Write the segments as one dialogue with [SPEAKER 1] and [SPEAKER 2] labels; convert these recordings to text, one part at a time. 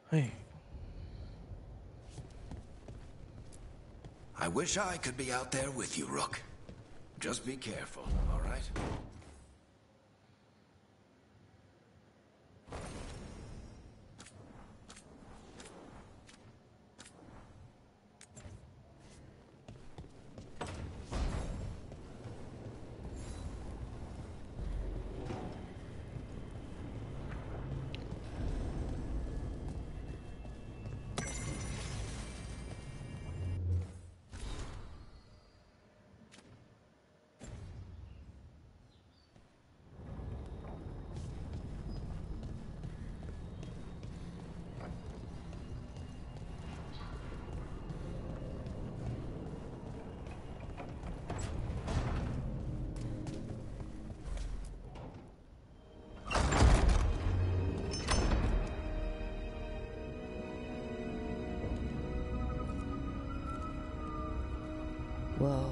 [SPEAKER 1] Hey.
[SPEAKER 2] I wish I could be out there with you, Rook. Just be careful, all right?
[SPEAKER 3] Whoa.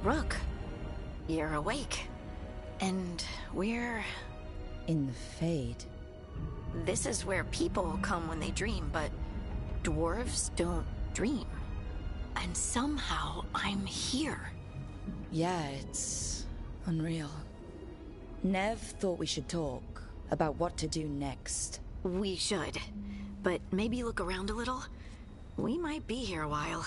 [SPEAKER 4] Rook, you're awake. And we're...
[SPEAKER 3] In the Fade.
[SPEAKER 4] This is where people come when they dream, but dwarves don't dream. And somehow I'm here.
[SPEAKER 3] Yeah, it's unreal. Nev thought we should talk about what to do next.
[SPEAKER 4] We should. But maybe look around a little. We might be here a while.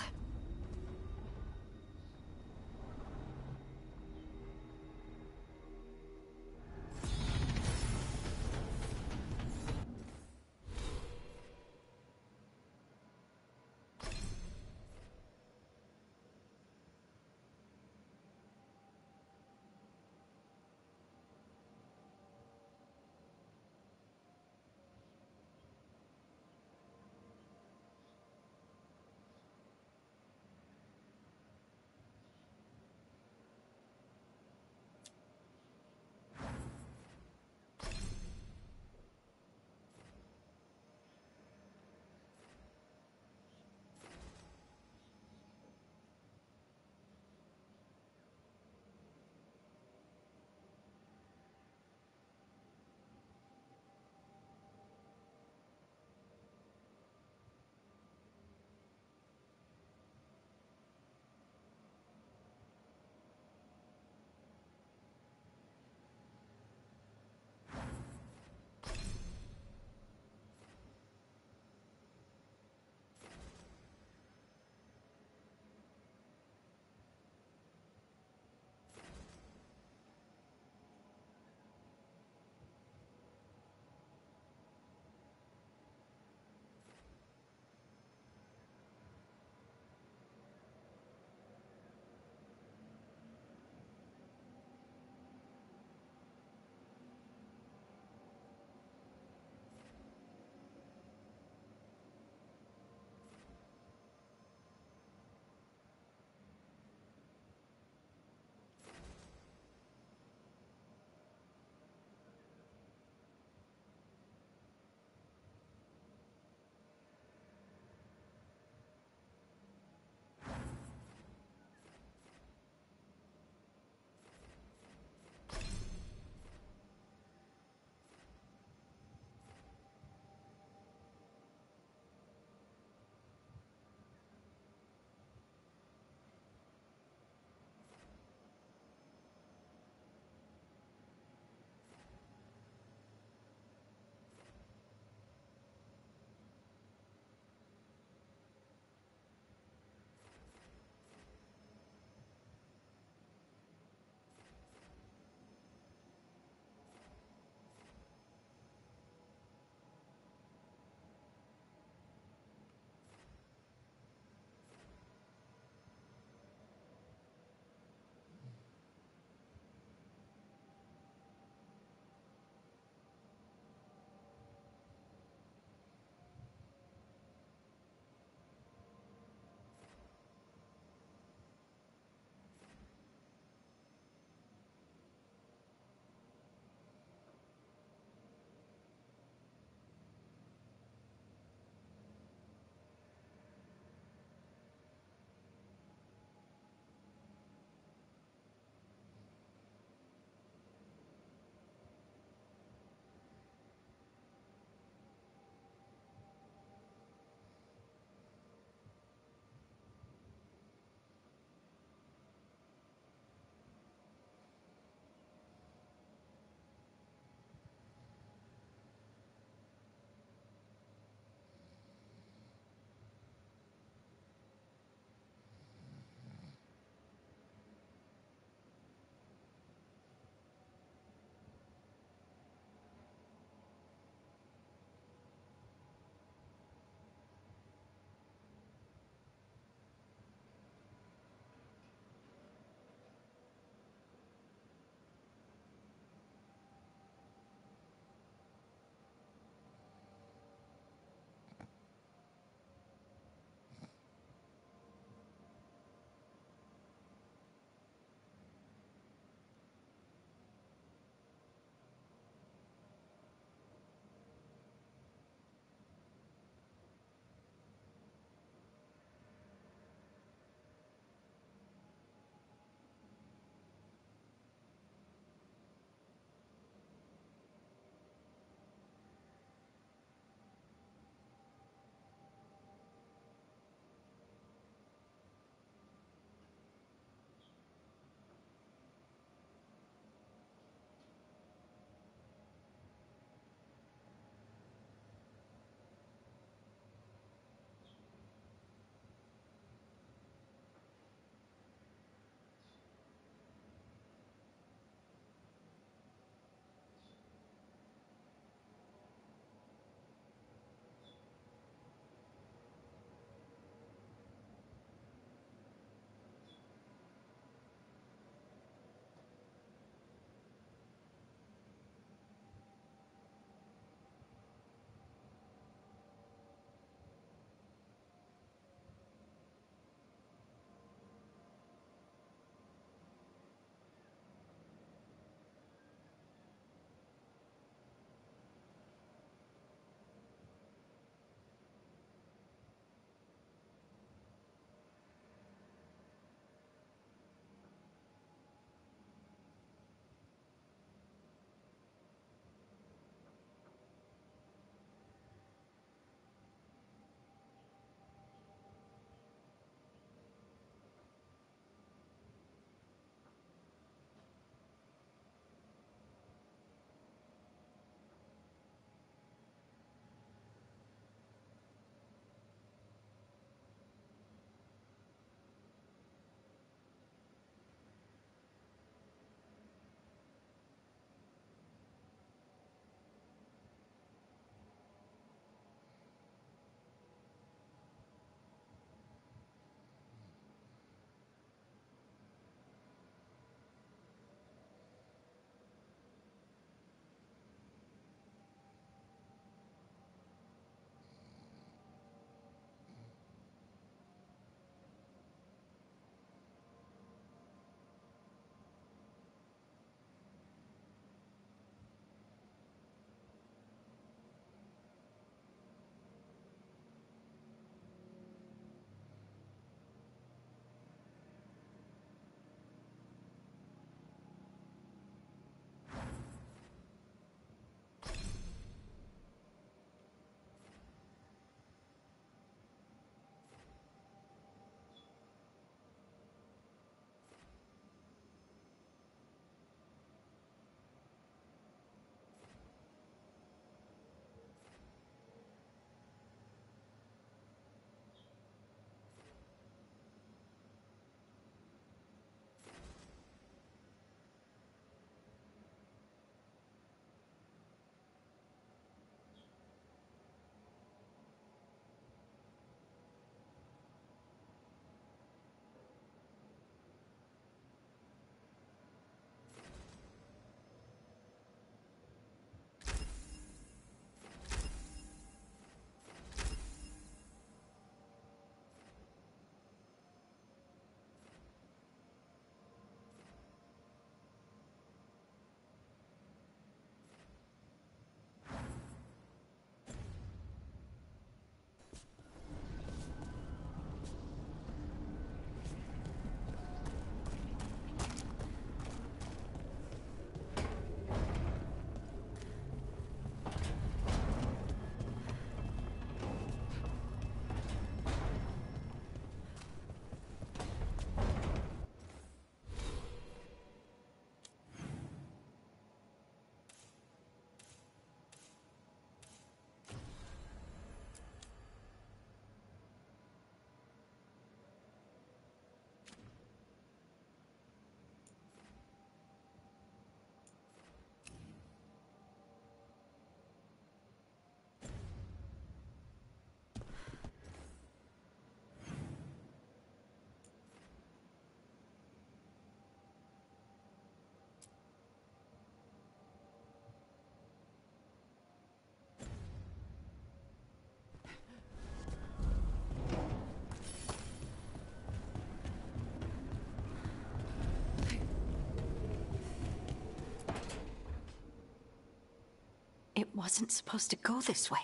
[SPEAKER 4] wasn't supposed to go this way.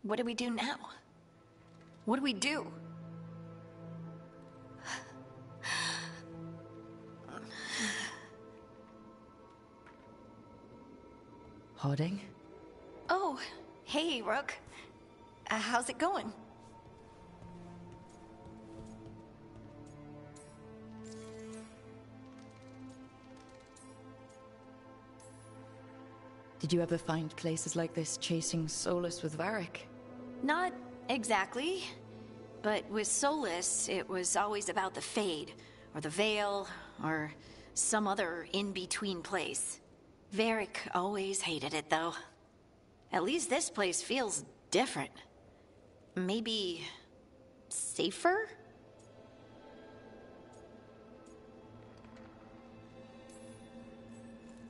[SPEAKER 4] What do we do now? What do we do?
[SPEAKER 3] Harding?
[SPEAKER 4] Oh, hey, Rook. How's it going?
[SPEAKER 3] Did you ever find places like this chasing Solus with Varric?
[SPEAKER 4] Not exactly. But with Solus, it was always about the Fade, or the Veil, or some other in-between place. Varric always hated it, though. At least this place feels different. Maybe safer?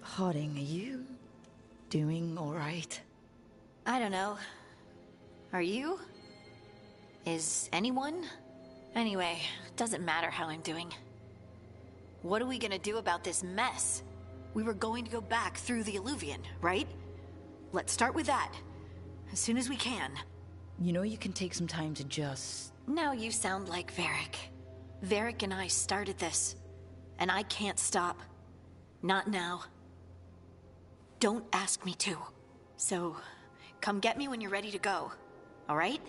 [SPEAKER 3] Harding, are you doing all right?
[SPEAKER 4] I don't know. Are you? Is anyone? Anyway, doesn't matter how I'm doing. What are we gonna do about this mess? We were going to go back through the Illuvian, right? Let's start with that. As soon as we can.
[SPEAKER 3] You know you can take some time to just...
[SPEAKER 4] Now you sound like Varric. Varric and I started this. And I can't stop. Not now. Don't ask me to. So, come get me when you're ready to go. Alright?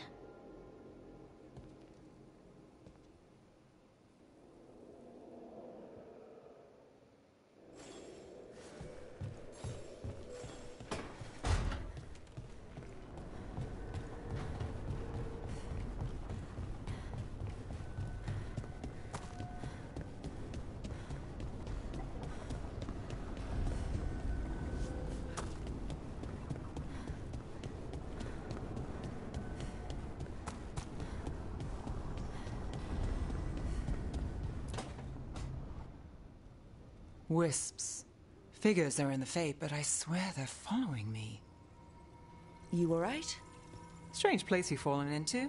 [SPEAKER 1] Wisps. Figures are in the Fade, but I swear they're following me.
[SPEAKER 3] You all right?
[SPEAKER 1] Strange place you've fallen into,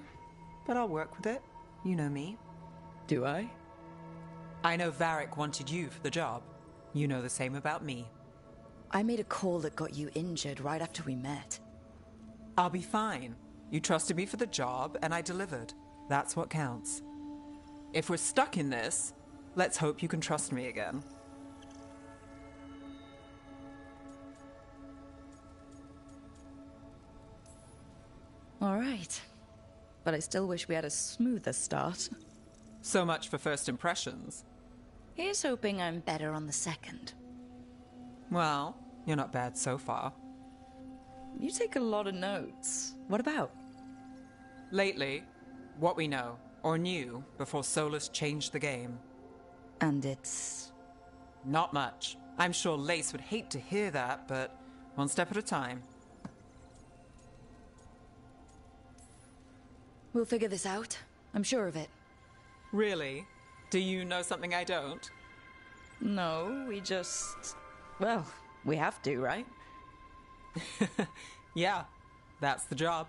[SPEAKER 1] but I'll work with it. You know me.
[SPEAKER 3] Do I?
[SPEAKER 1] I know Varric wanted you for the job. You know the same about me.
[SPEAKER 3] I made a call that got you injured right after we met.
[SPEAKER 1] I'll be fine. You trusted me for the job, and I delivered. That's what counts. If we're stuck in this, let's hope you can trust me again.
[SPEAKER 3] All right. But I still wish we had a smoother start.
[SPEAKER 1] So much for first impressions.
[SPEAKER 3] Here's hoping I'm better on the second.
[SPEAKER 1] Well, you're not bad so far.
[SPEAKER 3] You take a lot of notes. What about?
[SPEAKER 1] Lately, what we know, or knew, before Solus changed the game.
[SPEAKER 3] And it's...
[SPEAKER 1] Not much. I'm sure Lace would hate to hear that, but one step at a time.
[SPEAKER 3] We'll figure this out. I'm sure of it.
[SPEAKER 1] Really? Do you know something I don't?
[SPEAKER 3] No, we just... Well, we have to, right?
[SPEAKER 1] Yeah, that's the job.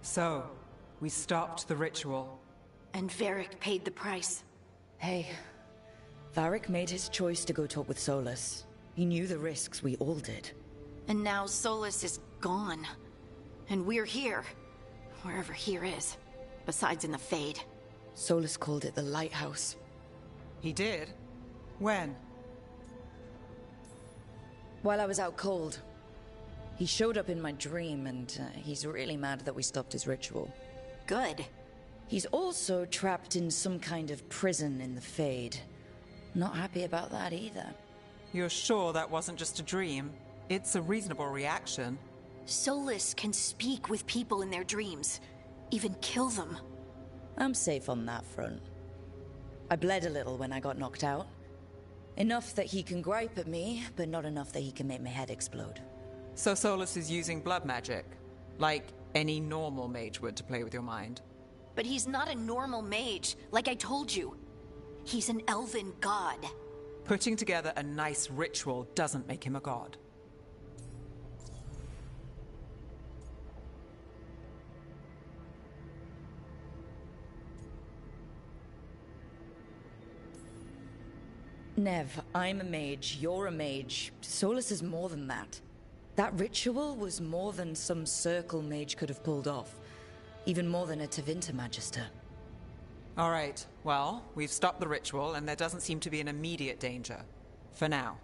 [SPEAKER 1] So, we stopped the ritual.
[SPEAKER 4] And Varric paid the price.
[SPEAKER 3] Hey, Varric made his choice to go talk with Solus. He knew the risks, we all did.
[SPEAKER 4] And now Solus is gone. And we're here. Wherever here is. Besides in the Fade.
[SPEAKER 3] Solus called it the Lighthouse.
[SPEAKER 1] He did? When?
[SPEAKER 3] While I was out cold. He showed up in my dream, and he's really mad that we stopped his ritual.
[SPEAKER 4] Good.
[SPEAKER 3] He's also trapped in some kind of prison in the Fade. Not happy about that either.
[SPEAKER 1] You're sure that wasn't just a dream? It's a reasonable reaction.
[SPEAKER 4] Solus can speak with people in their dreams, even kill them.
[SPEAKER 3] I'm safe on that front. I bled a little when I got knocked out. Enough that he can gripe at me, but not enough that he can make my head explode.
[SPEAKER 1] So Solus is using blood magic, like any normal mage would to play with your mind.
[SPEAKER 4] But he's not a normal mage, like I told you. He's an elven god.
[SPEAKER 1] Putting together a nice ritual doesn't make him a god.
[SPEAKER 3] Nev, I'm a mage, you're a mage. Solus is more than that. That ritual was more than some circle mage could have pulled off. Even more than a Tevinter Magister.
[SPEAKER 1] All right, well, we've stopped the ritual and there doesn't seem to be an immediate danger. For now.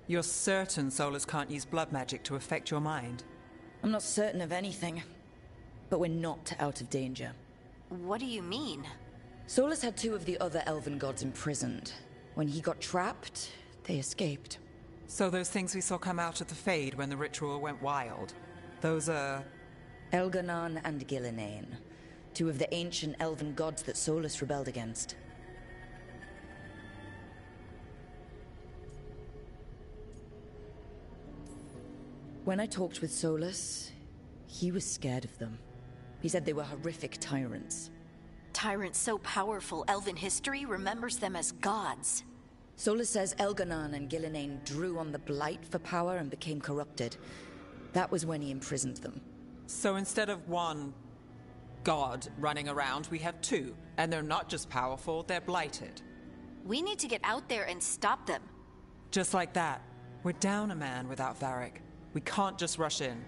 [SPEAKER 1] You're certain Solus can't use blood magic to affect your mind?
[SPEAKER 3] I'm not certain of anything. But we're not out of danger.
[SPEAKER 4] What do you mean?
[SPEAKER 3] Solus had 2 of the other elven gods imprisoned. When he got trapped, they escaped.
[SPEAKER 1] So those things we saw come out of the Fade when the ritual went wild, those are...
[SPEAKER 3] Elganon and Gillinane, 2 of the ancient elven gods that Solus rebelled against. When I talked with Solus, he was scared of them. He said they were horrific tyrants.
[SPEAKER 4] Tyrants so powerful, elven history remembers them as gods.
[SPEAKER 3] Solus says Elganon and Gillinane drew on the Blight for power and became corrupted. That was when he imprisoned them.
[SPEAKER 1] So instead of one god running around, we have 2. And they're not just powerful, they're blighted.
[SPEAKER 4] We need to get out there and stop them.
[SPEAKER 1] Just like that. We're down a man without Varric. We can't just rush in.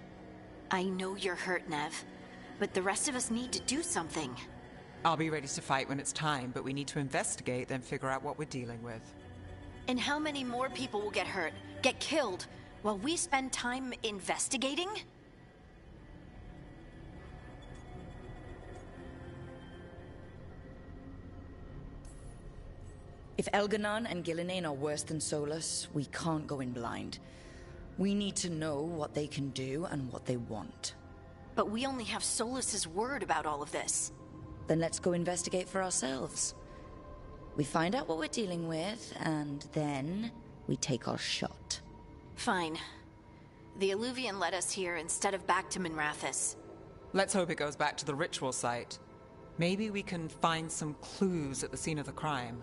[SPEAKER 4] I know you're hurt, Nev, but the rest of us need to do something.
[SPEAKER 1] I'll be ready to fight when it's time, but we need to investigate, then figure out what we're dealing with.
[SPEAKER 4] And how many more people will get hurt, get killed, while we spend time investigating?
[SPEAKER 3] If Elganon and Gillinane are worse than Solus, we can't go in blind. We need to know what they can do and what they want.
[SPEAKER 4] But we only have Solus's word about all of this.
[SPEAKER 3] Then let's go investigate for ourselves. We find out what we're dealing with, and then we take our shot.
[SPEAKER 4] Fine. The Illuvian led us here instead of back to Minrathous.
[SPEAKER 1] Let's hope it goes back to the ritual site. Maybe we can find some clues at the scene of the crime.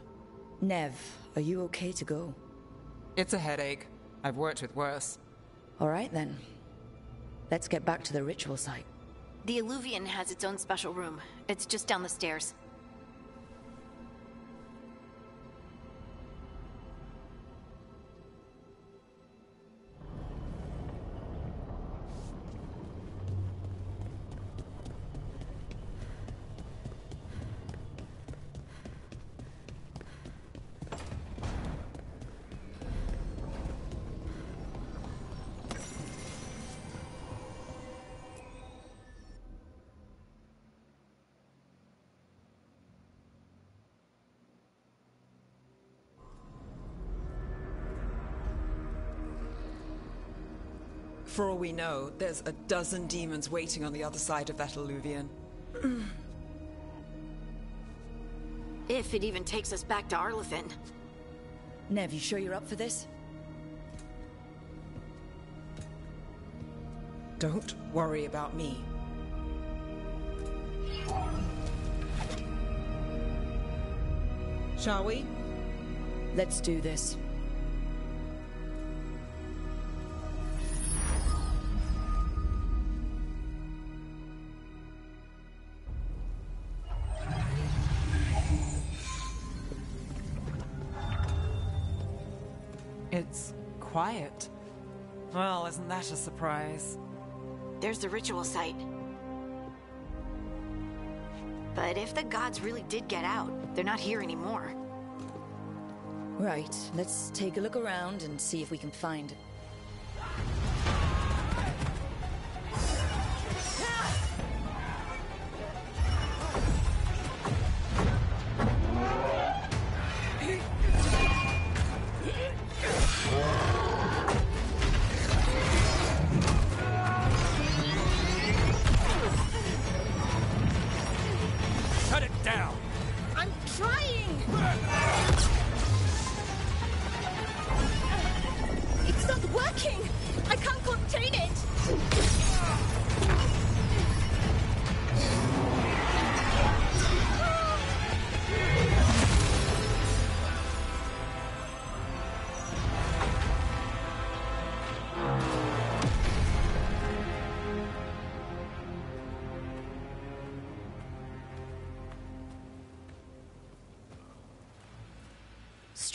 [SPEAKER 3] Nev, are you okay to go?
[SPEAKER 1] It's a headache. I've worked with worse.
[SPEAKER 3] All right then. Let's get back to the ritual site.
[SPEAKER 4] The Illuvian has its own special room. It's just down the stairs.
[SPEAKER 1] For all we know, there's a dozen demons waiting on the other side of that Illuvian.
[SPEAKER 4] If it even takes us back to Arlithin.
[SPEAKER 3] Nev, you sure you're up for this?
[SPEAKER 1] Don't worry about me. Shall we?
[SPEAKER 3] Let's do this.
[SPEAKER 1] It's quiet. Well, isn't that a surprise?
[SPEAKER 4] There's the ritual site. But if the gods really did get out, they're not here anymore.
[SPEAKER 3] Right, let's take a look around and see if we can find...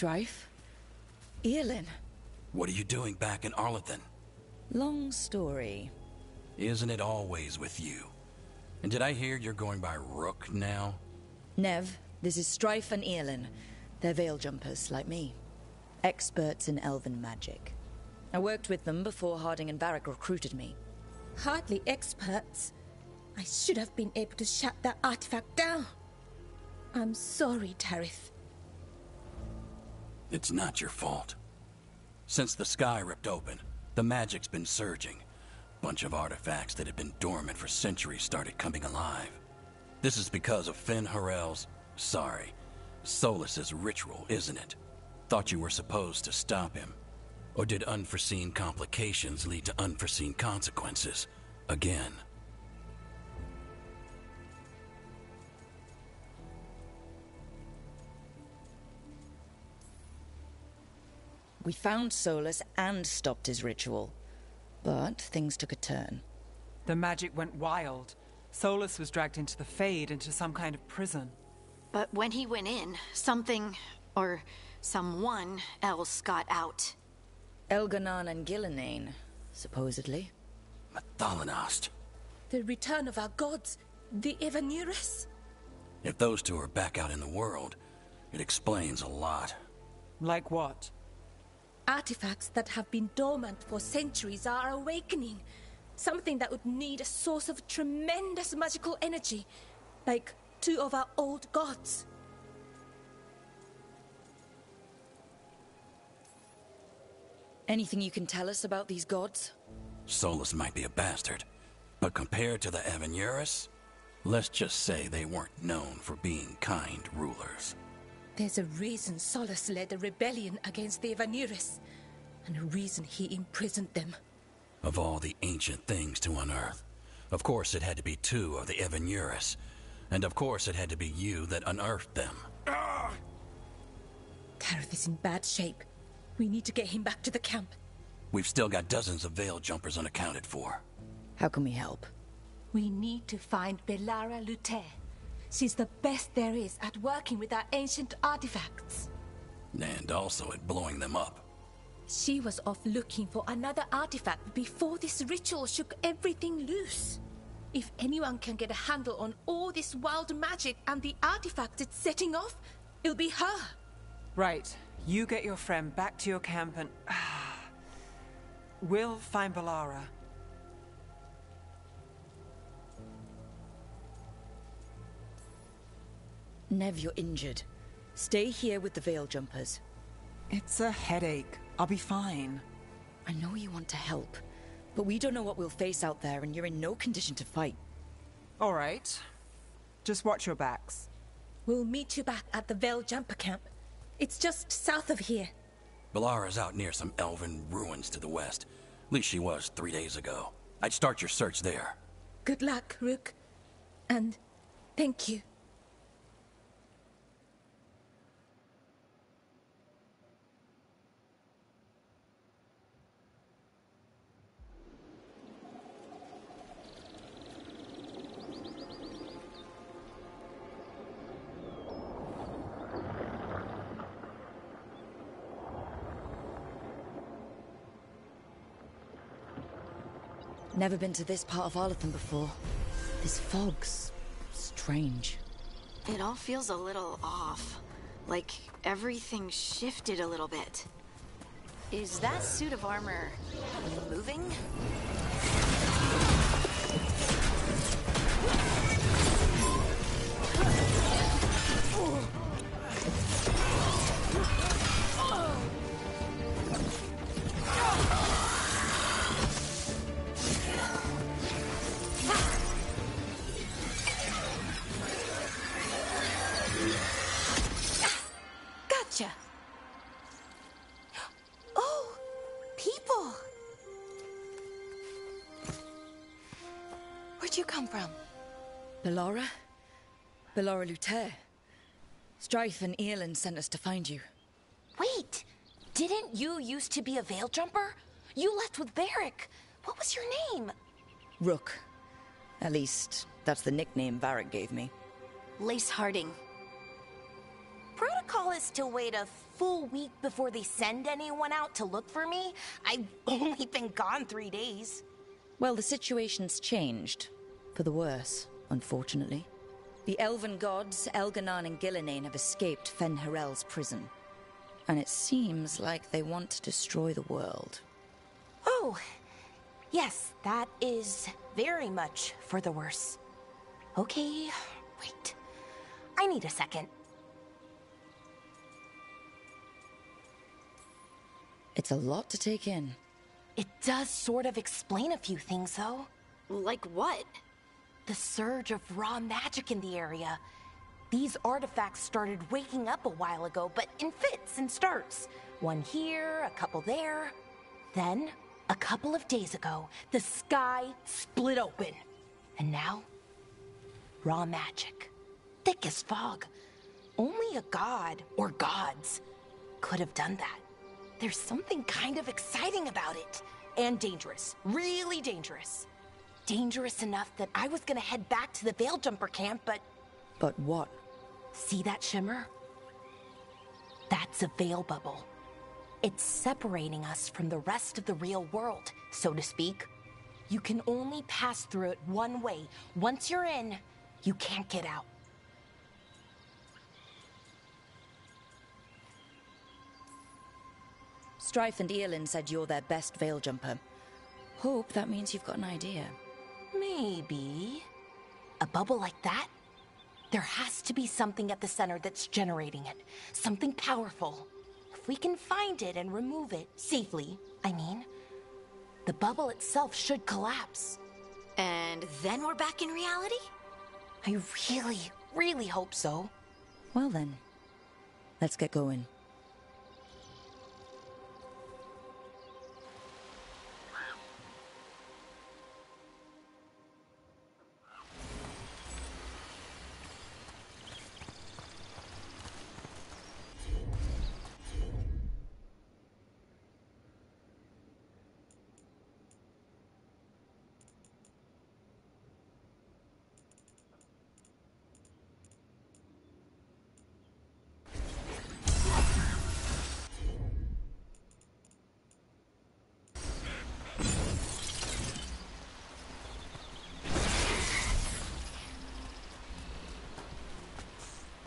[SPEAKER 3] Strife? Earlin?
[SPEAKER 2] What are you doing back in Arlington?
[SPEAKER 3] Long story.
[SPEAKER 2] Isn't it always with you? And did I hear you're going by Rook now?
[SPEAKER 3] Nev, this is Strife and Earlin. They're veil jumpers, like me. Experts in elven magic. I worked with them before Harding and Varric recruited me.
[SPEAKER 5] Hardly experts. I should have been able to shut that artifact down. I'm sorry, Tarith.
[SPEAKER 2] It's not your fault. Since the sky ripped open, the magic's been surging. Bunch of artifacts that had been dormant for centuries started coming alive. This is because of Finn Harel's... Solus's ritual, isn't it? Thought you were supposed to stop him. Or did unforeseen complications lead to unforeseen consequences? Again.
[SPEAKER 3] We found Solus and stopped his ritual. But things took a turn.
[SPEAKER 1] The magic went wild. Solus was dragged into the Fade, into some kind of prison.
[SPEAKER 4] But when he went in, something, or someone else got out.
[SPEAKER 3] Elganon and Gillenane, supposedly.
[SPEAKER 2] Mathalanost.
[SPEAKER 5] The return of our gods, the Evanurus.
[SPEAKER 2] If those two are back out in the world, it explains a lot.
[SPEAKER 1] Like what?
[SPEAKER 5] Artifacts that have been dormant for centuries are awakening. Something that would need a source of tremendous magical energy, like two of our old gods.
[SPEAKER 3] Anything you can tell us about these gods?
[SPEAKER 2] Solus might be a bastard, but compared to the Evanurus, let's just say they weren't known for being kind rulers.
[SPEAKER 5] There's a reason Solus led a rebellion against the Evanurus, and a reason he imprisoned them.
[SPEAKER 2] Of all the ancient things to unearth, of course it had to be two of the Evanurus, and of course it had to be you that unearthed them.
[SPEAKER 5] Tarith is in bad shape. We need to get him back to the camp.
[SPEAKER 2] We've still got dozens of veil jumpers unaccounted for.
[SPEAKER 3] How can we help?
[SPEAKER 5] We need to find Belara Luther. She's the best there is at working with our ancient artifacts.
[SPEAKER 2] And also at blowing them up.
[SPEAKER 5] She was off looking for another artifact before this ritual shook everything loose. If anyone can get a handle on all this wild magic and the artifacts it's setting off, it'll be her.
[SPEAKER 1] Right. You get your friend back to your camp and... we'll find Belara.
[SPEAKER 3] Nev, you're injured. Stay here with the veil jumpers.
[SPEAKER 1] It's a headache. I'll be fine.
[SPEAKER 3] I know you want to help, but we don't know what we'll face out there, and you're in no condition to fight.
[SPEAKER 1] All right. Just watch your backs.
[SPEAKER 5] We'll meet you back at the veil jumper camp. It's just south of here.
[SPEAKER 2] Belara's out near some elven ruins to the west. At least she was 3 days ago. I'd start your search there.
[SPEAKER 5] Good luck, Rook. And thank you.
[SPEAKER 3] Never been to this part of Arlington before. This fog's strange.
[SPEAKER 4] It all feels a little off. Like everything shifted a little bit. Is that suit of armor moving?
[SPEAKER 5] Gotcha. Oh, people.
[SPEAKER 6] Where'd you come from?
[SPEAKER 3] Belara? Belara Luther. Strife and Earlin sent us to find you.
[SPEAKER 6] Wait, didn't you used to be a veil jumper? You left with Varric. What was your name?
[SPEAKER 3] Rook. At least, that's the nickname Varric gave me.
[SPEAKER 4] Lace Harding.
[SPEAKER 6] Protocol is to wait a full week before they send anyone out to look for me. I've only been gone 3 days.
[SPEAKER 3] Well, the situation's changed. For the worse, unfortunately. The elven gods, Elganan and Gillinane, have escaped Fen'Harel's prison. And it seems like they want to destroy the world.
[SPEAKER 6] Oh, yes, that is very much for the worse. Okay, wait. I need a second.
[SPEAKER 3] It's a lot to take in.
[SPEAKER 6] It does sort of explain a few things, though.
[SPEAKER 4] Like what?
[SPEAKER 6] The surge of raw magic in the area. These artifacts started waking up a while ago, but in fits and starts. One here, a couple there. Then, a couple of days ago, the sky split open. And now, raw magic. Thick as fog. Only a god, or gods, could have done that. There's something kind of exciting about it. And dangerous. Really dangerous. Dangerous enough that I was gonna head back to the Veil Jumper camp, but...
[SPEAKER 3] But what?
[SPEAKER 6] See that shimmer? That's a veil bubble. It's separating us from the rest of the real world, so to speak. You can only pass through it one way. Once you're in, you can't get out.
[SPEAKER 3] Strife and Eolin said you're their best Veil Jumper. Hope that means you've got an idea.
[SPEAKER 6] Maybe. A bubble like that? There has to be something at the center that's generating it. Something powerful. If we can find it and remove it, safely, I mean, the bubble itself should collapse.
[SPEAKER 4] And then we're back in reality?
[SPEAKER 6] I really, really hope so.
[SPEAKER 3] Well then, let's get going.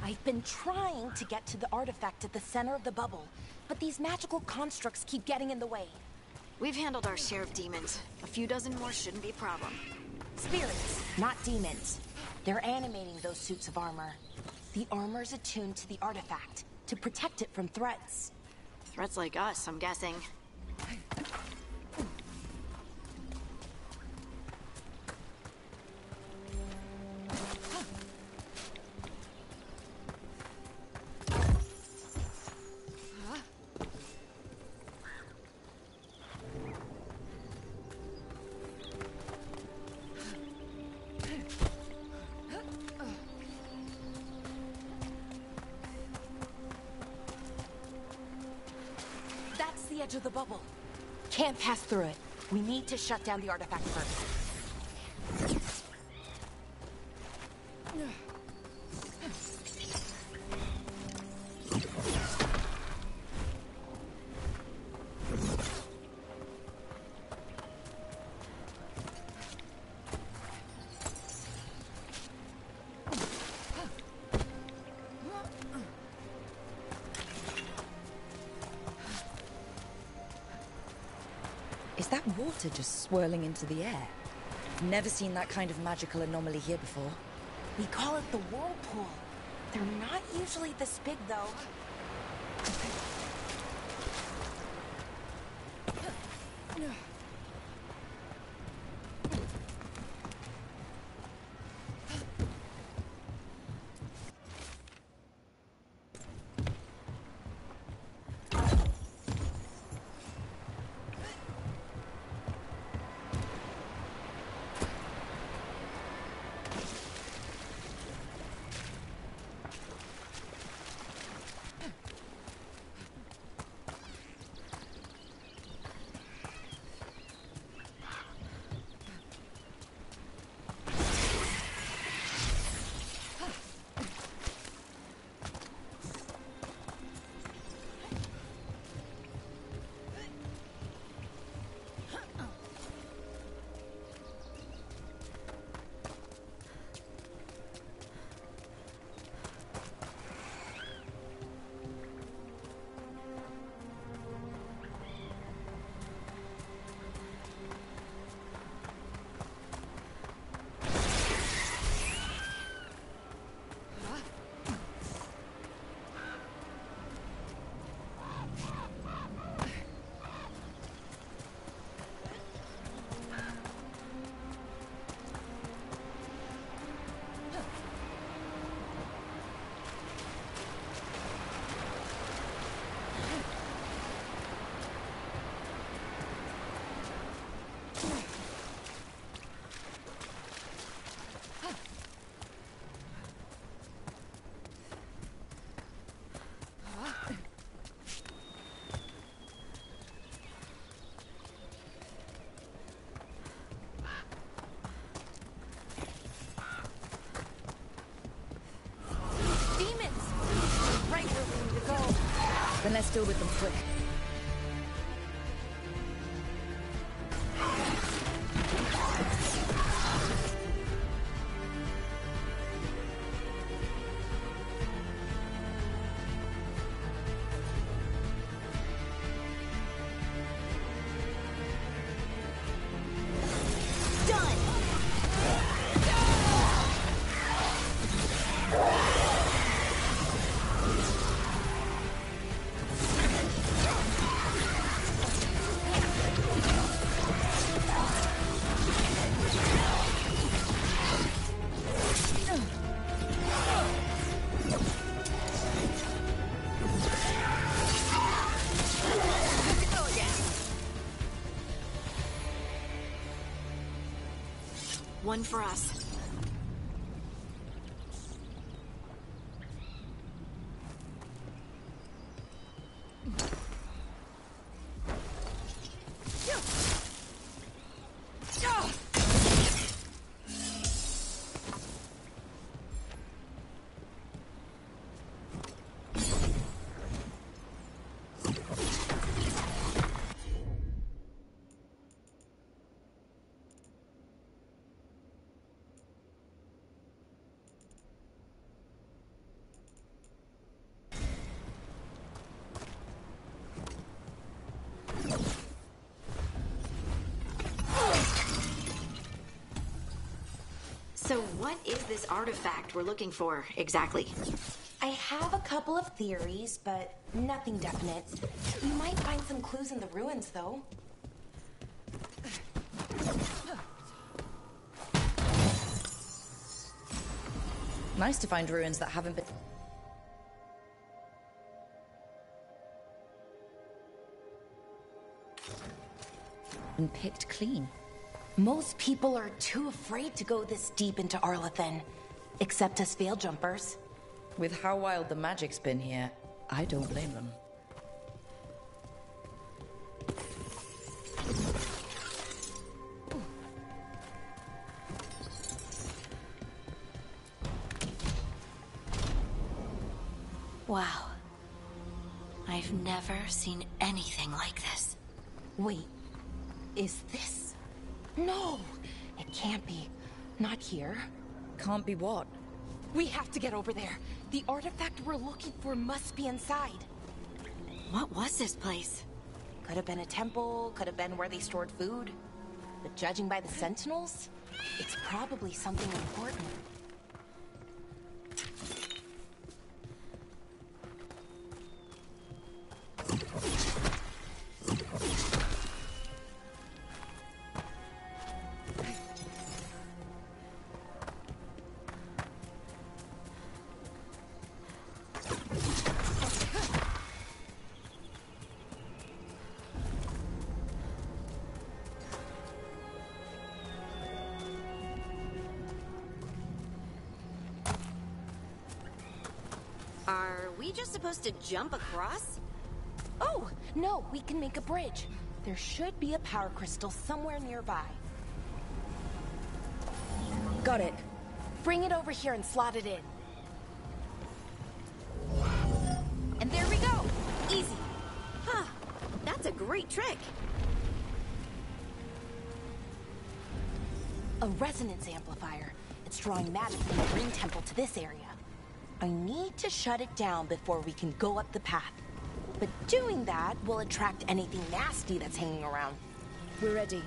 [SPEAKER 6] I've been trying to get to the artifact at the center of the bubble, but these magical constructs keep getting in the way.
[SPEAKER 4] We've handled our share of demons. A few dozen more shouldn't be a problem.
[SPEAKER 6] Spirits, not demons. They're animating those suits of armor. The armor's attuned to the artifact, to protect it from threats.
[SPEAKER 4] Threats like us, I'm guessing.
[SPEAKER 6] The edge of the bubble. Can't pass through it. We need to shut down the artifact first.
[SPEAKER 3] Is that water just swirling into the air? Never seen that kind of magical anomaly here before.
[SPEAKER 6] We call it the whirlpool. They're not usually this big, though.
[SPEAKER 3] let's deal with them quick.
[SPEAKER 4] One for us. So what is this artifact we're looking for, exactly?
[SPEAKER 6] I have a couple of theories, but nothing definite. You might find some clues in the ruins, though.
[SPEAKER 3] Nice to find ruins that haven't been picked clean.
[SPEAKER 6] Most people are too afraid to go this deep into Arlathan, except us veil jumpers.
[SPEAKER 3] With how wild the magic's been here, I don't blame them.
[SPEAKER 4] Wow. I've never seen anything like this.
[SPEAKER 6] Wait, is this? No, it can't be. Not here.
[SPEAKER 3] Can't be what?
[SPEAKER 6] We have to get over there. The artifact we're looking for must be inside.
[SPEAKER 4] What was this place?
[SPEAKER 6] Could have been a temple, could have been where they stored food. But judging by the sentinels, it's probably something important.
[SPEAKER 4] Are we just supposed to jump across?
[SPEAKER 6] Oh, no, we can make a bridge. There should be a power crystal somewhere nearby.
[SPEAKER 3] Got it.
[SPEAKER 6] Bring it over here and slot it in. And there we go! Easy.
[SPEAKER 4] Huh. That's a great trick.
[SPEAKER 6] A resonance amplifier. It's drawing magic from the ring temple to this area. I need to shut it down before we can go up the path. But doing that will attract anything nasty that's hanging around.
[SPEAKER 3] We're ready.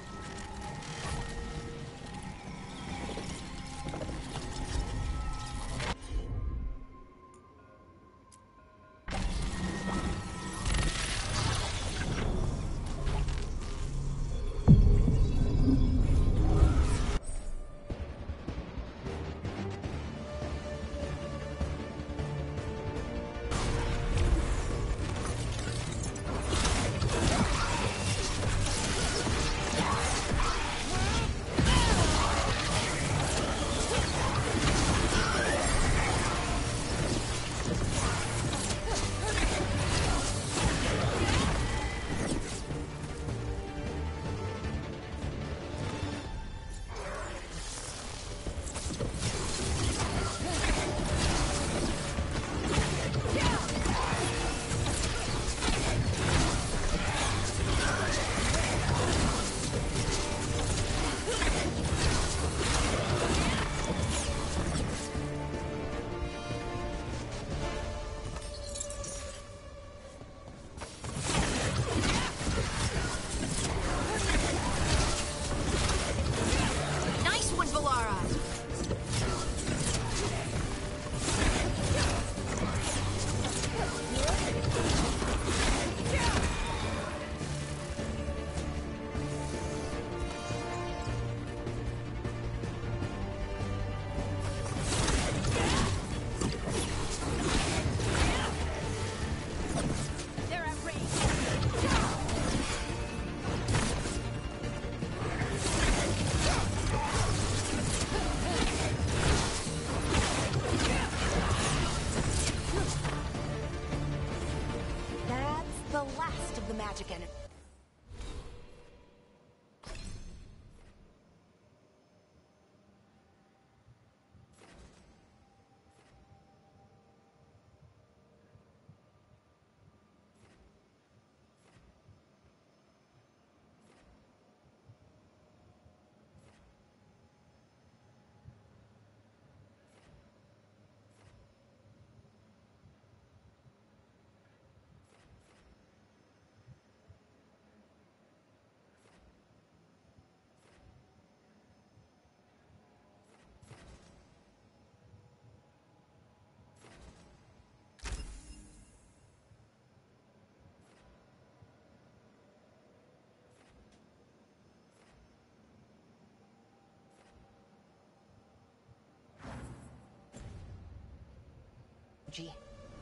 [SPEAKER 6] energy.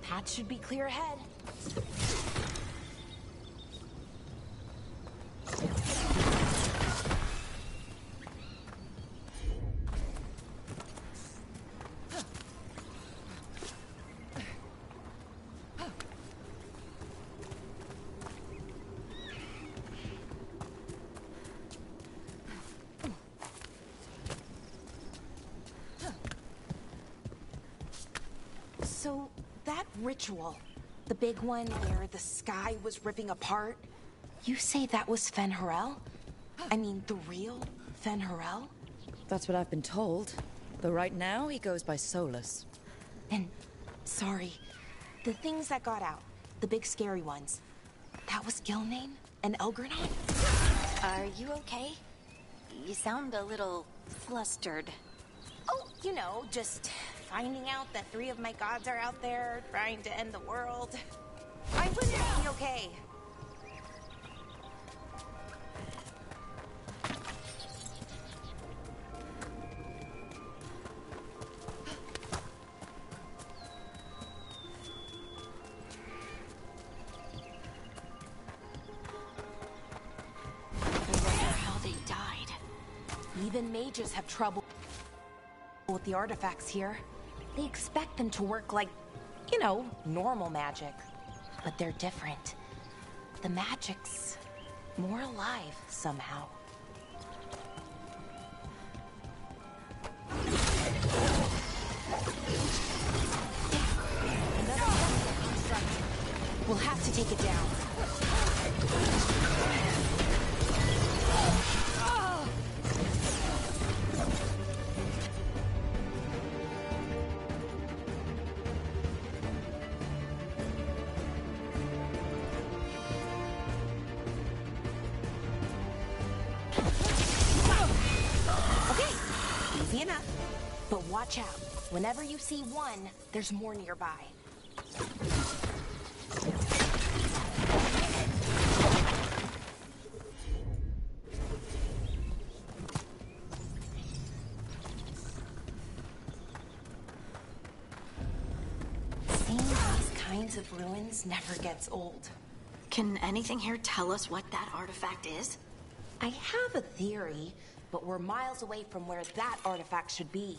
[SPEAKER 6] Path should be clear ahead. So, that ritual, the big one where the sky was ripping apart, you say that was Fen'Harel? I mean, the real Fen'Harel?
[SPEAKER 3] That's what I've been told. Though right now, he goes by Solus.
[SPEAKER 6] And, sorry, the things that got out, the big scary ones, that was Gilnane and Elgranon?
[SPEAKER 4] Are you okay? You sound a little flustered.
[SPEAKER 6] Oh, you know, just finding out that 3 of my gods are out there trying to end the world. I wouldn't be okay.
[SPEAKER 4] I wonder how they died.
[SPEAKER 6] Even mages have trouble with the artifacts here. They expect them to work like, you know, normal magic. But they're different. The magic's more alive somehow. Another construct. We'll have to take it down. Easy enough. But watch out. Whenever you see one, there's more nearby. Seeing these kinds of ruins never gets old.
[SPEAKER 4] Can anything here tell us what that artifact is?
[SPEAKER 6] I have a theory, but we're miles away from where that artifact should be.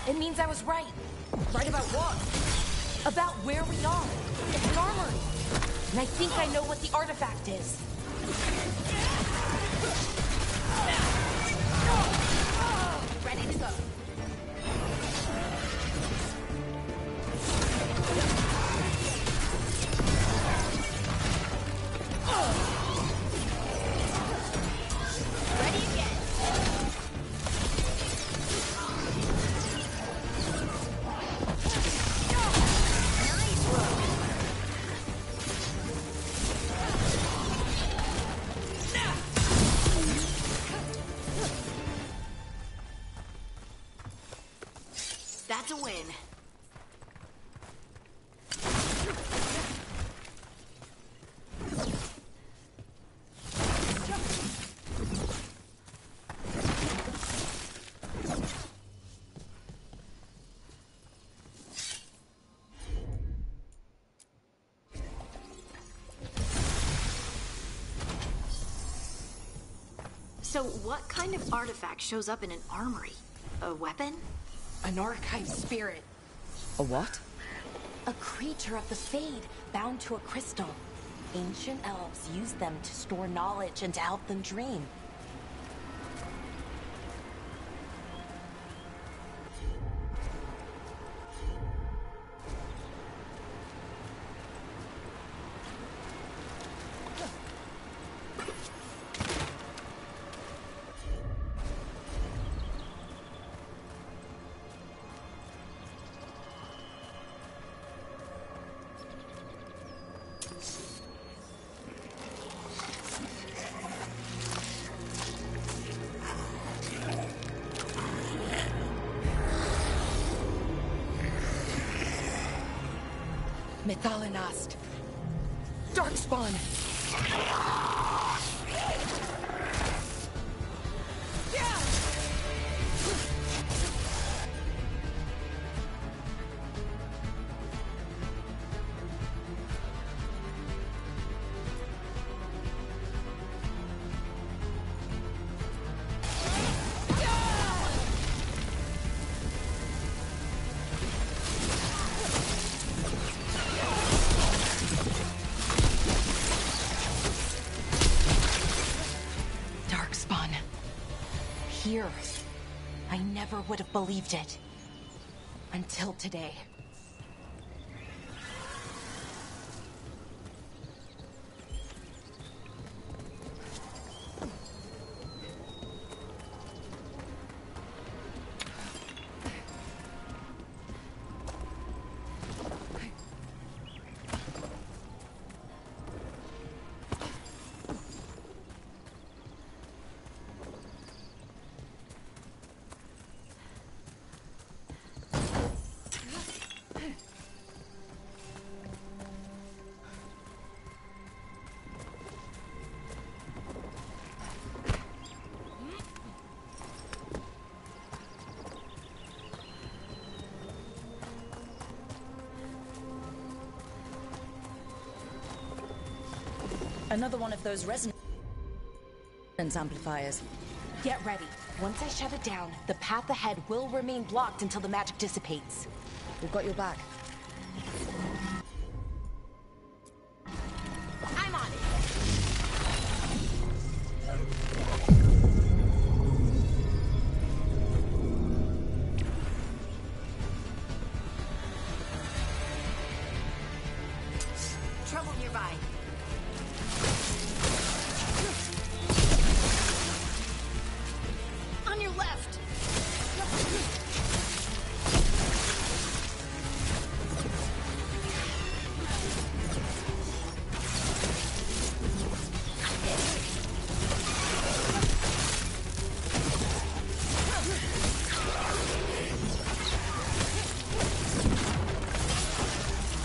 [SPEAKER 6] It means I was right.
[SPEAKER 5] Right about what?
[SPEAKER 6] About where we are. It's an armory. And I think I know what the artifact is.
[SPEAKER 5] Ready to go.
[SPEAKER 4] So what kind of artifact shows up in an armory? A weapon?
[SPEAKER 6] An archive spirit.
[SPEAKER 3] A what?
[SPEAKER 6] A creature of the Fade, bound to a crystal. Ancient elves used them to store knowledge and to help them dream. Methalinast. Darkspawn. Here. I never would have believed it. Until today.
[SPEAKER 3] Another one of those resonance amplifiers.
[SPEAKER 6] Get ready. Once I shut it down, the path ahead will remain blocked until the magic dissipates.
[SPEAKER 3] We've got your back.
[SPEAKER 6] I'm on it.
[SPEAKER 4] Trouble nearby. On your left.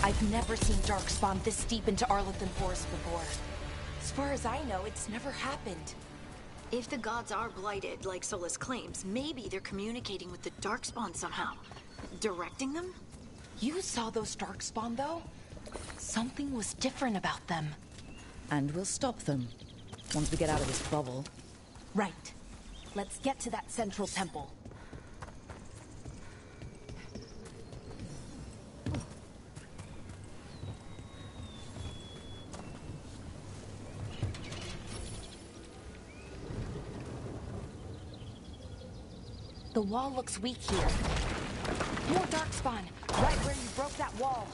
[SPEAKER 6] I've never seen Darkspawn this deep into Arlington Forest before. As far as I know, it's never happened.
[SPEAKER 4] If the gods are blighted, like Solus claims, maybe they're communicating with the Darkspawn somehow. Directing them?
[SPEAKER 6] You saw those Darkspawn, though? Something was different about them.
[SPEAKER 3] And we'll stop them. Once we get out of this bubble.
[SPEAKER 6] Right. Let's get to that central temple. The wall looks weak here. More Darkspawn, right where you broke that wall.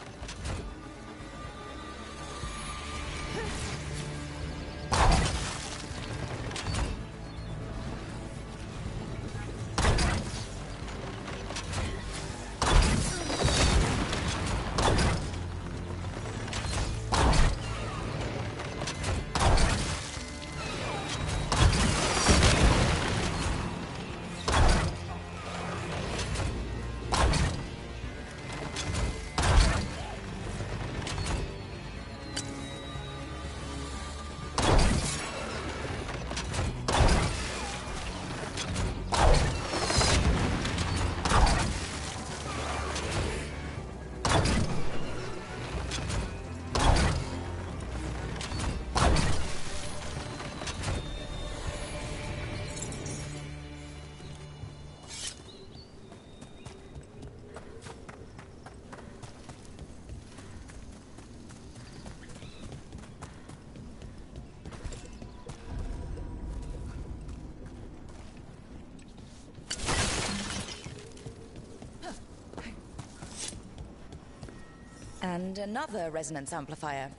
[SPEAKER 3] And another resonance amplifier.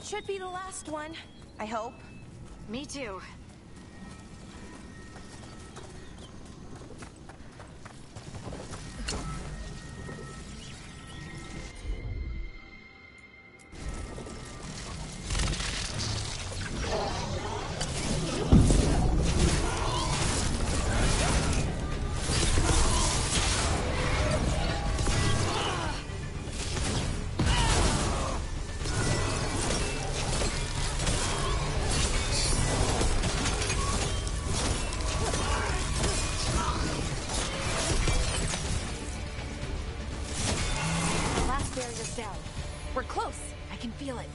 [SPEAKER 6] Should be the last one, I hope.
[SPEAKER 4] Me too.
[SPEAKER 6] Down. We're close. I can feel it.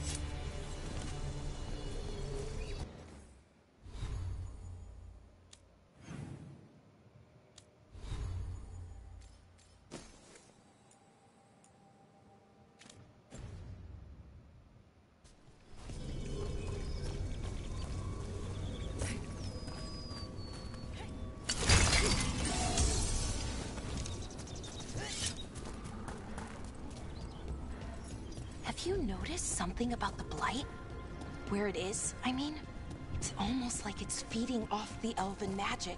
[SPEAKER 6] Have you noticed something about the blight? Where it is, I mean? It's almost like it's feeding off the elven magic.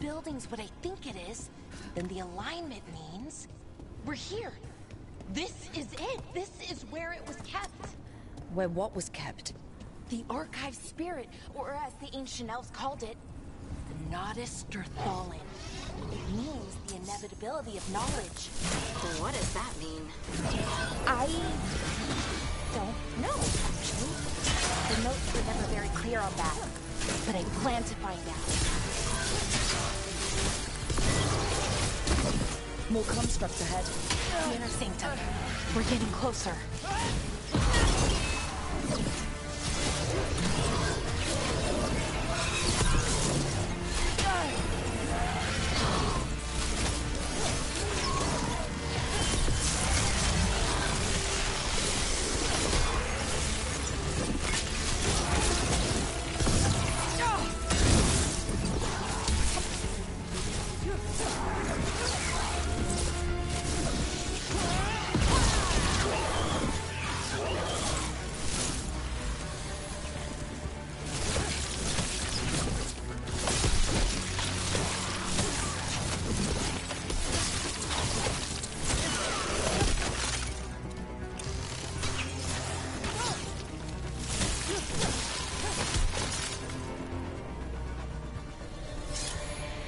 [SPEAKER 6] Building's what I think it is, then the alignment means we're here. This is it. This is where it was kept.
[SPEAKER 3] Where what was kept?
[SPEAKER 6] The archive spirit, or as the ancient elves called it, the Nodus Derthalin. It means the inevitability of knowledge.
[SPEAKER 4] What does that mean?
[SPEAKER 6] I don't know, actually. The notes were never very clear on that, but I plan to find out.
[SPEAKER 3] More constructs ahead.
[SPEAKER 6] The inner sanctum. We're getting closer.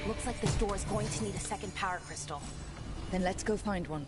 [SPEAKER 6] Looks like this door is going to need a second power crystal.
[SPEAKER 3] Then let's go find one.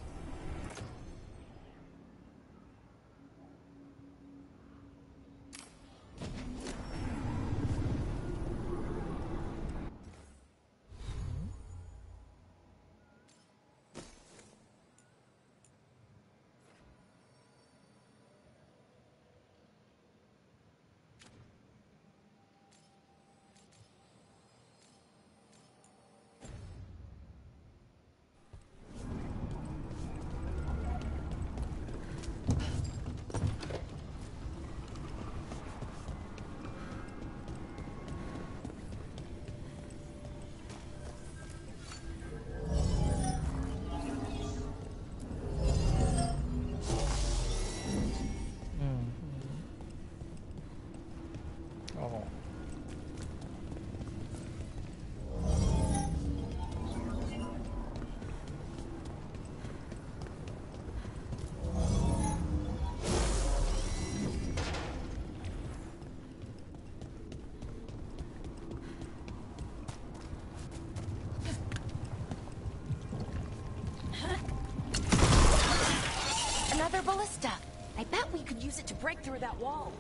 [SPEAKER 6] Another ballista. I bet we could use it to break through that wall.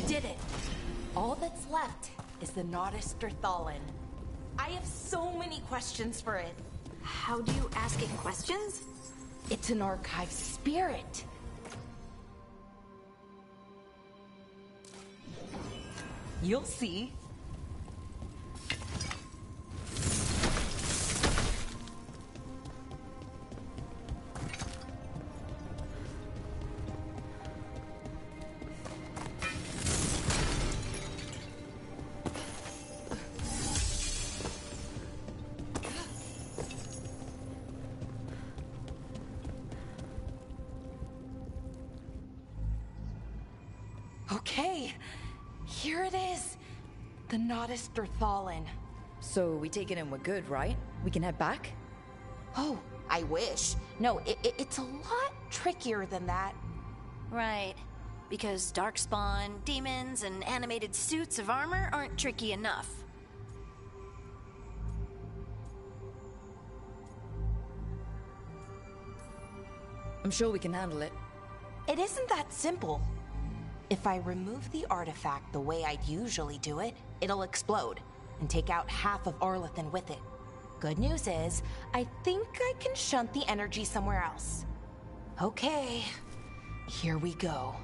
[SPEAKER 6] Did it. All that's left is the Nodus Derthalin. I have so many questions for it.
[SPEAKER 4] How do you ask it questions?
[SPEAKER 6] It's an archive spirit. You'll see. Okay, here it is. The Nodus Derthalin.
[SPEAKER 3] So we take it and we're good, right? We can head back?
[SPEAKER 6] Oh, I wish. No, it's a lot trickier than that.
[SPEAKER 4] Right. Because darkspawn, demons, and animated suits of armor aren't tricky enough.
[SPEAKER 3] I'm sure we can handle it.
[SPEAKER 6] It isn't that simple. If I remove the artifact the way I'd usually do it, it'll explode and take out half of Arlathan with it. Good news is, I think I can shunt the energy somewhere else. Okay, here we go.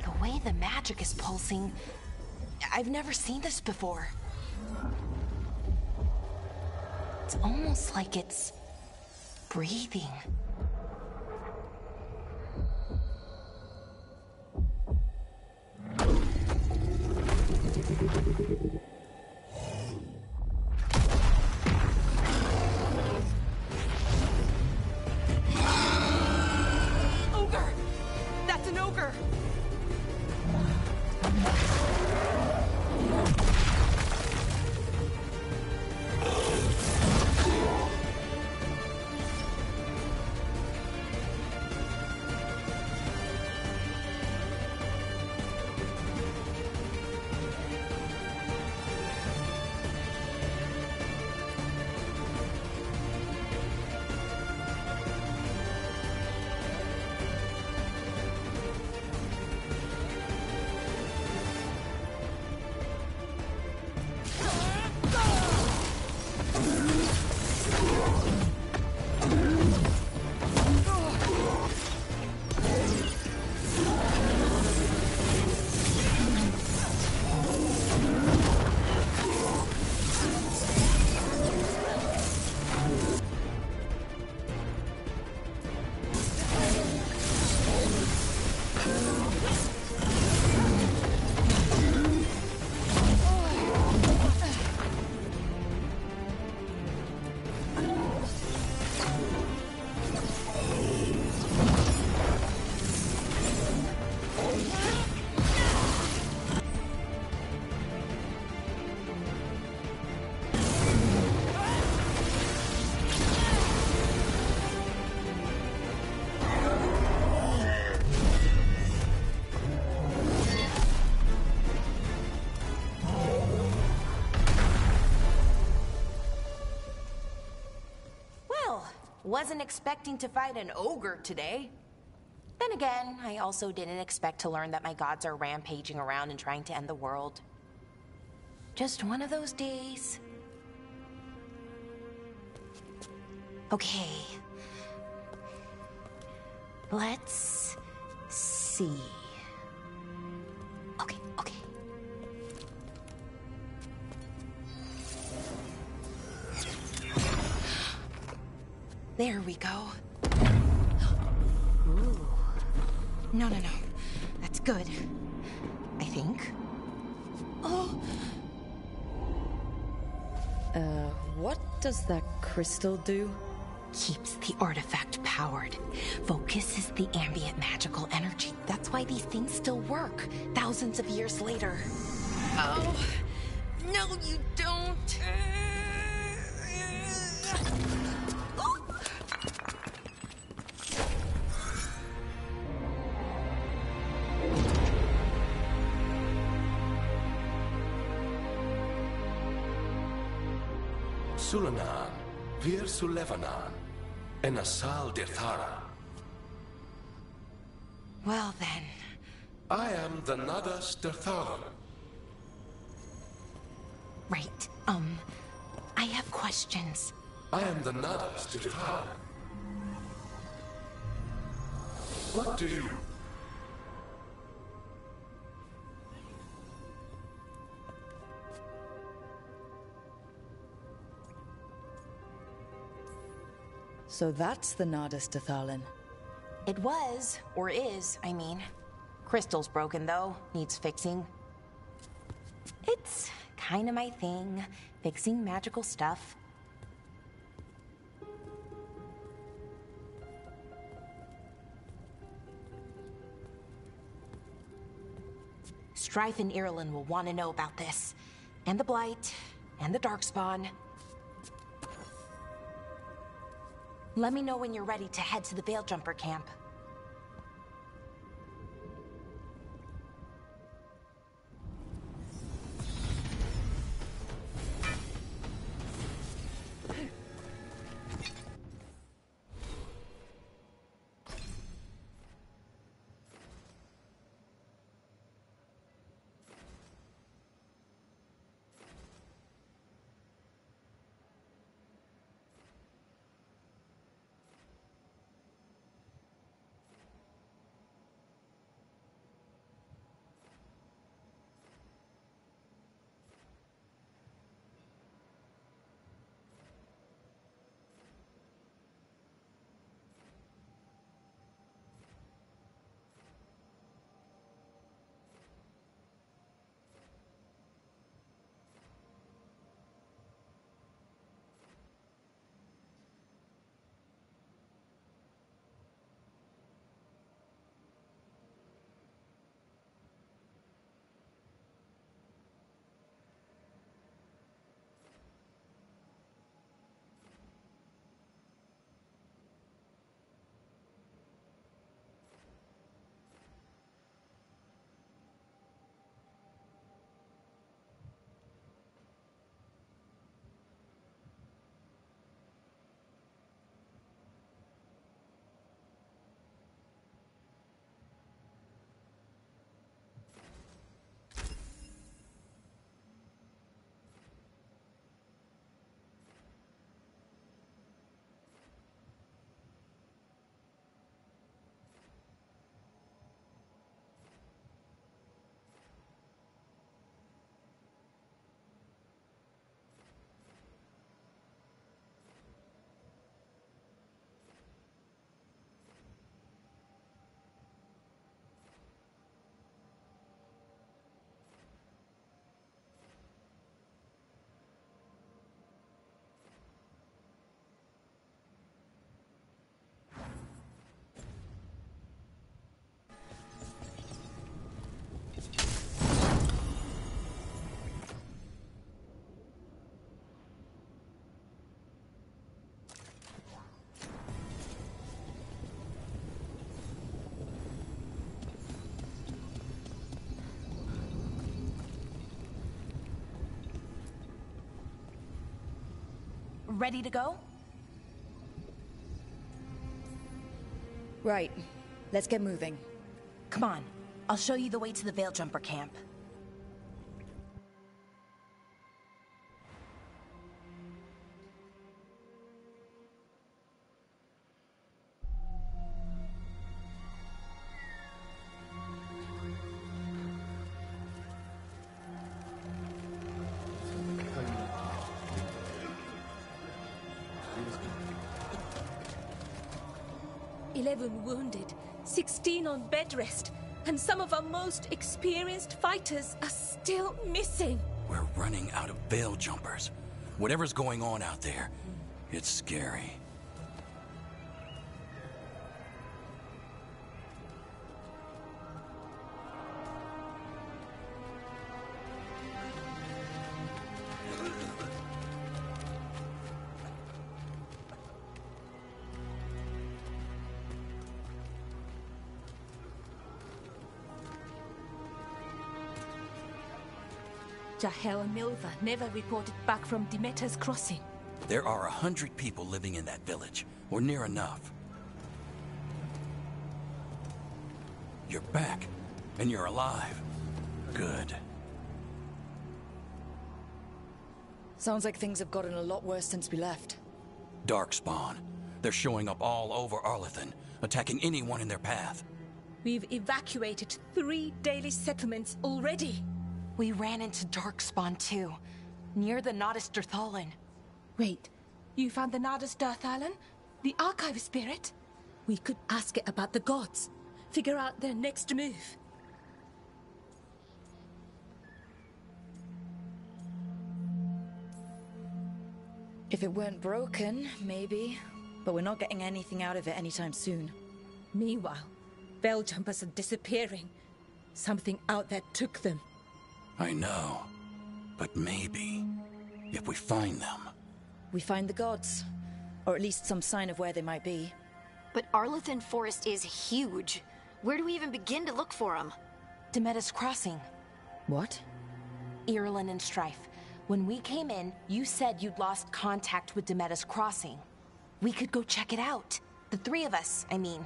[SPEAKER 6] The way the magic is pulsing, I've never seen this before. It's almost like it's breathing. Ogre! That's an ogre! Wasn't expecting to fight an ogre today. Then again, I also didn't expect to learn that my gods are rampaging around and trying to end the world. Just one of those days. Okay. Let's see. Okay. There we go. Ooh. No. That's good. I think. Oh.
[SPEAKER 3] What does that crystal do?
[SPEAKER 6] Keeps the artifact powered. Focuses the ambient magical energy. That's why these things still work, thousands of years later. Oh. No, you don't.
[SPEAKER 7] Sulanan, Vir Sulevanan, and Asal Dirthara.
[SPEAKER 6] Well then.
[SPEAKER 7] I am the Nadas Dirtharan.
[SPEAKER 6] Right. I have questions.
[SPEAKER 7] I am the Nadas Dirtharan. What do you...
[SPEAKER 3] So that's the Nardis Dathalin.
[SPEAKER 6] It was, or is, I mean. Crystal's broken, though. Needs fixing. It's kinda my thing, fixing magical stuff. Strife and Irulan will want to know about this. And the Blight, and the Darkspawn. Let me know when you're ready to head to the Veil Jumper camp. Ready to go?
[SPEAKER 3] Right. Let's get moving.
[SPEAKER 6] Come on, I'll show you the way to the Veil Jumper camp.
[SPEAKER 5] Wounded, 16 on bed rest, and some of our most experienced fighters are still missing.
[SPEAKER 2] We're running out of Veil Jumpers. Whatever's going on out there, it's scary.
[SPEAKER 5] Jahel and Milva never reported back from Demeter's crossing.
[SPEAKER 2] There are 100 people living in that village, or near enough. You're back, and you're alive. Good.
[SPEAKER 3] Sounds like things have gotten a lot worse since we left.
[SPEAKER 2] Darkspawn. They're showing up all over Arlathan, attacking anyone in their path.
[SPEAKER 5] We've evacuated 3 daily settlements already.
[SPEAKER 6] We ran into Darkspawn too, near the Nodus Dirthalan.
[SPEAKER 5] Wait, you found the Nodus Dirthalan? The archive spirit? We could ask it about the gods. Figure out their next move.
[SPEAKER 3] If it weren't broken, maybe. But we're not getting anything out of it anytime soon.
[SPEAKER 5] Meanwhile, Veil Jumpers are disappearing. Something out there took them.
[SPEAKER 2] I know. But maybe, if we find them...
[SPEAKER 3] We find the gods. Or at least some sign of where they might be.
[SPEAKER 4] But Arlathan Forest is huge. Where do we even begin to look for them?
[SPEAKER 6] Demeter's Crossing.
[SPEAKER 3] What?
[SPEAKER 6] Irulan and Strife. When we came in, you said you'd lost contact with Demeter's Crossing. We could go check it out. The 3 of us, I mean.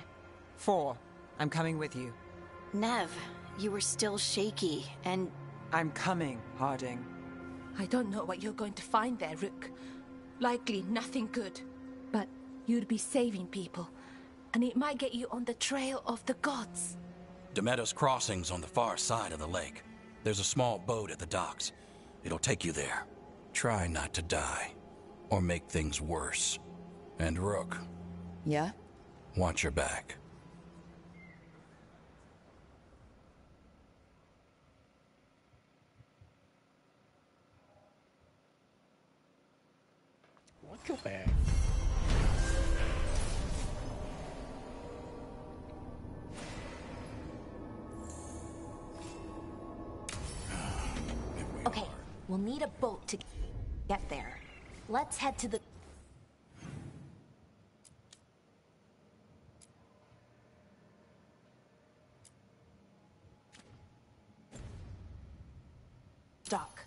[SPEAKER 1] 4. I'm coming with you.
[SPEAKER 4] Nev, you were still shaky, and...
[SPEAKER 1] I'm coming, Harding.
[SPEAKER 5] I don't know what you're going to find there, Rook. Likely nothing good. But you'd be saving people. And it might get you on the trail of the gods.
[SPEAKER 2] Demeter's Crossing's on the far side of the lake. There's a small boat at the docks. It'll take you there. Try not to die. Or make things worse. And Rook.
[SPEAKER 3] Yeah?
[SPEAKER 2] Watch your back.
[SPEAKER 8] Watch your back.
[SPEAKER 6] Okay, we'll need a boat to get there. Let's head to the... dock.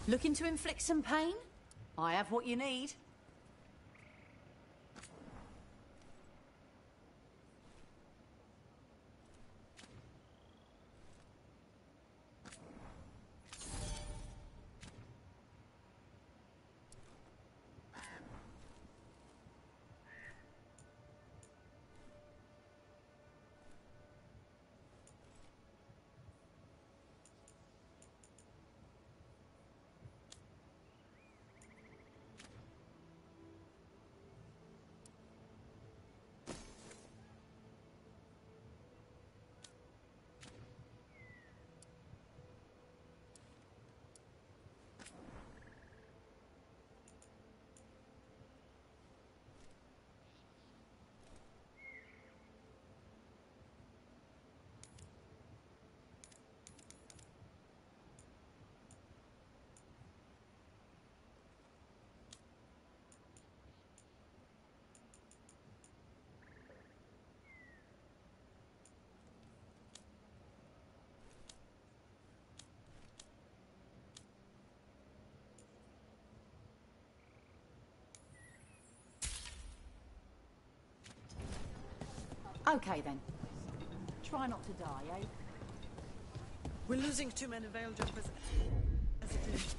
[SPEAKER 9] Looking to inflict some pain? I have what you need. Okay then. Try not to die, eh?
[SPEAKER 1] We're losing too many veil jumpers as it is.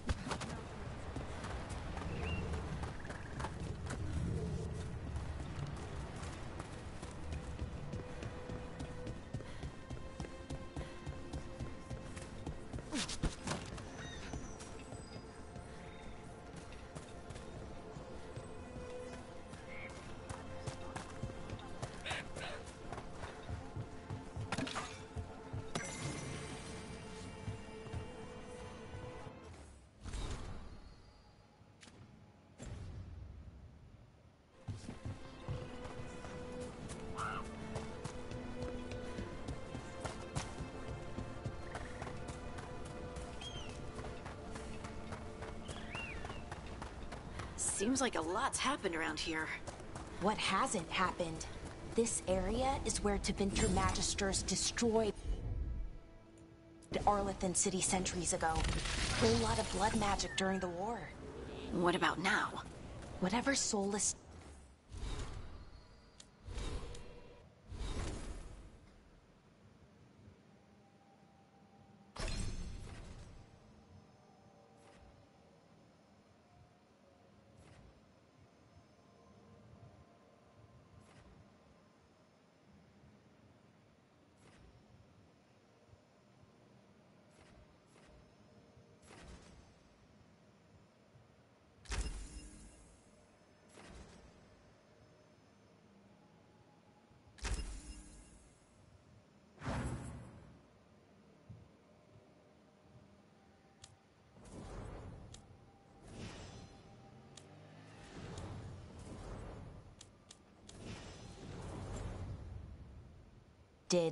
[SPEAKER 4] Seems like a lot's happened around here.
[SPEAKER 6] What hasn't happened? This area is where Tevinter Magisters destroyed Arlethan City centuries ago. A whole lot of blood magic during the war.
[SPEAKER 4] What about now?
[SPEAKER 6] Whatever soulless...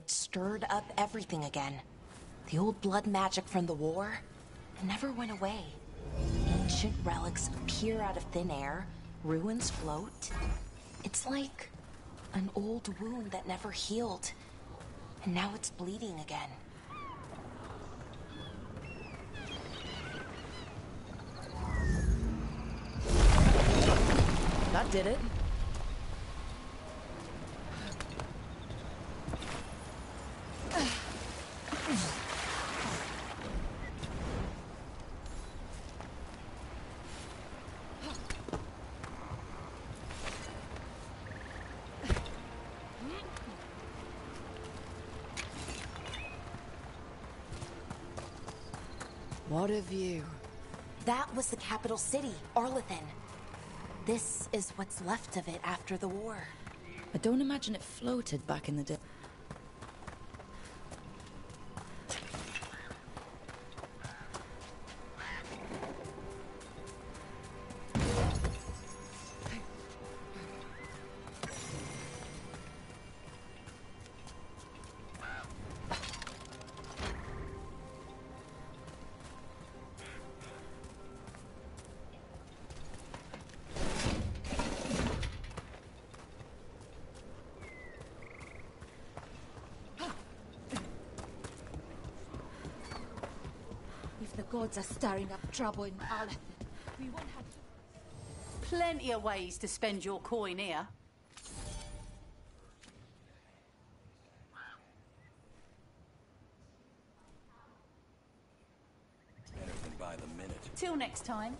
[SPEAKER 6] stirred up everything again. The old blood magic from the war, it never went away. Ancient relics appear out of thin air, ruins float. It's like an old wound that never healed, and now it's bleeding again.
[SPEAKER 9] That did it.
[SPEAKER 3] What a view.
[SPEAKER 6] That was the capital city, Arlethan. This is what's left of it after the war.
[SPEAKER 3] I don't imagine it floated back in the day.
[SPEAKER 5] If the gods are stirring up trouble in Arlethan, we won't have...
[SPEAKER 9] Plenty of ways to spend your coin here.
[SPEAKER 2] Better than by the minute.
[SPEAKER 9] Till next time.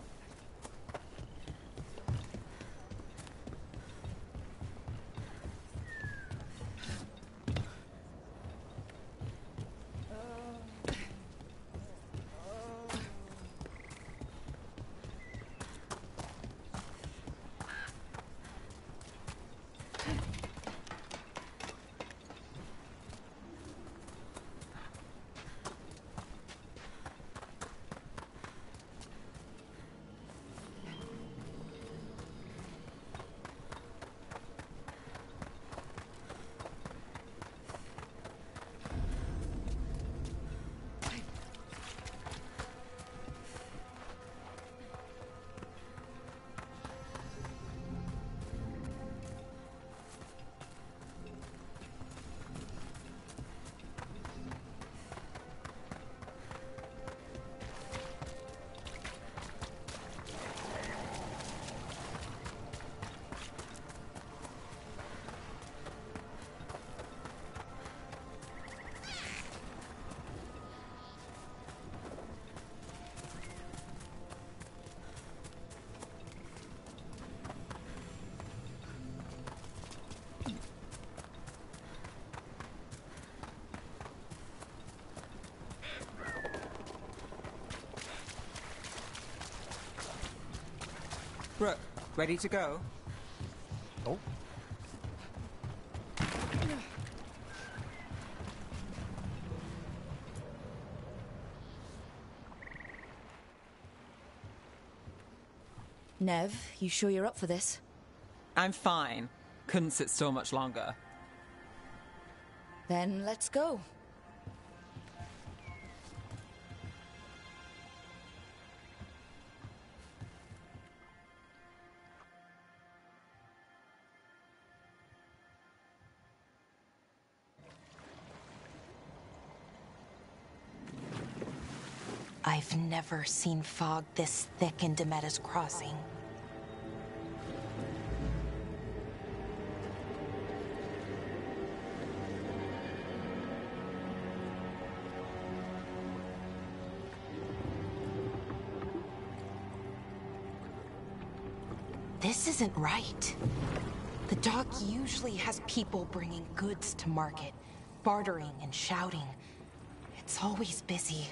[SPEAKER 1] Brooke, ready to go?
[SPEAKER 8] Oh.
[SPEAKER 3] Nev, you sure you're up for this?
[SPEAKER 1] I'm fine. Couldn't sit still much longer.
[SPEAKER 3] Then let's go.
[SPEAKER 6] I've never seen fog this thick in Demetta's Crossing. This isn't right. The dock usually has people bringing goods to market, bartering and shouting. It's always busy.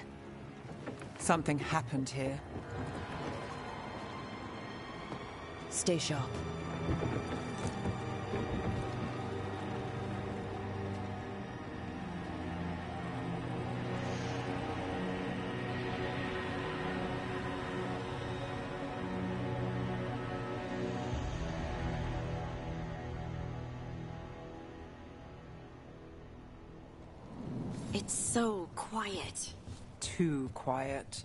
[SPEAKER 1] Something happened here.
[SPEAKER 3] Stay sharp.
[SPEAKER 4] It's so quiet.
[SPEAKER 1] Too quiet.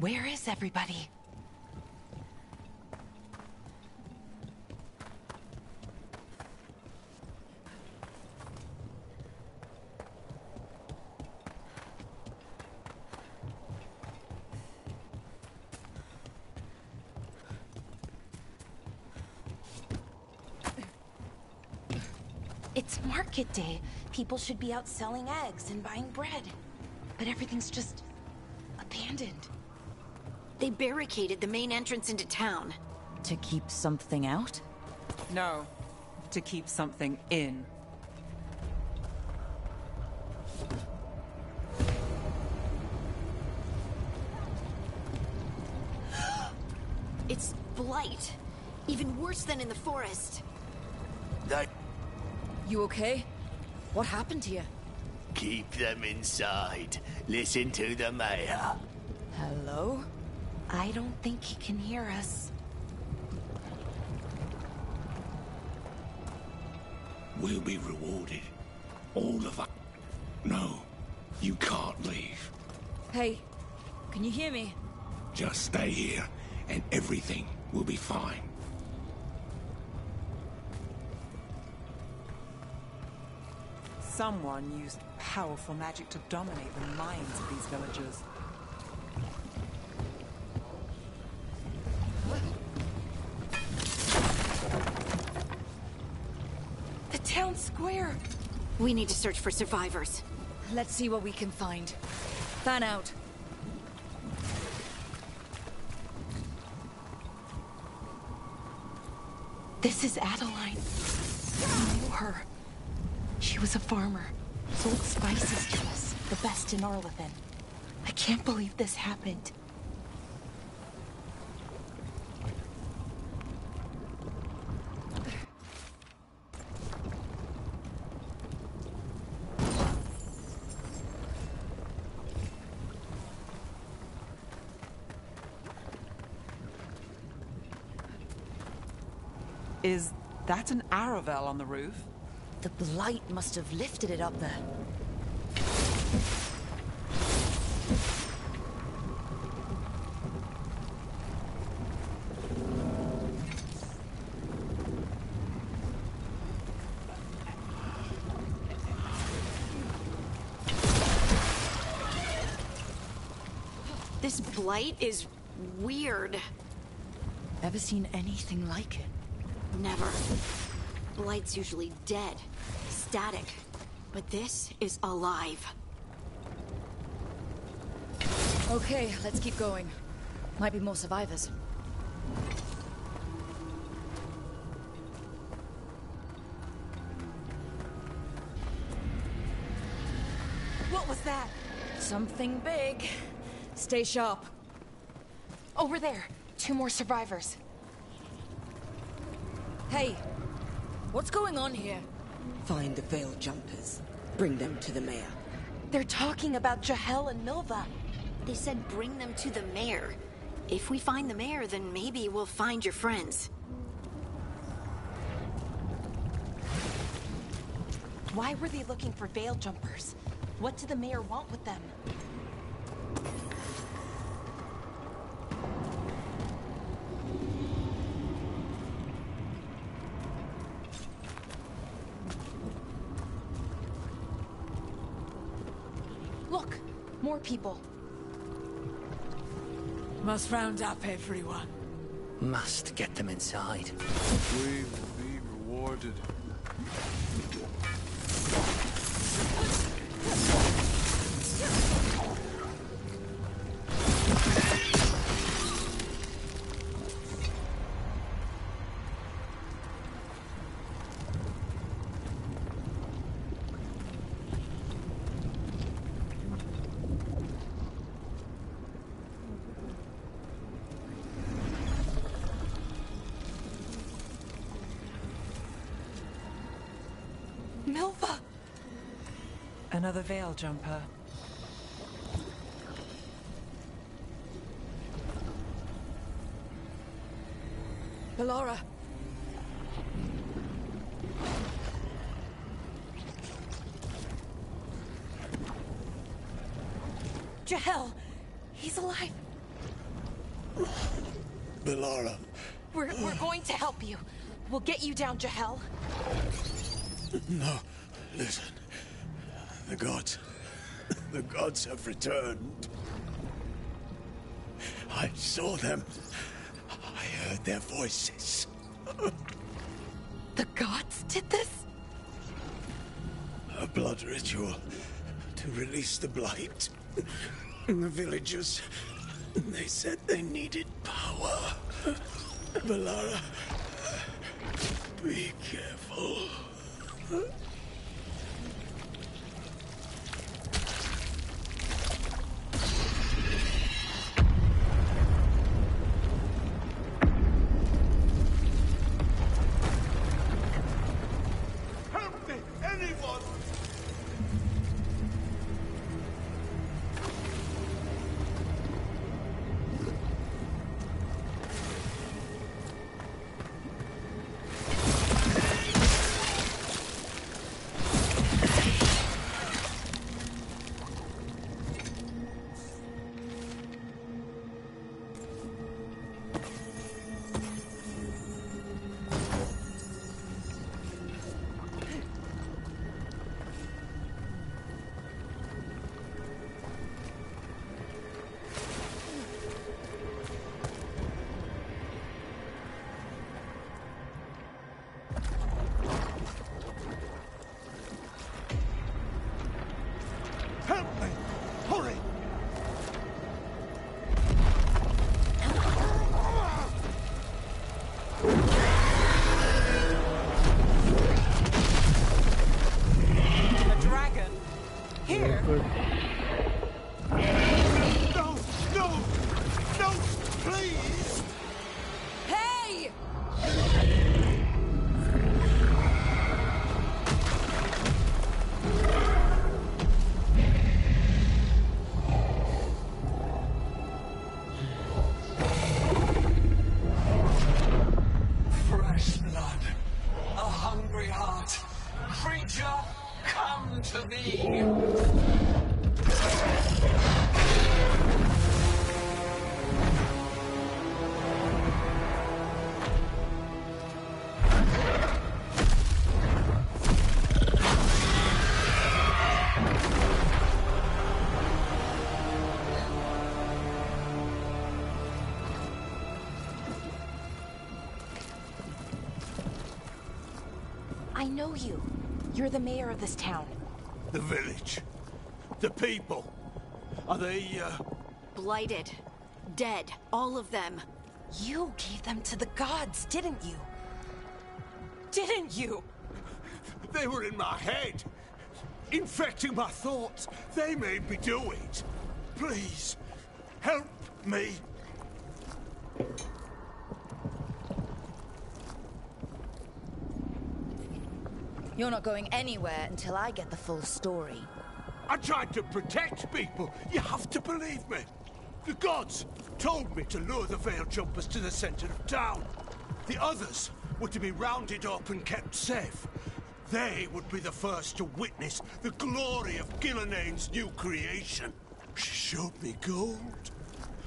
[SPEAKER 6] Where is everybody? It's market day. People should be out selling eggs and buying bread. But everything's just abandoned.
[SPEAKER 4] They barricaded the main entrance into town.
[SPEAKER 3] To keep something out?
[SPEAKER 1] No, to keep something in.
[SPEAKER 4] It's blight. Even worse than in the forest.
[SPEAKER 3] You okay? What happened to you?
[SPEAKER 10] Keep them inside. Listen to the mayor.
[SPEAKER 3] Hello?
[SPEAKER 6] I don't think he can hear us.
[SPEAKER 7] We'll be rewarded. All of us. No, you can't leave.
[SPEAKER 3] Hey, can you hear me?
[SPEAKER 7] Just stay here, and everything will be fine.
[SPEAKER 1] Someone used powerful magic to dominate the minds of these villagers.
[SPEAKER 6] The town square!
[SPEAKER 4] We need to search for survivors.
[SPEAKER 3] Let's see what we can find. Fan out.
[SPEAKER 6] This is Adeline. I knew her. She was a farmer. Sold spices to us, the best in Arlethan. I can't believe this happened.
[SPEAKER 1] Is that an Aravel on the roof?
[SPEAKER 3] The blight must have lifted it up there.
[SPEAKER 4] This blight is weird.
[SPEAKER 3] Ever seen anything like it?
[SPEAKER 4] Never. Blight's usually dead, static. But this is alive.
[SPEAKER 3] Okay, let's keep going. Might be more survivors.
[SPEAKER 6] What was that?
[SPEAKER 3] Something big. Stay sharp.
[SPEAKER 6] Over there. 2 more survivors.
[SPEAKER 3] Hey, what's going on here?
[SPEAKER 8] Find the veil jumpers. Bring them to the mayor.
[SPEAKER 6] They're talking about Jahel and Milva.
[SPEAKER 4] They said bring them to the mayor. If we find the mayor, then maybe we'll find your friends.
[SPEAKER 6] Why were they looking for veil jumpers? What did the mayor want with them? Look, more people.
[SPEAKER 1] Must round up everyone.
[SPEAKER 10] Must get them inside.
[SPEAKER 11] We will be rewarded.
[SPEAKER 6] Milva!
[SPEAKER 1] Another veil jumper.
[SPEAKER 3] Ballora.
[SPEAKER 6] Jahel! He's alive!
[SPEAKER 7] Ballora.
[SPEAKER 6] We're going to help you. We'll get you down, Jahel.
[SPEAKER 7] No, listen. The gods have returned. I saw them. I heard their voices.
[SPEAKER 6] The gods did this?
[SPEAKER 7] A blood ritual to release the blight. And the villagers, they said they needed power. Ballora, be careful.
[SPEAKER 10] Help me, anyone! Help me! Hurry!
[SPEAKER 1] A dragon. Here.
[SPEAKER 10] No! No! No! Please!
[SPEAKER 3] Hey!
[SPEAKER 12] Fresh blood, a hungry heart. Creature, come to me.
[SPEAKER 6] I know you. You're the mayor of this town.
[SPEAKER 10] The village. The people. Are they,
[SPEAKER 4] Blighted. Dead. All of them.
[SPEAKER 6] You gave them to the gods, didn't you? Didn't you?
[SPEAKER 10] They were in my head. Infecting my thoughts. They made me do it. Please, help me.
[SPEAKER 3] You're not going anywhere until I get the full story.
[SPEAKER 10] I tried to protect people. You have to believe me. The gods told me to lure the Veil Jumpers to the center of town. The others were to be rounded up and kept safe. They would be the first to witness the glory of Gilnenane's new creation. She showed me gold.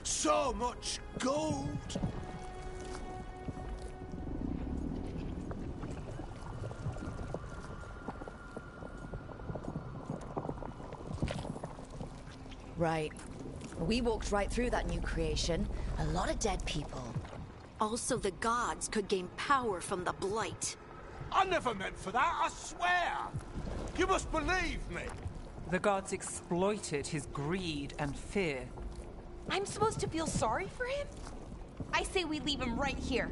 [SPEAKER 10] So much gold.
[SPEAKER 3] Right. We walked right through that new creation. A lot of dead people.
[SPEAKER 4] Also, the gods could gain power from the Blight.
[SPEAKER 10] I never meant for that, I swear! You must believe me!
[SPEAKER 1] The gods exploited his greed and fear.
[SPEAKER 6] I'm supposed to feel sorry for him? I say we leave him right here.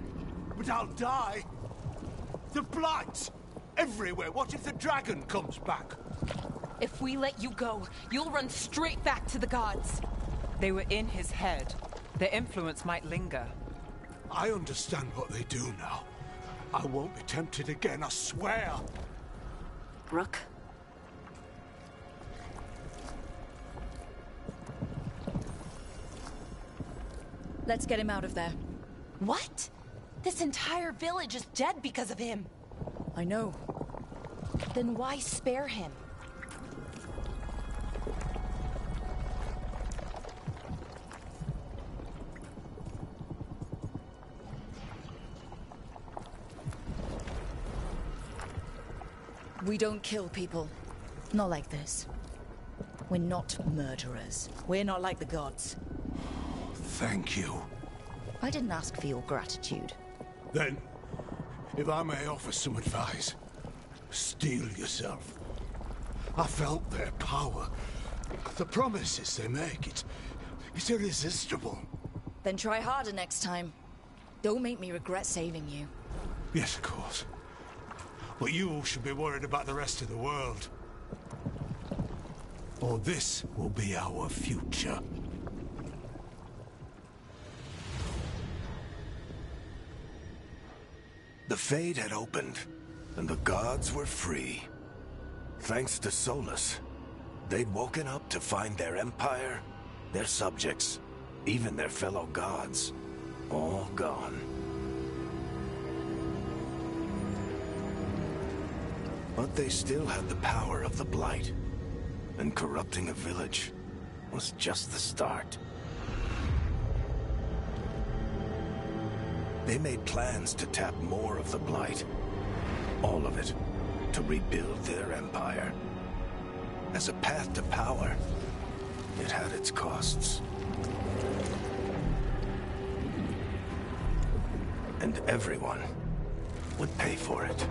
[SPEAKER 10] But I'll die. The Blight! Everywhere. What if the dragon comes back?
[SPEAKER 6] If we let you go, you'll run straight back to the gods.
[SPEAKER 1] They were in his head. Their influence might linger.
[SPEAKER 10] I understand what they do now. I won't be tempted again, I swear.
[SPEAKER 4] Rook?
[SPEAKER 3] Let's get him out of there.
[SPEAKER 6] What? This entire village is dead because of him.
[SPEAKER 3] I know.
[SPEAKER 6] Then why spare him?
[SPEAKER 3] We don't kill people. Not like this. We're not murderers. We're not like the gods.
[SPEAKER 10] Thank you.
[SPEAKER 3] I didn't ask for your gratitude.
[SPEAKER 10] Then, if I may offer some advice, steel yourself. I felt their power. The promises they make, it's irresistible.
[SPEAKER 3] Then try harder next time. Don't make me regret saving you.
[SPEAKER 10] Yes, of course. But you should be worried about the rest of the world. Or this will be our future.
[SPEAKER 7] The Fade had opened, and the gods were free. Thanks to Solus, they'd woken up to find their empire, their subjects, even their fellow gods, all gone. But they still had the power of the Blight, and corrupting a village was just the start. They made plans to tap more of the Blight, all of it, to rebuild their empire. As a path to power, it had its costs. And everyone would pay for it.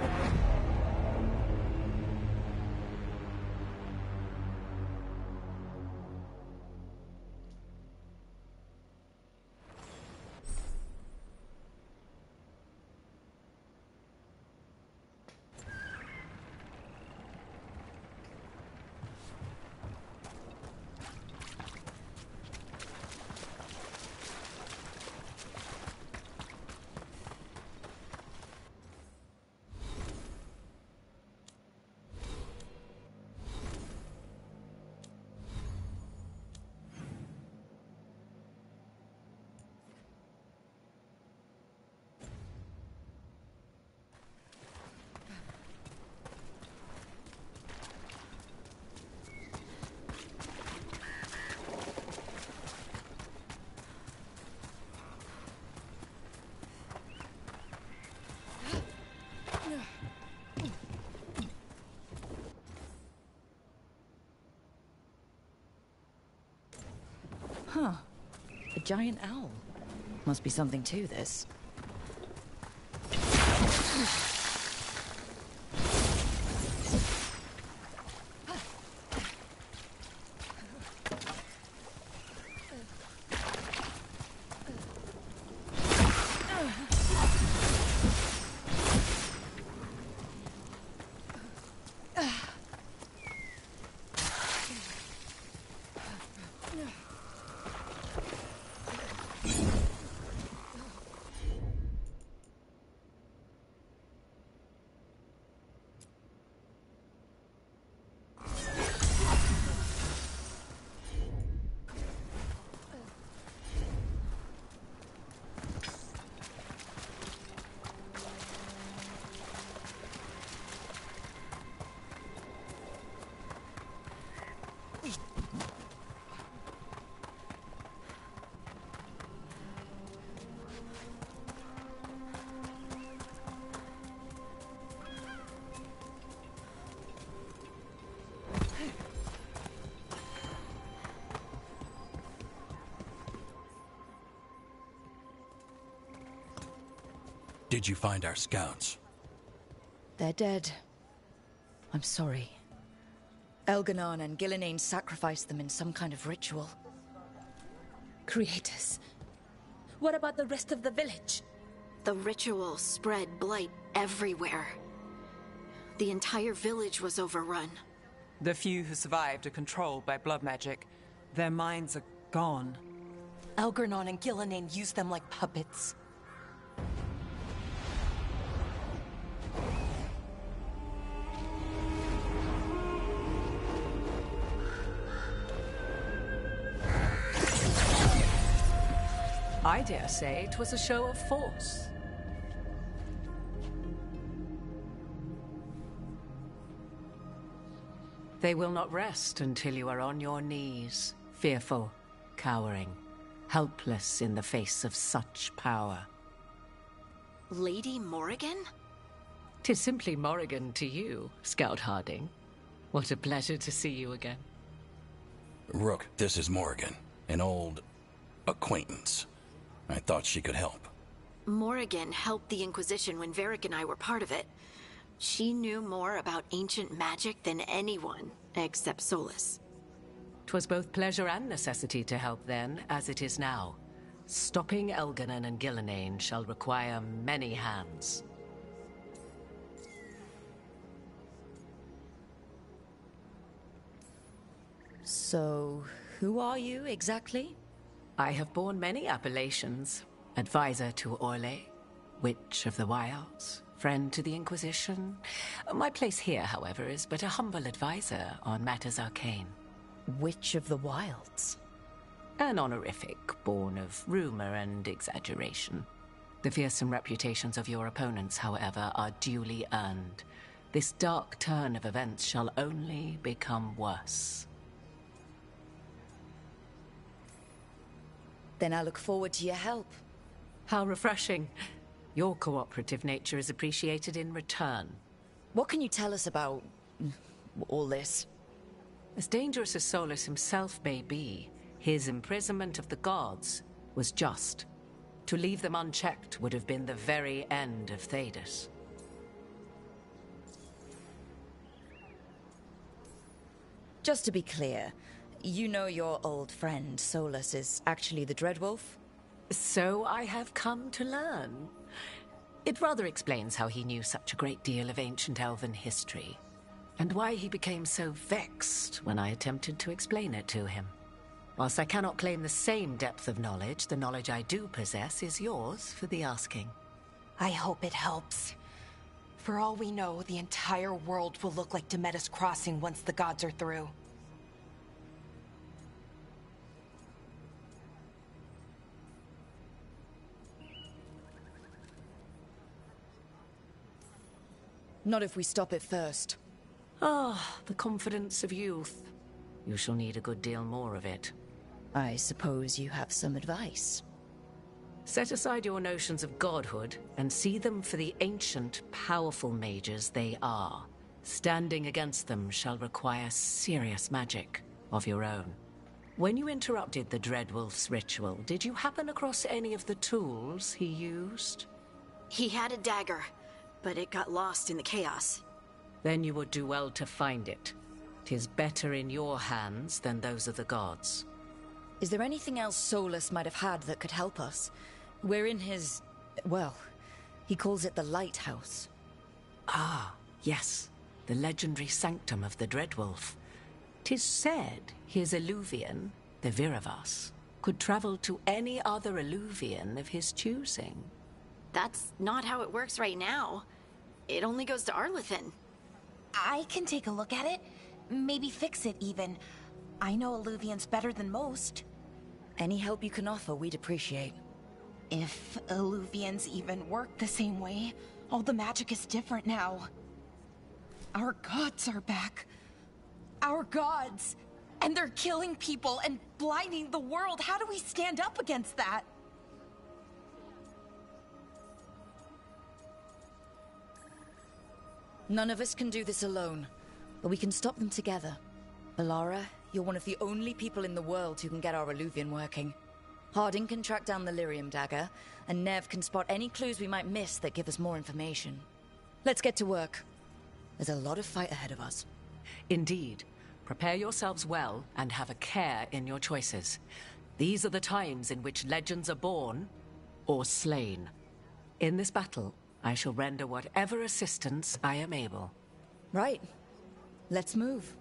[SPEAKER 3] Huh. A giant owl. Must be something to this.
[SPEAKER 2] Did you find our scouts?
[SPEAKER 3] They're dead. I'm sorry. Elganon and Gillenane sacrificed them in some kind of ritual.
[SPEAKER 5] Creators. What about the rest of the village?
[SPEAKER 4] The ritual spread blight everywhere. The entire village was overrun.
[SPEAKER 1] The few who survived are controlled by blood magic. Their minds are gone.
[SPEAKER 6] Elganon and Gillenane used them like puppets.
[SPEAKER 13] I dare say it was a show of force. They will not rest until you are on your knees, fearful, cowering, helpless in the face of such power.
[SPEAKER 4] Lady Morrigan?
[SPEAKER 13] 'Tis simply Morrigan to you, Scout Harding. What a pleasure to see you again.
[SPEAKER 2] Rook, this is Morrigan, an old acquaintance. I thought she could help.
[SPEAKER 4] Morrigan helped the Inquisition when Varric and I were part of it. She knew more about ancient magic than anyone, except Solus.
[SPEAKER 13] 'Twas both pleasure and necessity to help then, as it is now. Stopping Elganon and Gillenane shall require many hands.
[SPEAKER 3] So, who are you exactly?
[SPEAKER 13] I have borne many appellations. Advisor to Orlais, Witch of the Wilds, friend to the Inquisition. My place here, however, is but a humble advisor on matters arcane.
[SPEAKER 3] Witch of the Wilds?
[SPEAKER 13] An honorific born of rumor and exaggeration. The fearsome reputations of your opponents, however, are duly earned. This dark turn of events shall only become worse.
[SPEAKER 3] Then I look forward to your help.
[SPEAKER 13] How refreshing. Your cooperative nature is appreciated in return.
[SPEAKER 3] What can you tell us about all this?
[SPEAKER 13] As dangerous as Solus himself may be, his imprisonment of the gods was just. To leave them unchecked would have been the very end of Thedas.
[SPEAKER 3] Just to be clear, you know your old friend Solus is actually the Dreadwolf?
[SPEAKER 13] So I have come to learn. It rather explains how he knew such a great deal of ancient elven history, and why he became so vexed when I attempted to explain it to him. Whilst I cannot claim the same depth of knowledge, the knowledge I do possess is yours for the asking.
[SPEAKER 6] I hope it helps. For all we know, the entire world will look like Demetus Crossing once the gods are through.
[SPEAKER 3] Not if we stop it first.
[SPEAKER 13] Ah, the confidence of youth. You shall need a good deal more of it.
[SPEAKER 3] I suppose you have some advice.
[SPEAKER 13] Set aside your notions of godhood and see them for the ancient, powerful mages they are. Standing against them shall require serious magic of your own. When you interrupted the Dreadwolf's ritual, did you happen across any of the tools he used?
[SPEAKER 4] He had a dagger, but it got lost in the chaos.
[SPEAKER 13] Then you would do well to find it. 'Tis better in your hands than those of the gods.
[SPEAKER 3] Is there anything else Solus might have had that could help us? We're in his... well, he calls it the Lighthouse.
[SPEAKER 13] Ah, yes. The legendary sanctum of the Dreadwolf. 'Tis said his Illuvian, the Viravas, could travel to any other Illuvian of his choosing.
[SPEAKER 4] That's not how it works right now. It only goes to Arlethan.
[SPEAKER 6] I can take a look at it. Maybe fix it, even. I know Illuvians better than most.
[SPEAKER 3] Any help you can offer, we'd appreciate.
[SPEAKER 6] If Illuvians even work the same way, all the magic is different now. Our gods are back. Our gods! And they're killing people and blinding the world. How do we stand up against that?
[SPEAKER 3] None of us can do this alone, but we can stop them together. Alara, you're one of the only people in the world who can get our Illuvian working. Harding can track down the Lyrium dagger, and Nev can spot any clues we might miss that give us more information. Let's get to work. There's a lot of fight ahead of us.
[SPEAKER 13] Indeed. Prepare yourselves well and have a care in your choices. These are the times in which legends are born or slain. In this battle, I shall render whatever assistance I am able.
[SPEAKER 3] Right. Let's move.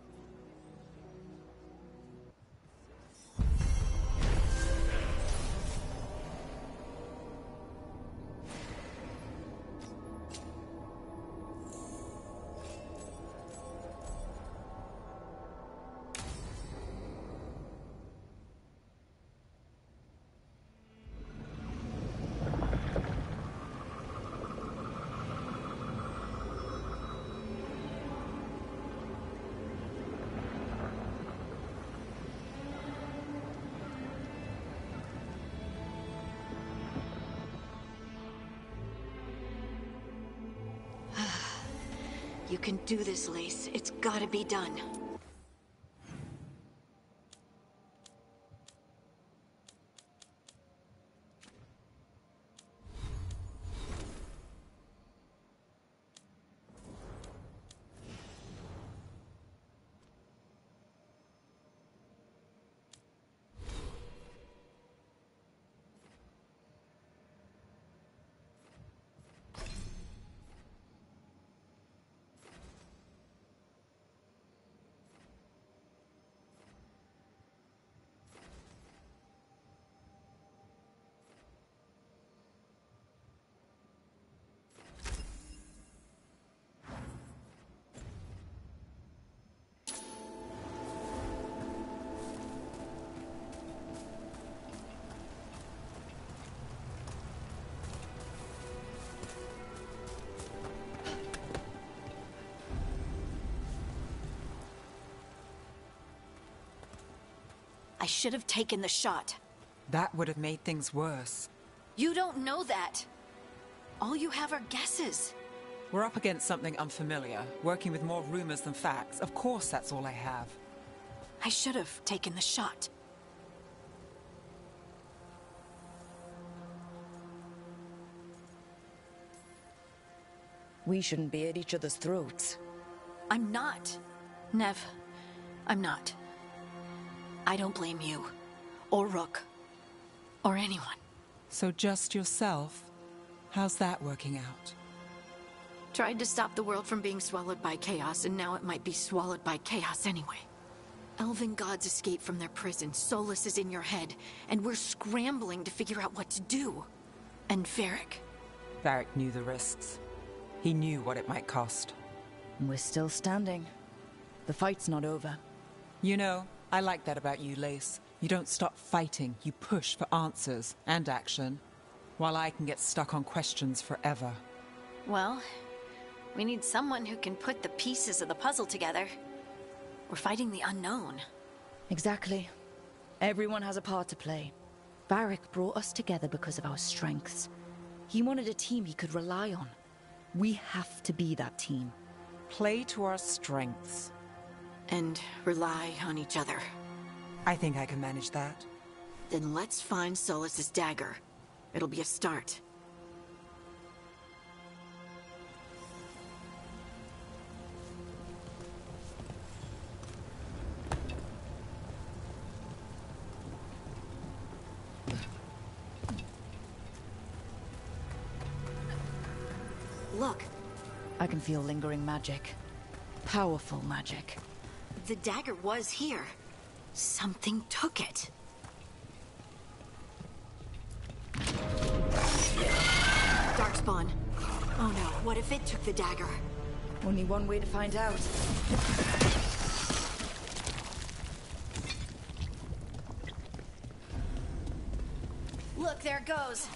[SPEAKER 4] You can do this, Lace. It's gotta be done. I should have taken the shot.
[SPEAKER 1] That would have made things worse.
[SPEAKER 4] You don't know that. All you have are guesses.
[SPEAKER 1] We're up against something unfamiliar, working with more rumors than facts. Of course that's all I have.
[SPEAKER 4] I should have taken the shot.
[SPEAKER 3] We shouldn't be at each other's throats.
[SPEAKER 4] I'm not. Nev, I'm not. I don't blame you, or Rook, or anyone.
[SPEAKER 1] So just yourself? How's that working out?
[SPEAKER 4] Tried to stop the world from being swallowed by chaos, and now it might be swallowed by chaos anyway. Elven gods escaped from their prison, Solus is in your head, and we're scrambling to figure out what to do. And Varric.
[SPEAKER 1] Varric knew the risks. He knew what it might cost.
[SPEAKER 3] And we're still standing. The fight's not over.
[SPEAKER 1] You know, I like that about you, Lace. You don't stop fighting, you push for answers and action, while I can get stuck on questions forever.
[SPEAKER 4] Well, we need someone who can put the pieces of the puzzle together. We're fighting the unknown.
[SPEAKER 3] Exactly. Everyone has a part to play. Varric brought us together because of our strengths. He wanted a team he could rely on. We have to be that team.
[SPEAKER 1] Play to our strengths.
[SPEAKER 4] And rely on each other.
[SPEAKER 1] I think I can manage that.
[SPEAKER 4] Then let's find Solus's dagger. It'll be a start. Look.
[SPEAKER 3] I can feel lingering magic. Powerful magic.
[SPEAKER 4] The dagger was here. Something took it. Darkspawn. Oh no, what if it took the dagger?
[SPEAKER 3] Only one way to find out.
[SPEAKER 4] Look, there it goes.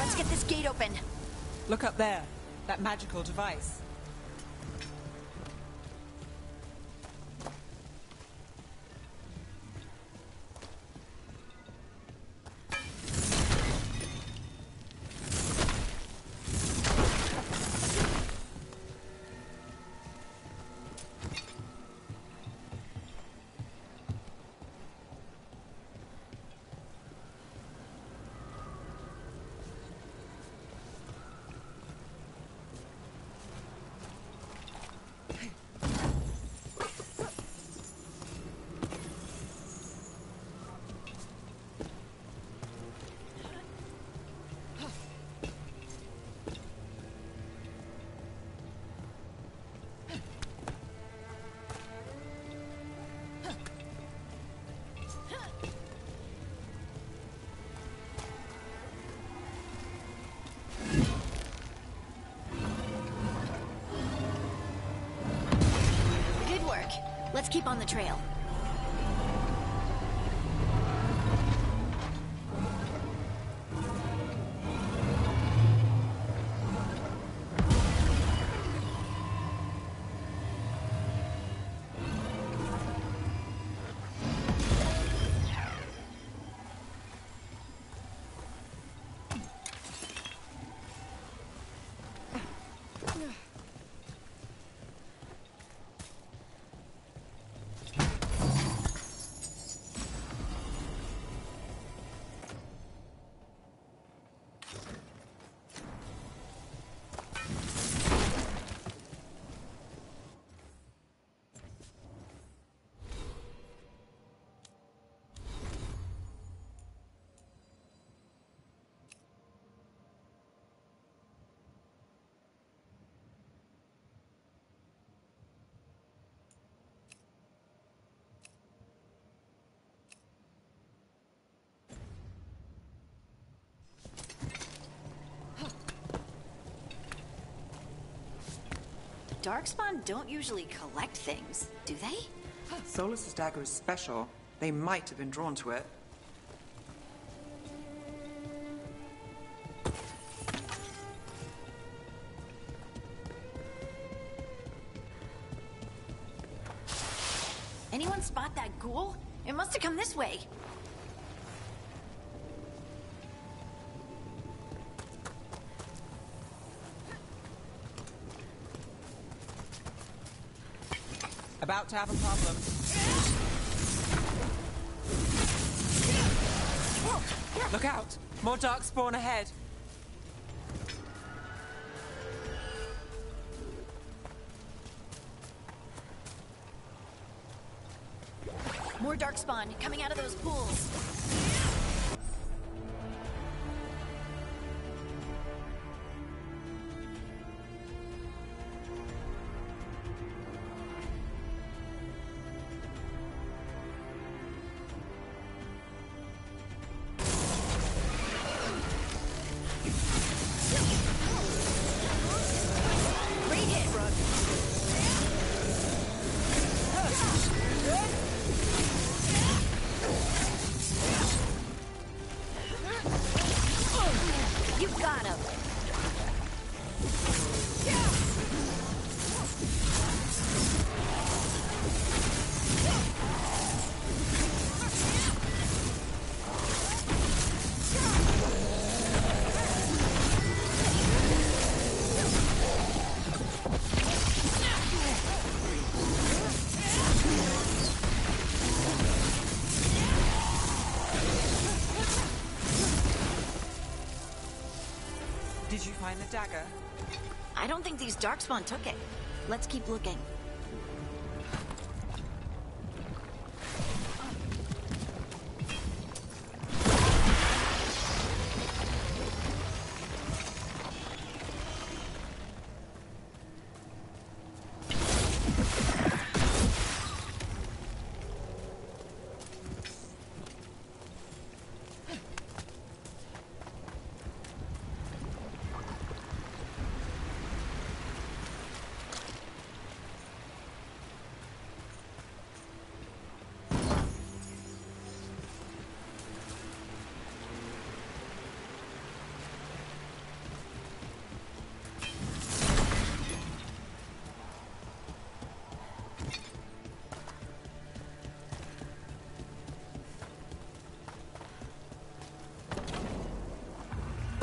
[SPEAKER 4] Let's get this gate open.
[SPEAKER 1] Look up there. That magical device.
[SPEAKER 4] Let's keep on the trail. Darkspawn don't usually collect things, do they?
[SPEAKER 1] Solus's dagger is special. They might have been drawn to it.
[SPEAKER 4] Anyone spot that ghoul? It must have come this way.
[SPEAKER 1] About to have a problem. Look out! More darkspawn ahead.
[SPEAKER 4] More darkspawn coming out of those pools.
[SPEAKER 1] Did you find the dagger?
[SPEAKER 4] I don't think these darkspawn took it. Let's keep looking.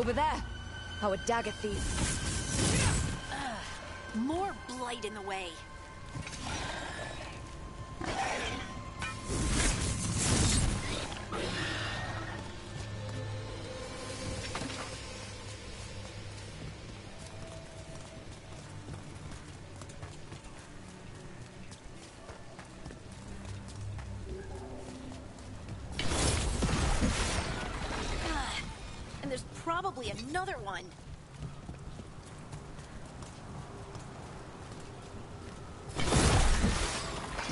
[SPEAKER 3] Over there! Our dagger thief.
[SPEAKER 4] More blight in the way. And there's probably another one.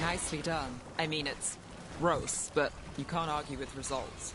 [SPEAKER 1] Nicely done. I mean, it's gross, but you can't argue with results.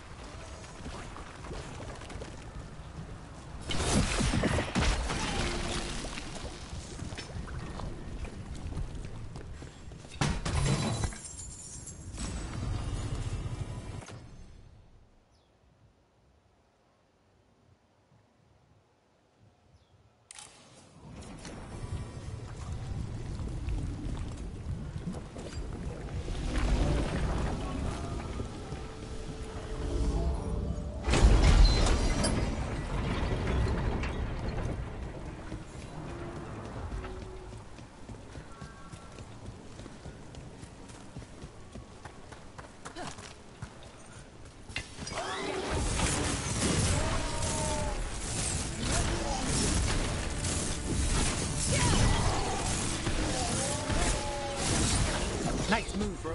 [SPEAKER 1] Nice move, bro.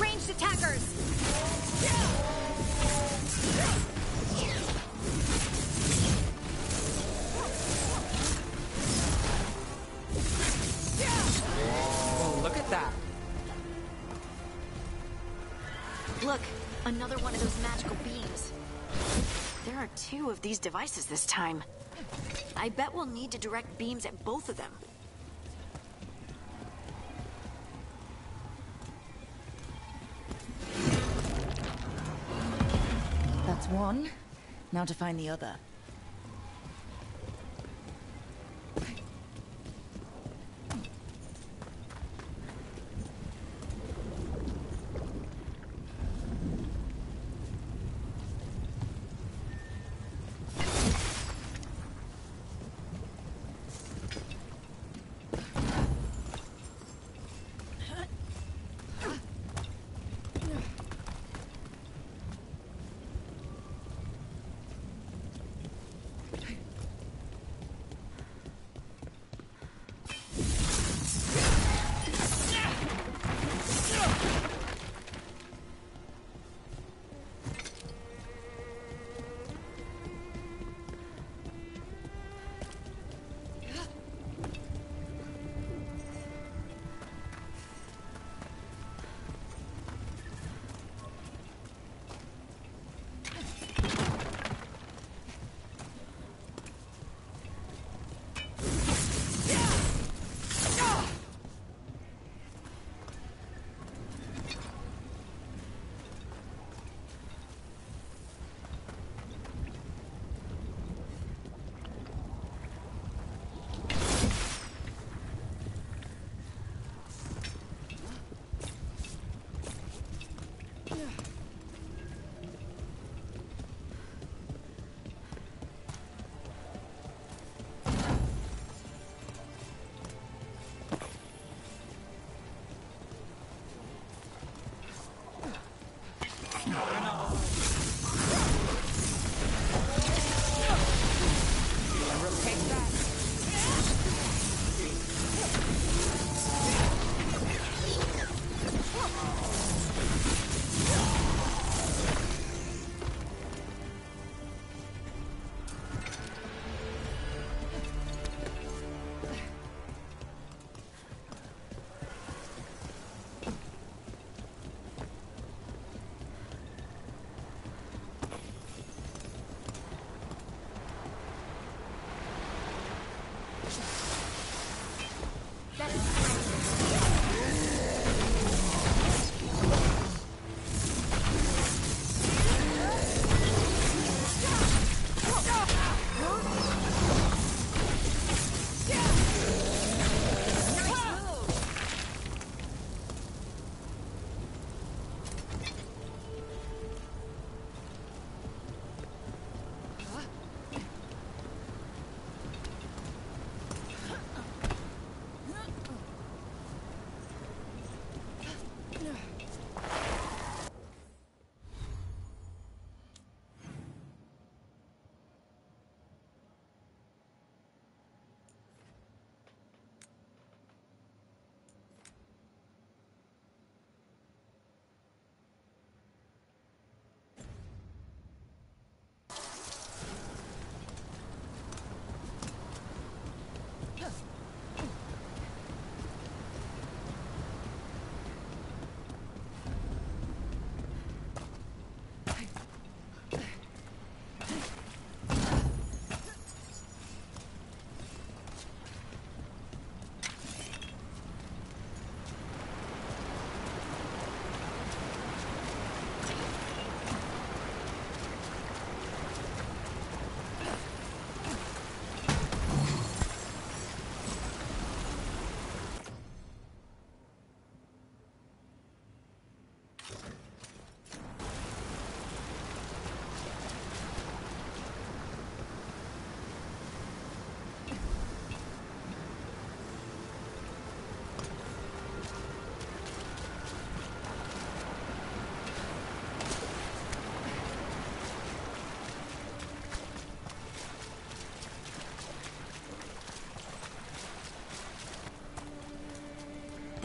[SPEAKER 4] Ranged attackers!
[SPEAKER 1] Oh, look at that.
[SPEAKER 4] Look, another one of those magical beams. There are 2 of these devices this time. I bet we'll need to direct beams at both of them.
[SPEAKER 3] That's one. Now to find the other.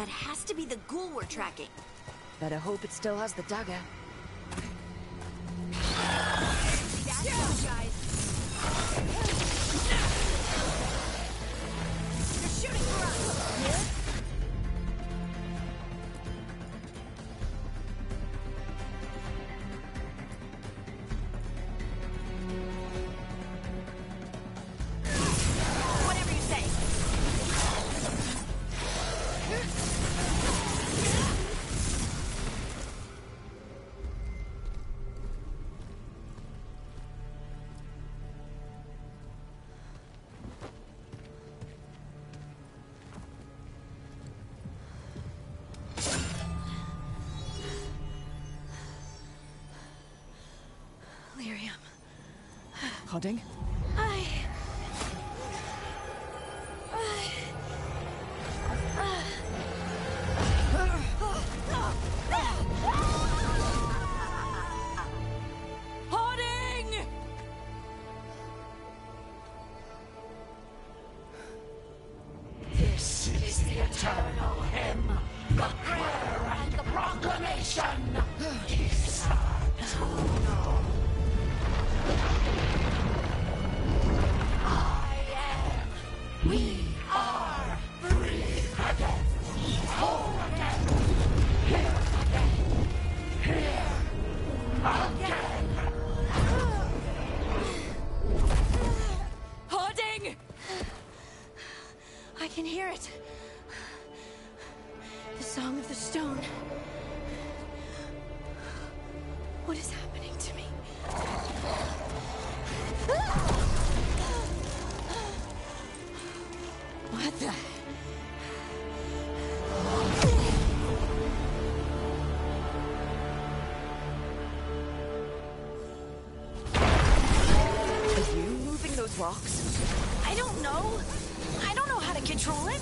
[SPEAKER 4] That has to be the ghoul we're tracking.
[SPEAKER 3] Better hope it still has the dagger.
[SPEAKER 4] You're shooting for us! Whatever you say. Lyrium.
[SPEAKER 1] Harding?
[SPEAKER 4] Harding!
[SPEAKER 12] This is the eternal hymn, the prayer and the proclamation. We are free again, whole again, here again, here again.
[SPEAKER 4] Harding! I can hear it. The Song of the Stone. What is happening to me? What the?
[SPEAKER 3] Are you moving those rocks?
[SPEAKER 4] I don't know. I don't know how to control it.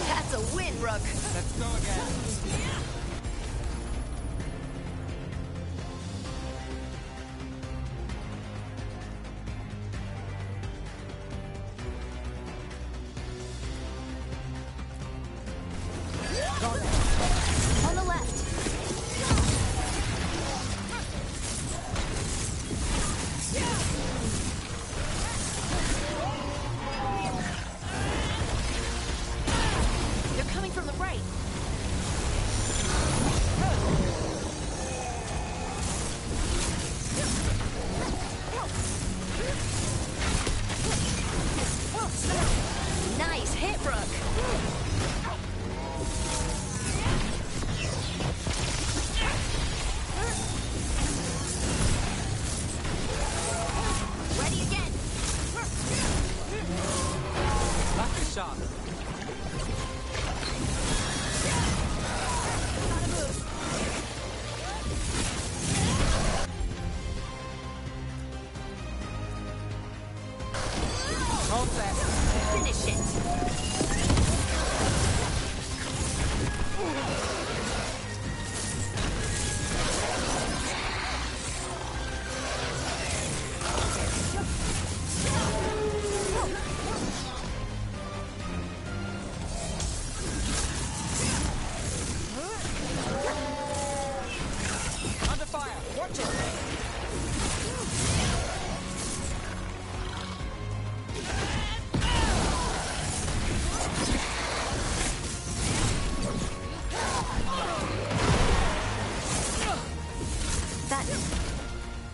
[SPEAKER 4] That's a win, Rook.
[SPEAKER 1] Let's go again.
[SPEAKER 4] On the left. They're coming from the right. Nice hit, Rook. Ready again.
[SPEAKER 1] That's a shot. Hold that.
[SPEAKER 4] Finish it.
[SPEAKER 1] Under fire. Watch it.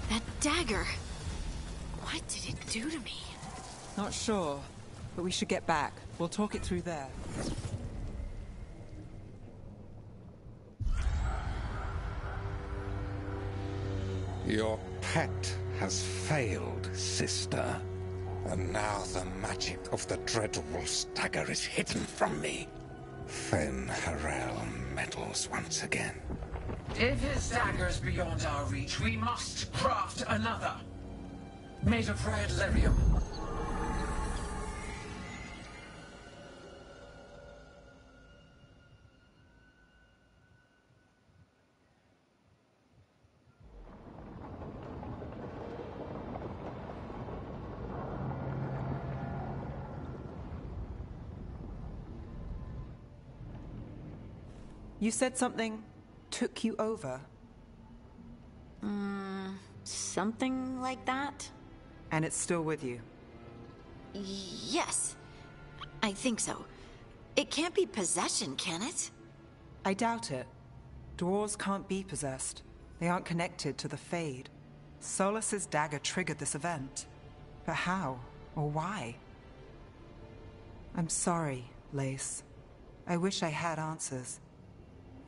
[SPEAKER 4] That dagger. What did it do to me?
[SPEAKER 1] Not sure, but we should get back. We'll talk it through there.
[SPEAKER 14] Your pet has failed, sister. And now the magic of the dreadful stagger is hidden from me. Fen Harel meddles once again.
[SPEAKER 12] If his dagger's beyond our reach, we must craft another. Made of red lyrium.
[SPEAKER 1] You said something took you over.
[SPEAKER 4] Something like that?
[SPEAKER 1] And it's still with you?
[SPEAKER 4] Yes. I think so. It can't be possession, can it?
[SPEAKER 1] I doubt it. Dwarves can't be possessed. They aren't connected to the Fade. Solus's dagger triggered this event. But how? Or why? I'm sorry, Lace. I wish I had answers.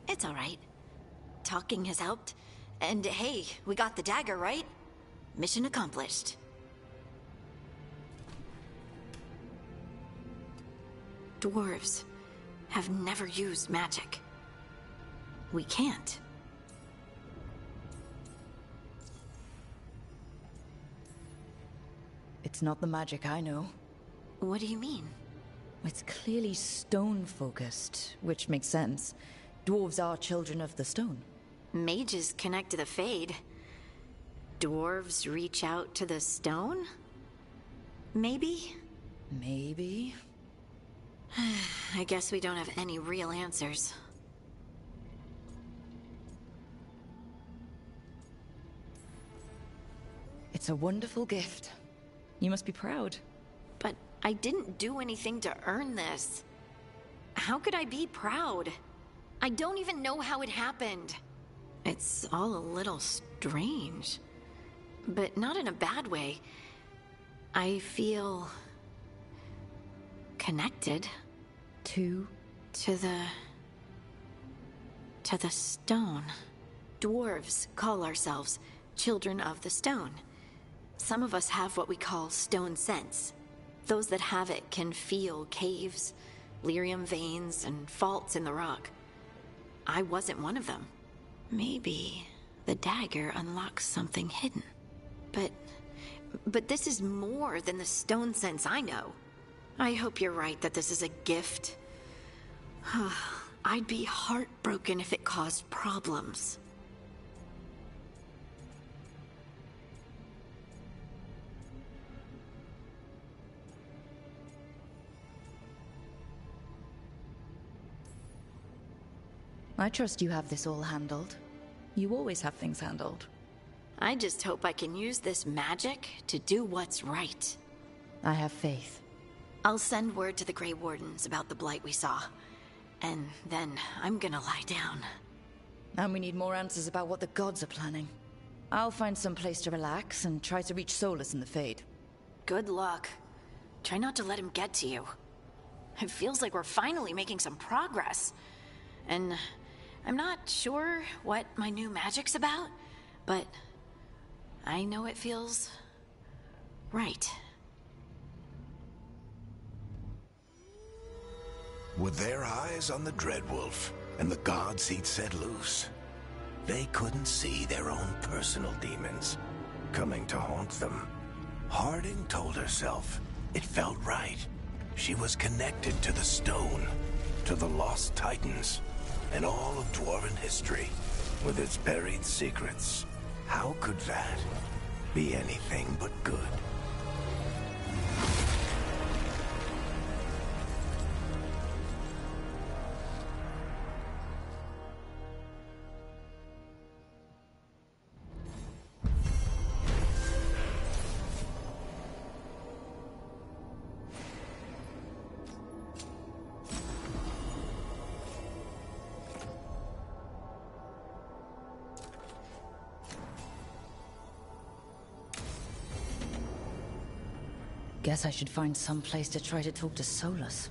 [SPEAKER 4] It's all right. Talking has helped. And hey, we got the dagger, right? Mission accomplished. Dwarves have never used magic. We can't.
[SPEAKER 3] It's not the magic I know.
[SPEAKER 4] What do you mean?
[SPEAKER 3] It's clearly stone-focused, which makes sense. Dwarves are children of the stone.
[SPEAKER 4] Mages connect to the Fade. Dwarves reach out to the stone? Maybe?
[SPEAKER 3] Maybe.
[SPEAKER 4] I guess we don't have any real answers.
[SPEAKER 3] It's a wonderful gift. You must be proud.
[SPEAKER 4] But I didn't do anything to earn this. How could I be proud? I don't even know how it happened. It's all a little strange. But not in a bad way. I feel... connected.
[SPEAKER 3] To
[SPEAKER 4] the stone. Dwarves call ourselves children of the stone. Some of us have what we call stone sense. Those that have it can feel caves, lyrium veins, and faults in the rock. I wasn't one of them. Maybe the dagger unlocks something hidden. But this is more than the stone sense I know. I hope you're right that this is a gift. I'd be heartbroken if it caused problems.
[SPEAKER 3] I trust you have this all handled. You always have things handled.
[SPEAKER 4] I just hope I can use this magic to do what's right.
[SPEAKER 3] I have faith.
[SPEAKER 4] I'll send word to the Grey Wardens about the blight we saw. And then I'm gonna lie down.
[SPEAKER 3] And we need more answers about what the gods are planning. I'll find some place to relax and try to reach Solus in the Fade.
[SPEAKER 4] Good luck. Try not to let him get to you. It feels like we're finally making some progress. And I'm not sure what my new magic's about, but I know it feels right.
[SPEAKER 7] With their eyes on the Dreadwolf and the gods he'd set loose, they couldn't see their own personal demons coming to haunt them. Harding told herself it felt right. She was connected to the stone, to the lost titans, and all of Dwarven history with its buried secrets. How could that be anything but good?
[SPEAKER 3] Guess I should find some place to try to talk to Solus.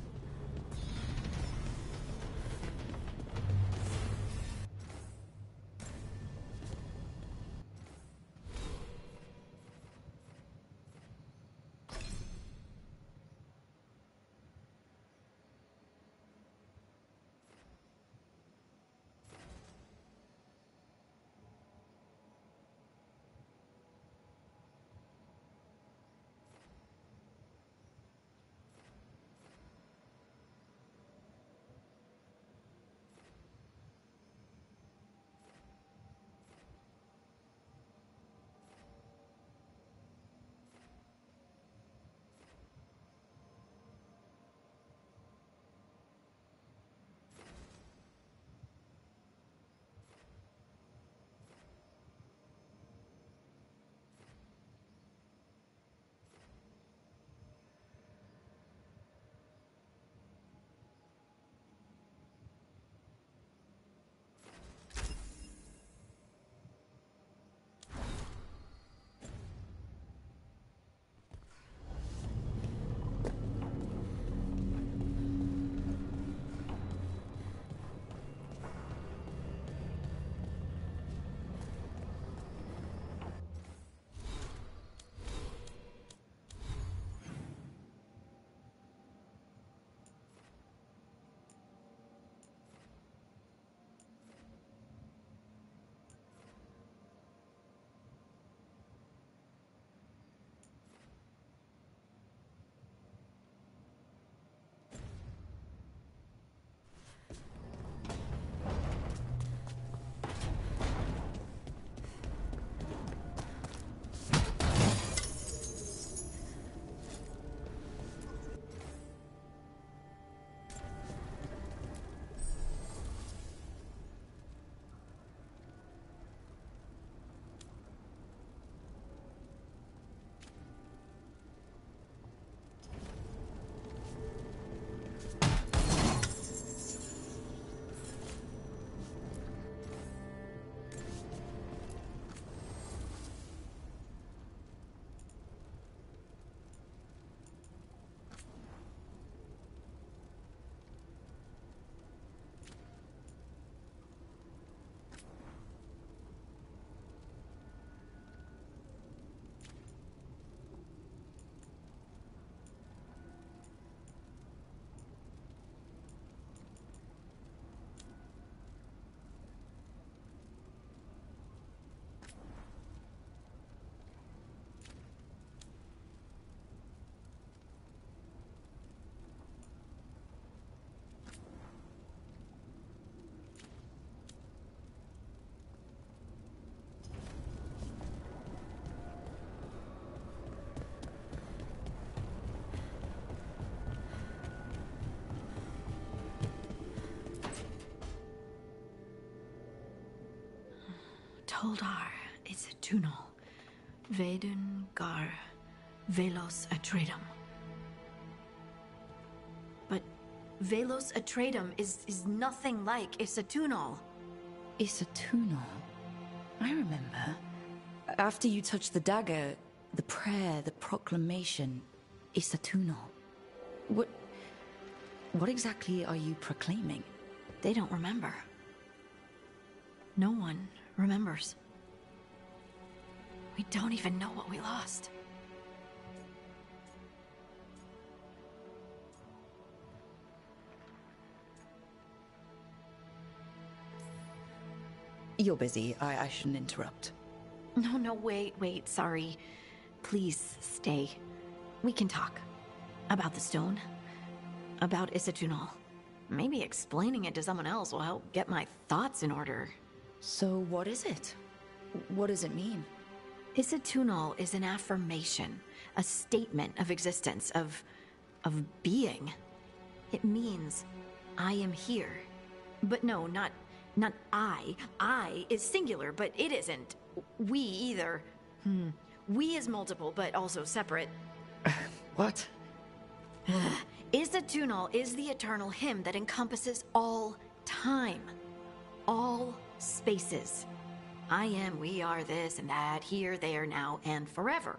[SPEAKER 4] Toldar, it's a Tunal. Vedun gar velos atredum. But velos atredum is nothing like Isatunal.
[SPEAKER 3] Isatunal? I remember. After you touched the dagger, the prayer, the proclamation, Isatunal. What exactly are you proclaiming?
[SPEAKER 4] They don't remember. No one remembers. We don't even know what we lost.
[SPEAKER 3] You're busy. I shouldn't interrupt.
[SPEAKER 4] No, wait, sorry. Please stay. We can talk. About the stone. About Isatunal. Maybe explaining it to someone else will help get my thoughts in order.
[SPEAKER 3] So what is it? What does it mean?
[SPEAKER 4] Isatunal is an affirmation, a statement of existence, of being. It means, I am here. But no, not I. I is singular, but it isn't. We either. We is multiple, but also separate.
[SPEAKER 3] What?
[SPEAKER 4] Isatunal is the eternal hymn that encompasses all time. All spaces. I am, we are, this and that, here, there, now, and forever.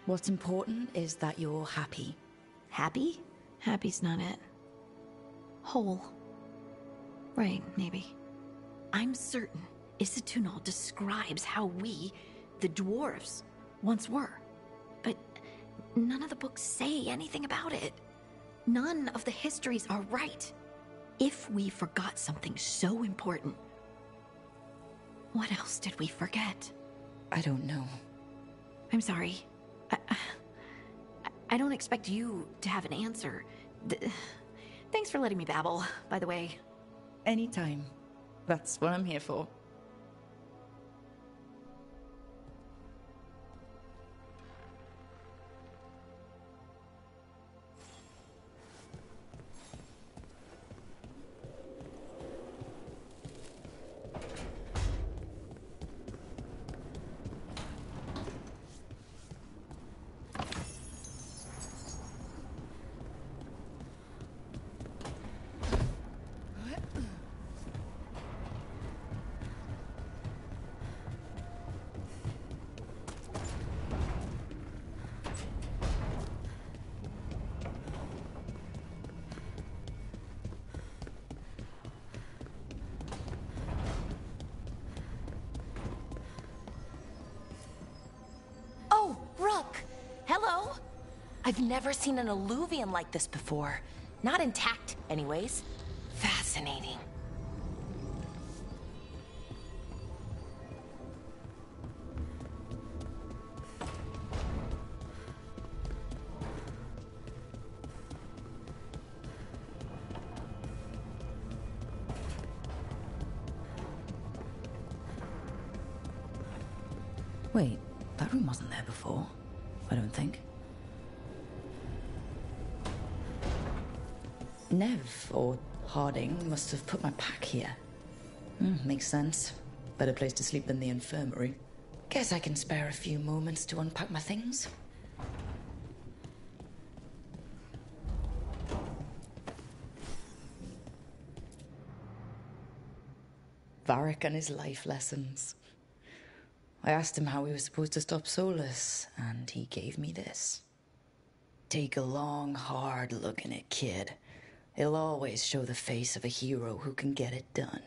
[SPEAKER 3] What's important is that you're happy.
[SPEAKER 4] Happy? Happy's not it. Whole. Right, maybe. I'm certain Isatunal describes how we, the dwarves, once were. But none of the books say anything about it. None of the histories are right. If we forgot something so important, what else did we forget?
[SPEAKER 3] I don't know.
[SPEAKER 4] I'm sorry. I don't expect you to have an answer. Thanks for letting me babble, by the way.
[SPEAKER 3] Anytime. That's what I'm here for.
[SPEAKER 6] Hello? I've never seen an alluvium like this before. Not intact, anyways. Fascinating.
[SPEAKER 3] Wait, that room wasn't there before. I don't think. Nev, or Harding, must have put my pack here. Makes sense. Better place to sleep than the infirmary. Guess I can spare a few moments to unpack my things. Varric and his life lessons. I asked him how we were supposed to stop Solus, and he gave me this. Take a long, hard look in it, kid. It'll always show the face of a hero who can get it done.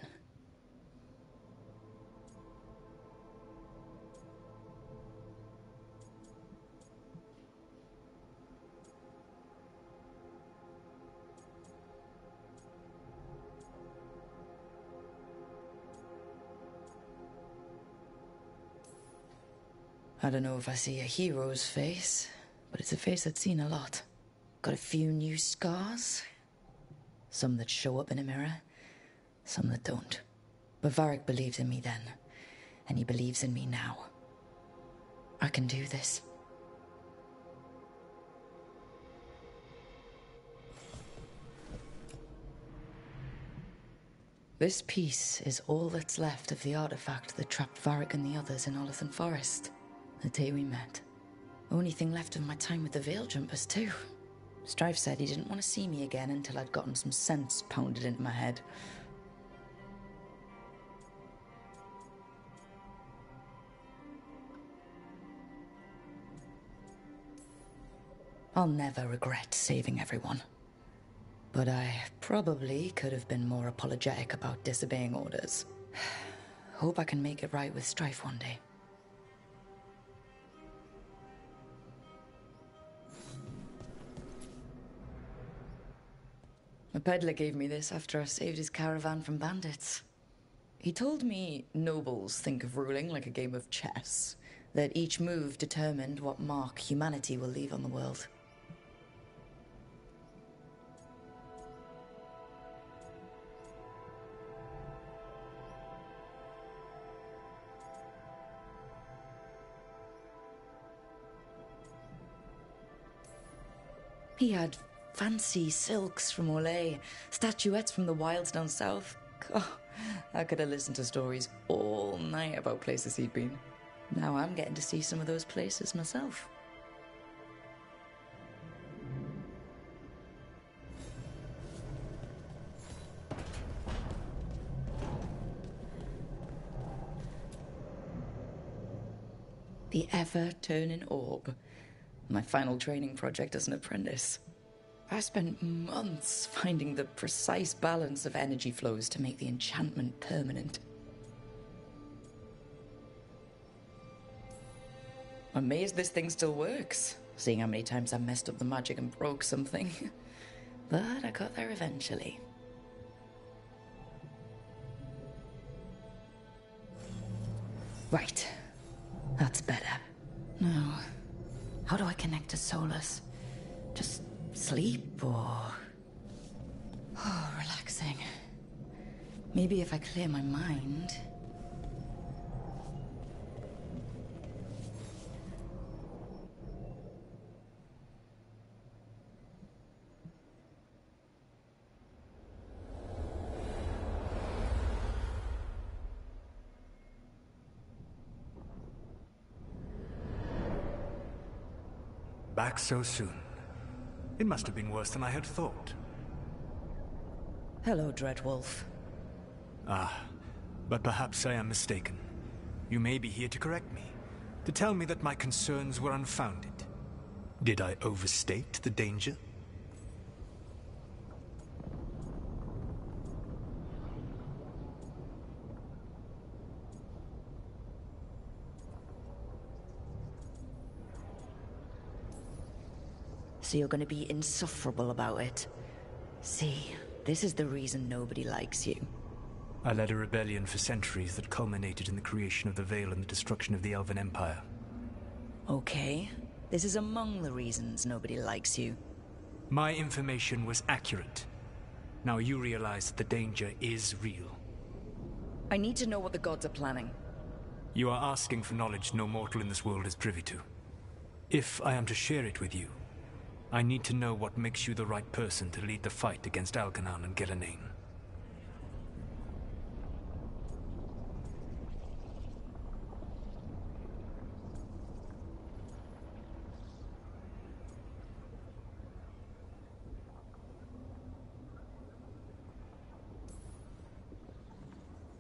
[SPEAKER 3] I don't know if I see a hero's face, but it's a face that's seen a lot. Got a few new scars. Some that show up in a mirror, some that don't. But Varric believed in me then, and he believes in me now. I can do this. This piece is all that's left of the artifact that trapped Varric and the others in Olithan Forest, the day we met. Only thing left of my time with the Veil Jumpers, too. Strife said he didn't want to see me again until I'd gotten some sense pounded into my head. I'll never regret saving everyone. But I probably could have been more apologetic about disobeying orders. Hope I can make it right with Strife one day. A peddler gave me this after I saved his caravan from bandits. He told me nobles think of ruling like a game of chess, that each move determined what mark humanity will leave on the world. He had fancy silks from Olay, statuettes from the wilds down south. Oh, I could have listened to stories all night about places he'd been. Now I'm getting to see some of those places myself. The ever-turning orb. My final training project as an apprentice. I spent months finding the precise balance of energy flows to make the enchantment permanent. I'm amazed this thing still works, seeing how many times I messed up the magic and broke something. But I got there eventually. Right. That's better. Now, how do I connect to Solus? Just sleep or... Oh, relaxing. Maybe if I clear my mind...
[SPEAKER 15] Back so soon. It must have been worse than I had thought.
[SPEAKER 3] Hello, Dreadwolf.
[SPEAKER 15] Ah, but perhaps I am mistaken. You may be here to correct me, to tell me that my concerns were unfounded. Did I overstate the danger?
[SPEAKER 3] So you're going to be insufferable about it. See, this is the reason nobody likes you.
[SPEAKER 15] I led a rebellion for centuries that culminated in the creation of the Veil and the destruction of the Elven Empire.
[SPEAKER 3] Okay, this is among the reasons nobody likes you.
[SPEAKER 15] My information was accurate. Now you realize that the danger is real.
[SPEAKER 3] I need to know what the gods are planning.
[SPEAKER 15] You are asking for knowledge no mortal in this world is privy to. If I am to share it with you, I need to know what makes you the right person to lead the fight against Algernon and Gillenane.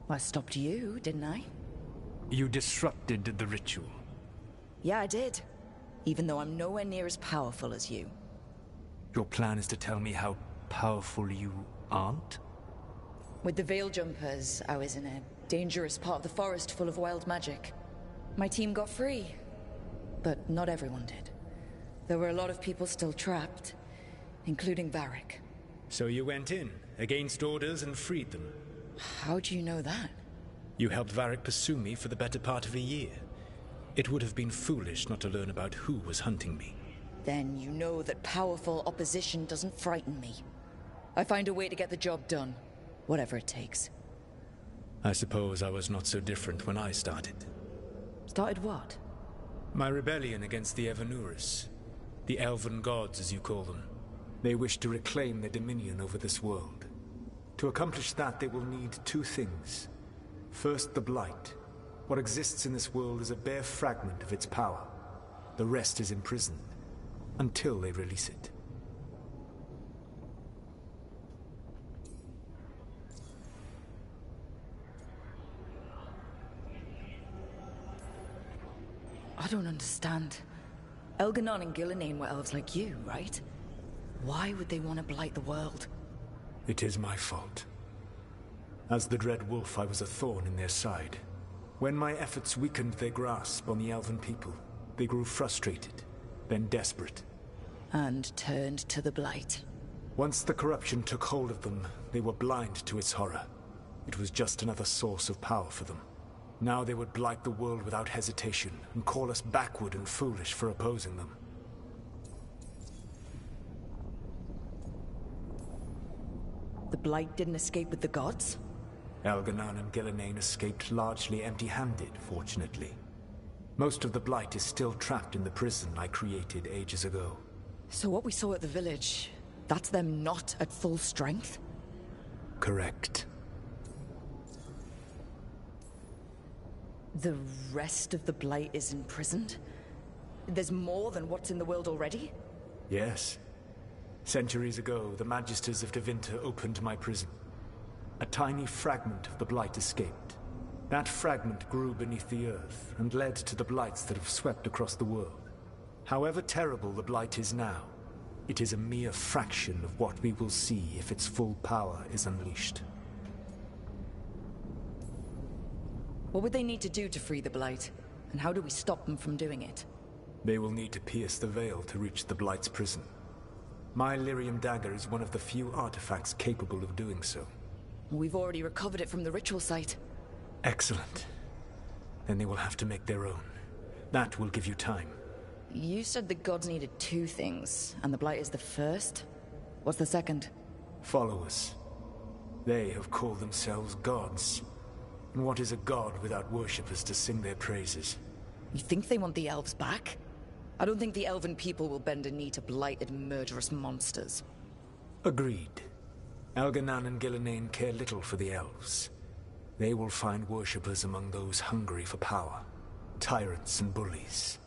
[SPEAKER 3] I stopped you, didn't I?
[SPEAKER 15] You disrupted the ritual.
[SPEAKER 3] Yeah, I did. Even though I'm nowhere near as powerful as you.
[SPEAKER 15] Your plan is to tell me how powerful you aren't?
[SPEAKER 3] With the Veil Jumpers, I was in a dangerous part of the forest full of wild magic. My team got free, but not everyone did. There were a lot of people still trapped, including Varric.
[SPEAKER 15] So you went in, against orders, and freed them?
[SPEAKER 3] How do you know that?
[SPEAKER 15] You helped Varric pursue me for the better part of a year. It would have been foolish not to learn about who was hunting me.
[SPEAKER 3] Then you know that powerful opposition doesn't frighten me. I find a way to get the job done, whatever it takes.
[SPEAKER 15] I suppose I was not so different when I started.
[SPEAKER 3] Started what?
[SPEAKER 15] My rebellion against the Evanuris. The Elven gods, as you call them. They wish to reclaim their dominion over this world. To accomplish that, they will need two things. First, the Blight. What exists in this world is a bare fragment of its power. The rest is imprisoned, until they release it.
[SPEAKER 3] I don't understand. Elganon and Gillenane were elves like you, right? Why would they want to blight the world?
[SPEAKER 15] It is my fault. As the Dread Wolf, I was a thorn in their side. When my efforts weakened their grasp on the Elven people, they grew frustrated, then desperate.
[SPEAKER 3] And turned to the Blight.
[SPEAKER 15] Once the corruption took hold of them, they were blind to its horror. It was just another source of power for them. Now they would blight the world without hesitation, and call us backward and foolish for opposing them.
[SPEAKER 3] The Blight didn't escape with the gods?
[SPEAKER 15] Elganon and Gillenane escaped largely empty-handed, fortunately. Most of the Blight is still trapped in the prison I created ages ago.
[SPEAKER 3] So what we saw at the village, that's them not at full strength?
[SPEAKER 15] Correct.
[SPEAKER 3] The rest of the Blight is imprisoned? There's more than what's in the world already?
[SPEAKER 15] Yes. Centuries ago, the Magisters of Tevinter opened my prison. A tiny fragment of the Blight escaped. That fragment grew beneath the earth and led to the Blights that have swept across the world. However terrible the Blight is now, it is a mere fraction of what we will see if its full power is unleashed.
[SPEAKER 3] What would they need to do to free the Blight? And how do we stop them from doing it?
[SPEAKER 15] They will need to pierce the veil to reach the Blight's prison. My Lyrium dagger is one of the few artifacts capable of doing so.
[SPEAKER 3] We've already recovered it from the ritual site.
[SPEAKER 15] Excellent. Then they will have to make their own. That will give you time.
[SPEAKER 3] You said the gods needed two things, and the Blight is the first? What's the second?
[SPEAKER 15] Followers. They have called themselves gods. And what is a god without worshippers to sing their praises?
[SPEAKER 3] You think they want the elves back? I don't think the elven people will bend a knee to blighted, murderous monsters.
[SPEAKER 15] Agreed. Elganon and Gillenane care little for the elves. They will find worshippers among those hungry for power. Tyrants and bullies.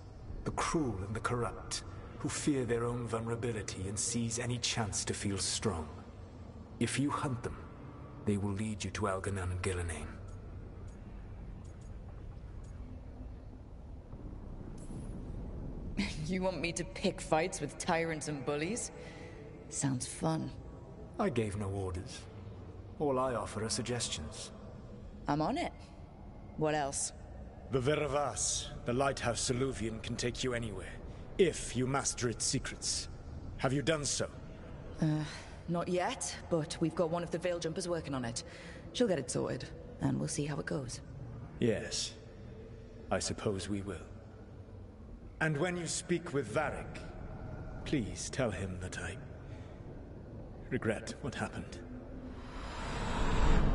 [SPEAKER 15] The cruel and the corrupt, who fear their own vulnerability and seize any chance to feel strong. If you hunt them, they will lead you to Elganon and Gillenane.
[SPEAKER 3] You want me to pick fights with tyrants and bullies? Sounds fun.
[SPEAKER 15] I gave no orders. All I offer are suggestions.
[SPEAKER 3] I'm on it. What else?
[SPEAKER 16] The Veravas, the lighthouse Soluvian, can take you anywhere, if you master its secrets. Have you done so?
[SPEAKER 3] Not yet, but we've got one of the Veil Jumpers working on it. She'll get it sorted, and we'll see how it goes.
[SPEAKER 16] Yes. I suppose we will. And when you speak with Varric, please tell him that I regret what happened.
[SPEAKER 15] Thank you.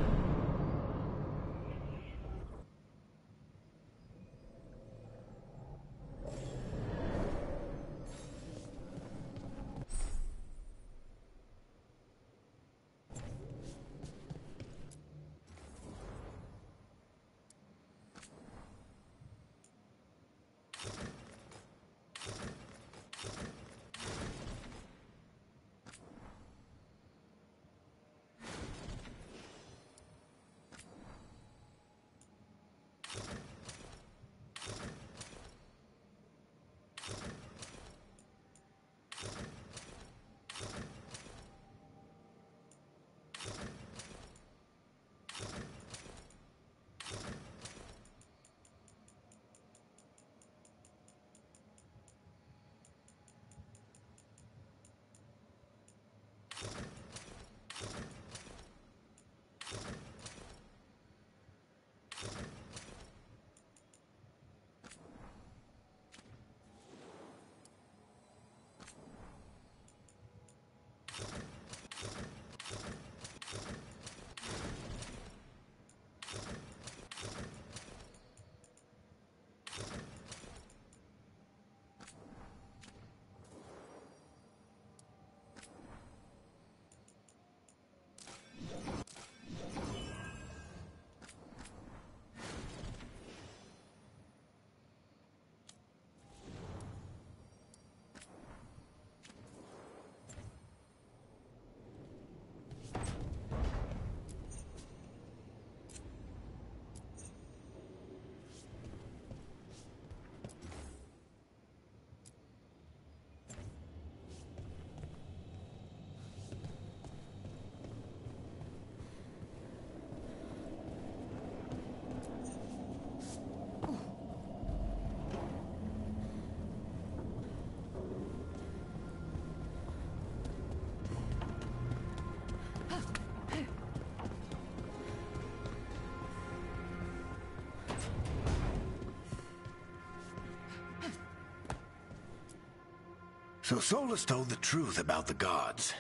[SPEAKER 7] So Solus told the truth about the gods.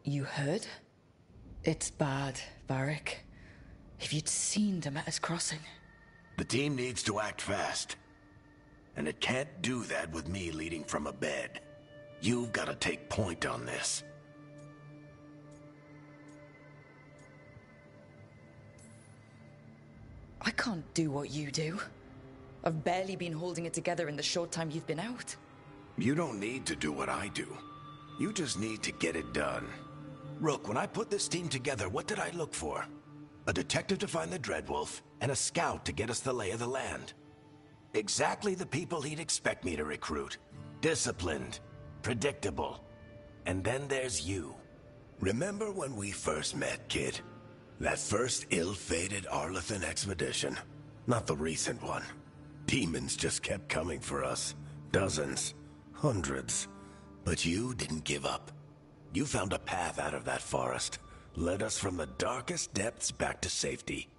[SPEAKER 3] You heard? It's bad, Varric. If you'd seen Demeter's crossing.
[SPEAKER 7] The team needs to act fast. And it can't do that with me leading from a bed. You've got to take point on this.
[SPEAKER 3] I can't do what you do. I've barely been holding it together in the short time you've been out.
[SPEAKER 7] You don't need to do what I do. You just need to get it done. Rook, when I put this team together, what did I look for? A detective to find the Dreadwolf, and a scout to get us the lay of the land. Exactly the people he'd expect me to recruit. Disciplined, predictable. And then there's you. Remember when we first met, kid? That first ill-fated Arlathan expedition. Not the recent one. Demons just kept coming for us. Dozens. Hundreds. But you didn't give up. You found a path out of that forest. Led us from the darkest depths back to safety.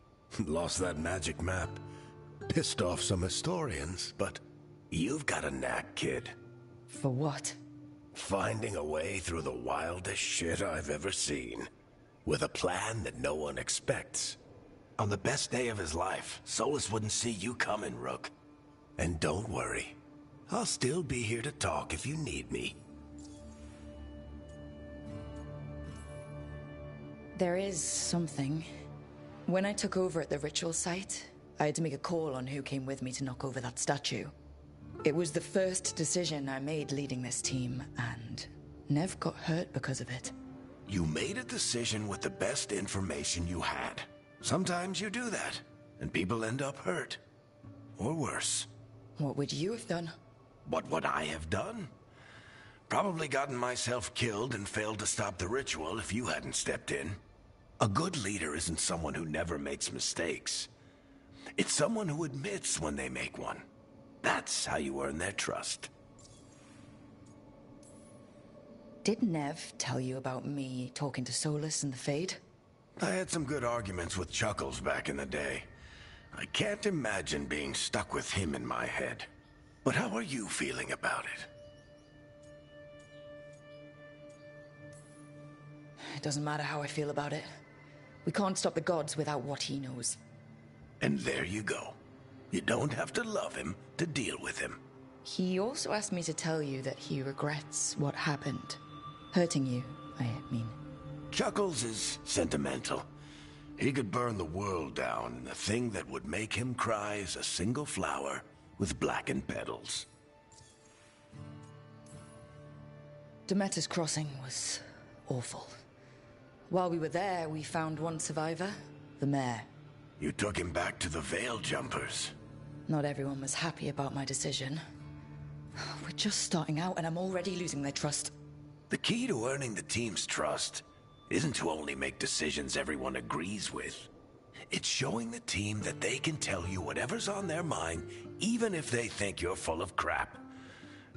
[SPEAKER 7] Lost that magic map. Pissed off some historians, but you've got a knack, kid.
[SPEAKER 3] For what?
[SPEAKER 7] Finding a way through the wildest shit I've ever seen. With a plan that no one expects. On the best day of his life, Solus wouldn't see you coming, Rook. And don't worry. I'll still be here to talk if you need me.
[SPEAKER 3] There is something. When I took over at the ritual site, I had to make a call on who came with me to knock over that statue. It was the first decision I made leading this team, and Nev got hurt because of it.
[SPEAKER 7] You made a decision with the best information you had. Sometimes you do that, and people end up hurt. Or worse.
[SPEAKER 3] What would you have done?
[SPEAKER 7] What would I have done? Probably gotten myself killed and failed to stop the ritual if you hadn't stepped in. A good leader isn't someone who never makes mistakes. It's someone who admits when they make one. That's how you earn their trust.
[SPEAKER 3] Did Nev tell you about me talking to Solus and the Fade?
[SPEAKER 7] I had some good arguments with Chuckles back in the day. I can't imagine being stuck with him in my head. But how are you feeling about it?
[SPEAKER 3] It doesn't matter how I feel about it. We can't stop the gods without what he knows.
[SPEAKER 7] And there you go. You don't have to love him to deal with him.
[SPEAKER 3] He also asked me to tell you that he regrets what happened. Hurting you, I mean.
[SPEAKER 7] Chuckles is sentimental. He could burn the world down, and the thing that would make him cry is a single flower with blackened petals.
[SPEAKER 3] Demeter's crossing was awful. While we were there, we found one survivor, the mayor.
[SPEAKER 7] You took him back to the Veil Jumpers.
[SPEAKER 3] Not everyone was happy about my decision. We're just starting out, and I'm already losing their trust.
[SPEAKER 7] The key to earning the team's trust isn't to only make decisions everyone agrees with. It's showing the team that they can tell you whatever's on their mind, even if they think you're full of crap.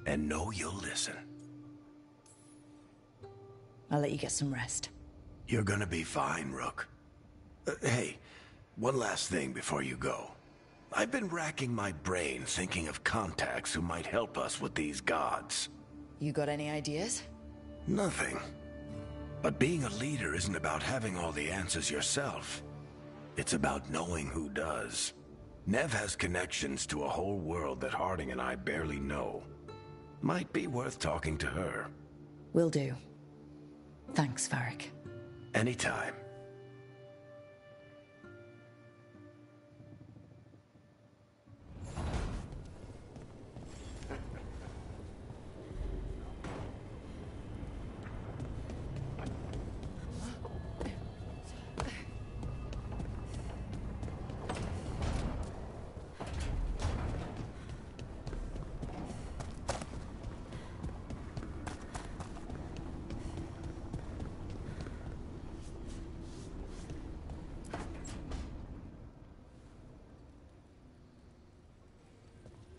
[SPEAKER 7] And know you'll listen.
[SPEAKER 3] I'll let you get some rest.
[SPEAKER 7] You're gonna be fine, Rook. Hey, one last thing before you go. I've been racking my brain thinking of contacts who might help us with these gods.
[SPEAKER 3] You got any ideas?
[SPEAKER 7] Nothing. But being a leader isn't about having all the answers yourself. It's about knowing who does. Nev has connections to a whole world that Harding and I barely know. Might be worth talking to her.
[SPEAKER 3] Will do. Thanks, Varric.
[SPEAKER 7] Anytime.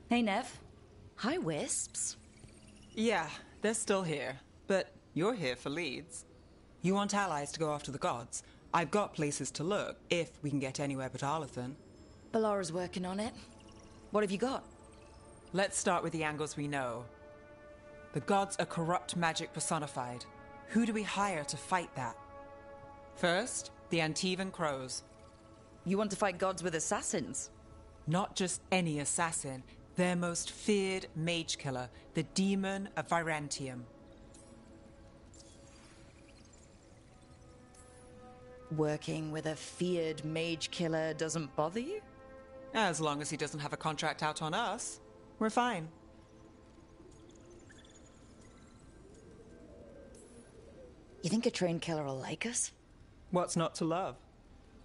[SPEAKER 3] Hey, Nev. Hi, Wisps.
[SPEAKER 1] Yeah, they're still here. But you're here for leads. You want allies to go after the gods? I've got places to look, if we can get anywhere but Arlathan.
[SPEAKER 3] Ballara's working on it. What have you got?
[SPEAKER 1] Let's start with the angles we know. The gods are corrupt magic personified. Who do we hire to fight that? First, the Antivan Crows.
[SPEAKER 3] You want to fight gods with assassins?
[SPEAKER 1] Not just any assassin, their most feared mage killer, the Demon of Virantium.
[SPEAKER 3] Working with a feared mage killer doesn't bother you?
[SPEAKER 1] As long as he doesn't have a contract out on us, we're fine.
[SPEAKER 3] You think a trained killer will like us?
[SPEAKER 1] What's not to love?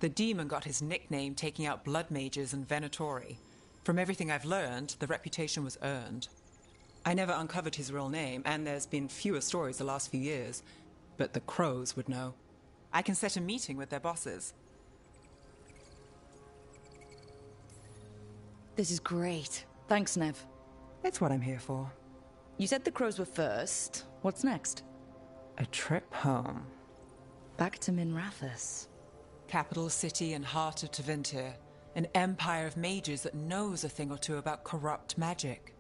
[SPEAKER 1] The demon got his nickname taking out blood mages and Venatori. From everything I've learned, the reputation was earned. I never uncovered his real name, and there's been fewer stories the last few years, but the Crows would know. I can set a meeting with their bosses.
[SPEAKER 3] This is great. Thanks, Nev.
[SPEAKER 1] It's what I'm here for.
[SPEAKER 3] You said the Crows were first. What's next?
[SPEAKER 1] A trip home.
[SPEAKER 3] Back to Minrathous.
[SPEAKER 1] Capital city and heart of Tevinter. An empire of mages that knows a thing or two about corrupt magic.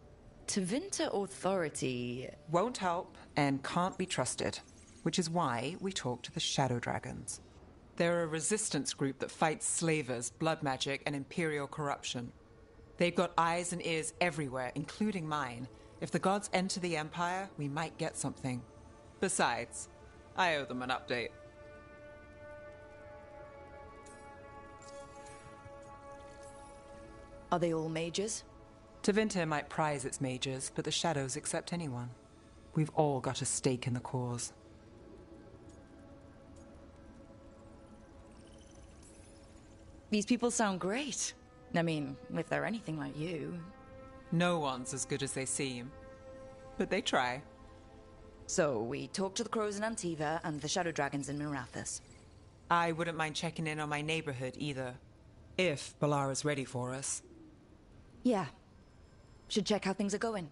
[SPEAKER 3] Tevinter authority
[SPEAKER 1] won't help and can't be trusted, which is why we talk to the Shadow Dragons. They're a resistance group that fights slavers, blood magic, and imperial corruption. They've got eyes and ears everywhere, including mine. If the gods enter the Empire, we might get something. Besides, I owe them an update.
[SPEAKER 3] Are they all mages?
[SPEAKER 1] Tevinter might prize its mages, but the Shadows accept anyone. We've all got a stake in the cause.
[SPEAKER 3] These people sound great. I mean, if they're anything like you.
[SPEAKER 1] No one's as good as they seem. But they try.
[SPEAKER 3] So, we talk to the Crows in Antiva and the Shadow Dragons in Minrathous.
[SPEAKER 1] I wouldn't mind checking in on my neighborhood either. If Balara's ready for us.
[SPEAKER 3] Yeah. Should check how things are going.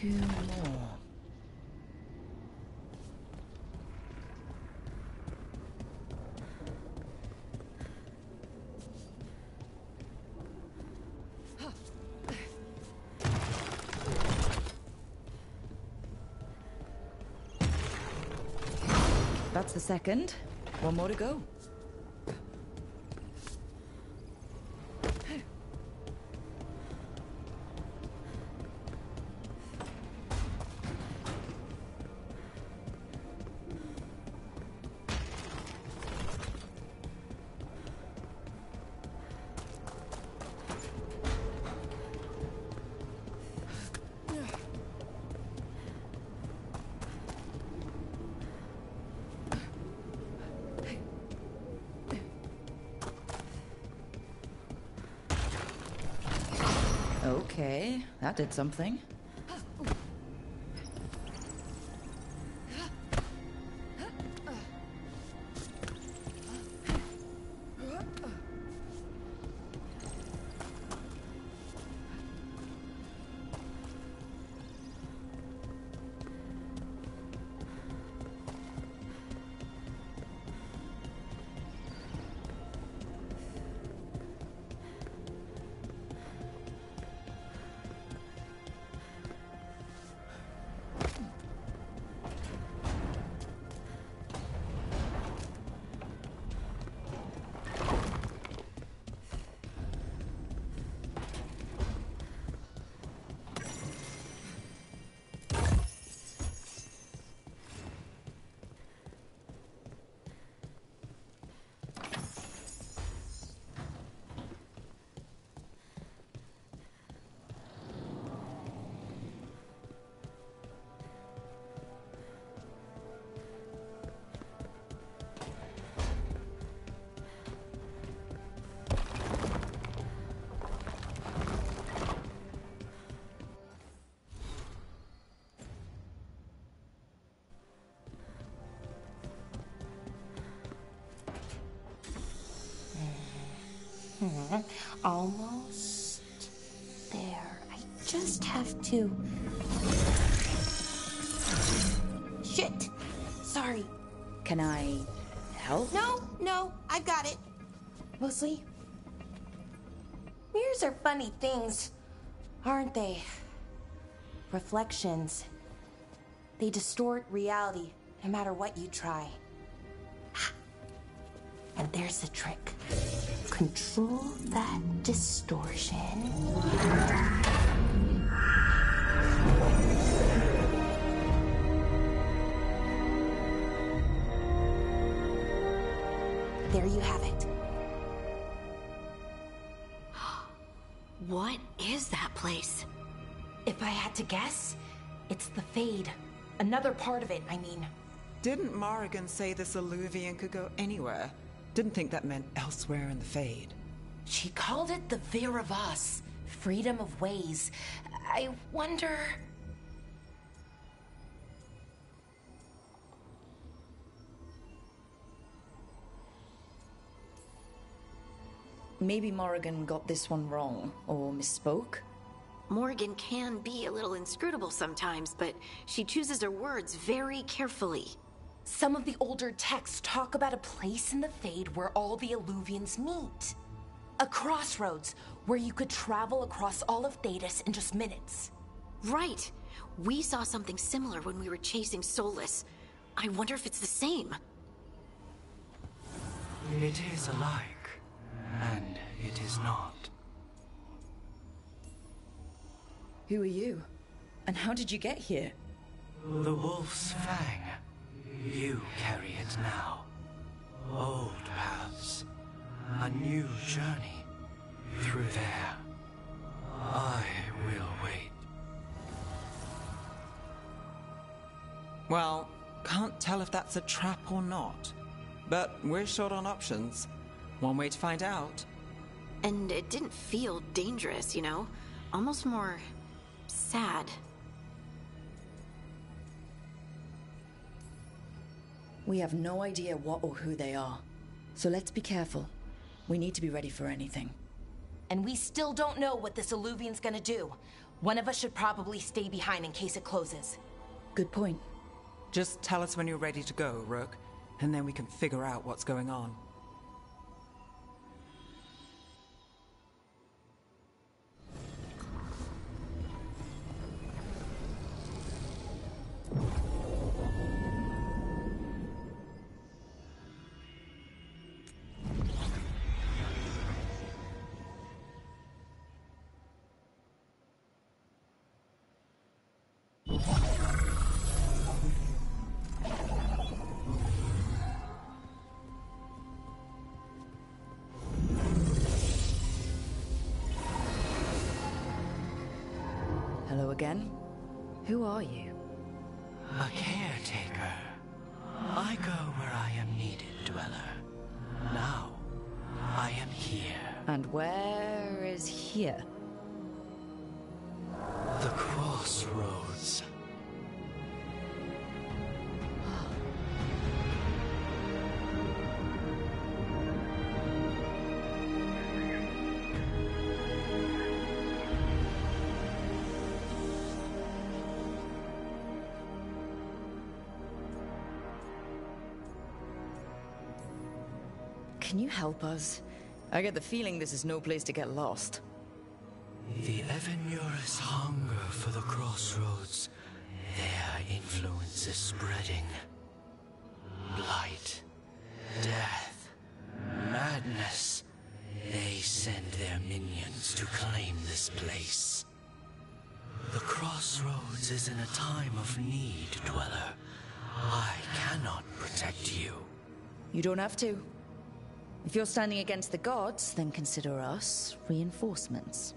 [SPEAKER 3] 2 more. That's the second. 1 more to go. Okay, that did something.
[SPEAKER 6] Almost there. I just have to... Shit! Sorry.
[SPEAKER 3] Can I help?
[SPEAKER 6] No, I've got it. Mostly, mirrors are funny things, aren't they? Reflections. They distort reality, no matter what you try. And there's the trick. Control that distortion. There you have it.
[SPEAKER 4] What is that place?
[SPEAKER 6] If I had to guess, it's the Fade. Another part of it, I mean.
[SPEAKER 1] Didn't Morrigan say this Illuvian could go anywhere? Didn't think that meant elsewhere in the Fade.
[SPEAKER 6] She called it the Vir of Us, freedom of ways. I wonder...
[SPEAKER 3] Maybe Morrigan got this one wrong, or misspoke.
[SPEAKER 4] Morrigan can be a little inscrutable sometimes, but she chooses her words very carefully.
[SPEAKER 6] Some of the older texts talk about a place in the Fade where all the Illuvians meet. A crossroads where you could travel across all of Thedas in just minutes.
[SPEAKER 4] Right. We saw something similar when we were chasing Solus. I wonder if it's the same.
[SPEAKER 17] It is alike, and it is not.
[SPEAKER 3] Who are you? And how did you get here?
[SPEAKER 17] The Wolf's Fang. You carry it now. Old paths. A new journey. Through there. I will wait.
[SPEAKER 1] Well, can't tell if that's a trap or not. But we're short on options. One way to find out.
[SPEAKER 4] And it didn't feel dangerous, you know? Almost more... sad.
[SPEAKER 3] We have no idea what or who they are. So let's be careful. We need to be ready for anything.
[SPEAKER 6] And we still don't know what this Illuvian's gonna do. One of us should probably stay behind in case it closes.
[SPEAKER 3] Good point.
[SPEAKER 1] Just tell us when you're ready to go, Rook, and then we can figure out what's going on.
[SPEAKER 3] Hello again. Who are you?
[SPEAKER 17] A caretaker. I go where I am needed, Dweller. Now, I am here.
[SPEAKER 3] And where is here?
[SPEAKER 17] The crossroads.
[SPEAKER 3] Can you help us? I get the feeling this is no place to get lost.
[SPEAKER 17] The Evanurus hunger for the crossroads. Their influence is spreading. Blight, death, madness. They send their minions to claim this place. The crossroads is in a time of need, Dweller. I cannot protect you.
[SPEAKER 3] You don't have to. If you're standing against the gods, then consider us reinforcements.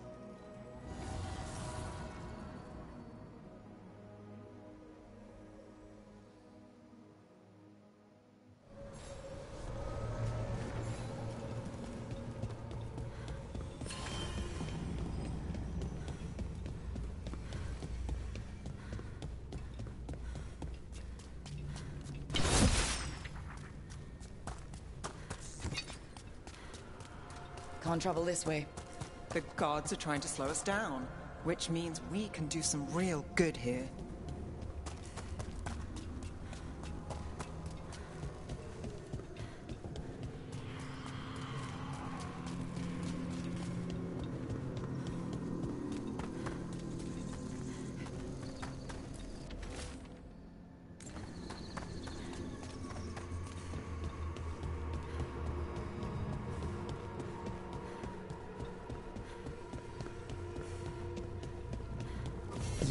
[SPEAKER 3] Can't travel this way.
[SPEAKER 1] The gods are trying to slow us down, which means we can do some real good here.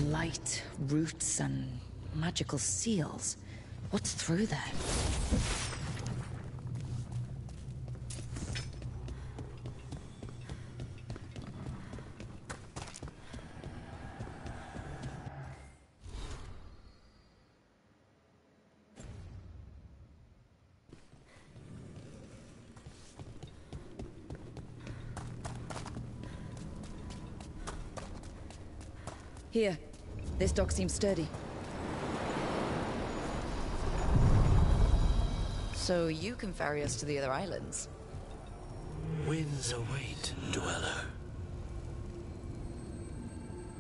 [SPEAKER 3] Light, roots, and magical seals. What's through there? Here. This dock seems sturdy. So you can ferry us to the other islands?
[SPEAKER 17] Winds await, Dweller.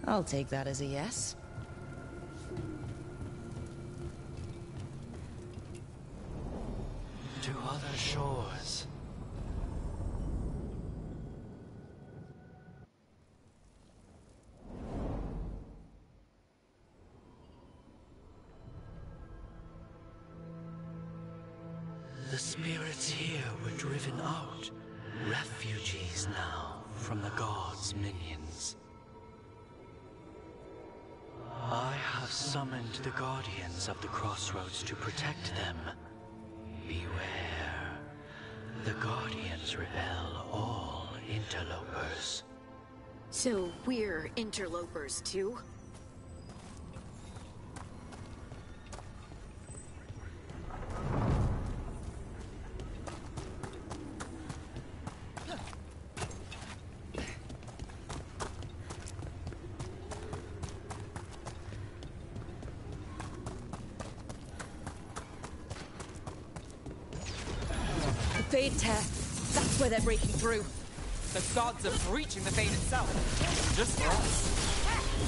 [SPEAKER 3] I'll take that as a yes.
[SPEAKER 17] To other shores. The spirits here were driven out, refugees now from the gods' minions. I have summoned the guardians of the crossroads to protect them. Beware. The guardians repel all interlopers.
[SPEAKER 4] So we're interlopers too?
[SPEAKER 3] Fade tear. That's where they're breaking through.
[SPEAKER 1] The gods are breaching the fate itself. Just for us.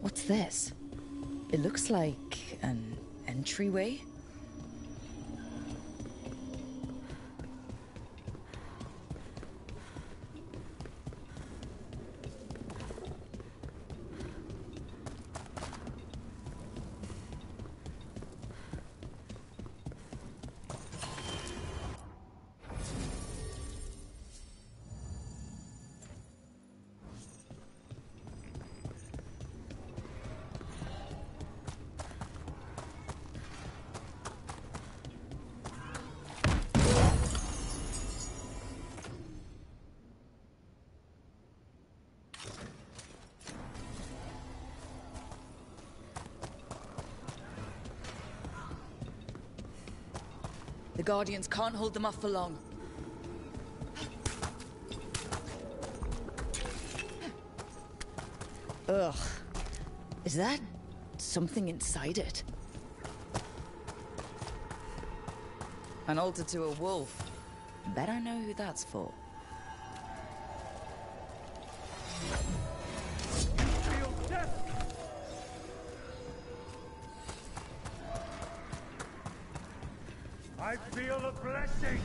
[SPEAKER 3] What's this? It looks like an entryway. The Guardians can't hold them off for long. Ugh. Is that something inside it? An altar to a wolf. Bet I know who that's for.
[SPEAKER 10] I feel a blessing!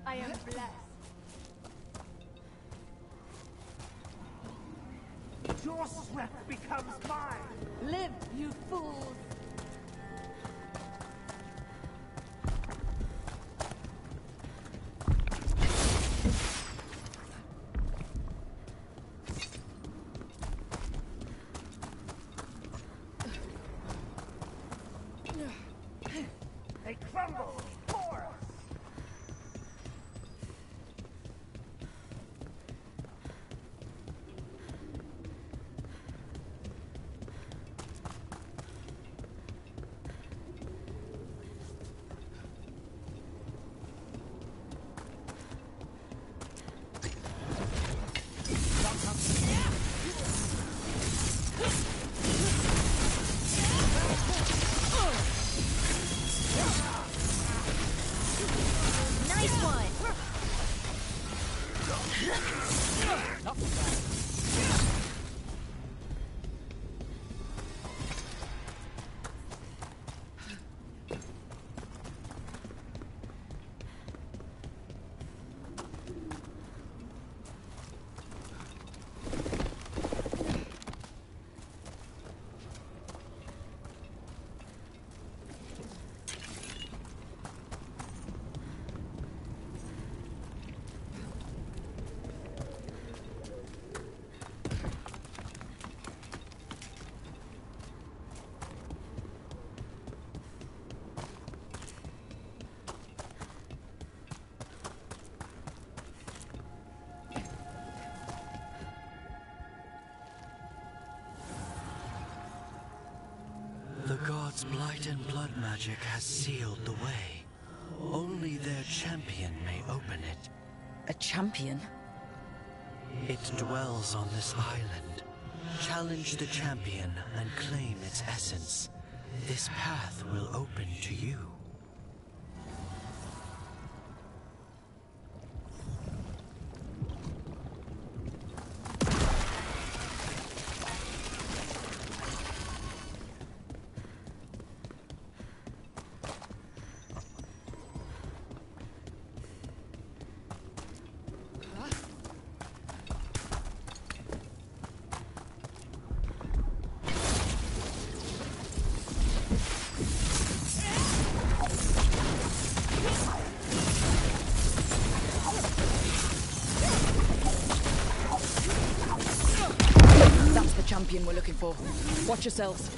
[SPEAKER 18] I am blessed.
[SPEAKER 10] Your strength becomes mine!
[SPEAKER 18] Live, you fools!
[SPEAKER 10] They crumble before us!
[SPEAKER 17] The gods' blight and blood magic has sealed the way. Only their champion may open it.
[SPEAKER 3] A champion?
[SPEAKER 17] It dwells on this island. Challenge the champion and claim its essence. This path will open to you.
[SPEAKER 3] Champion we're looking for. Watch yourselves.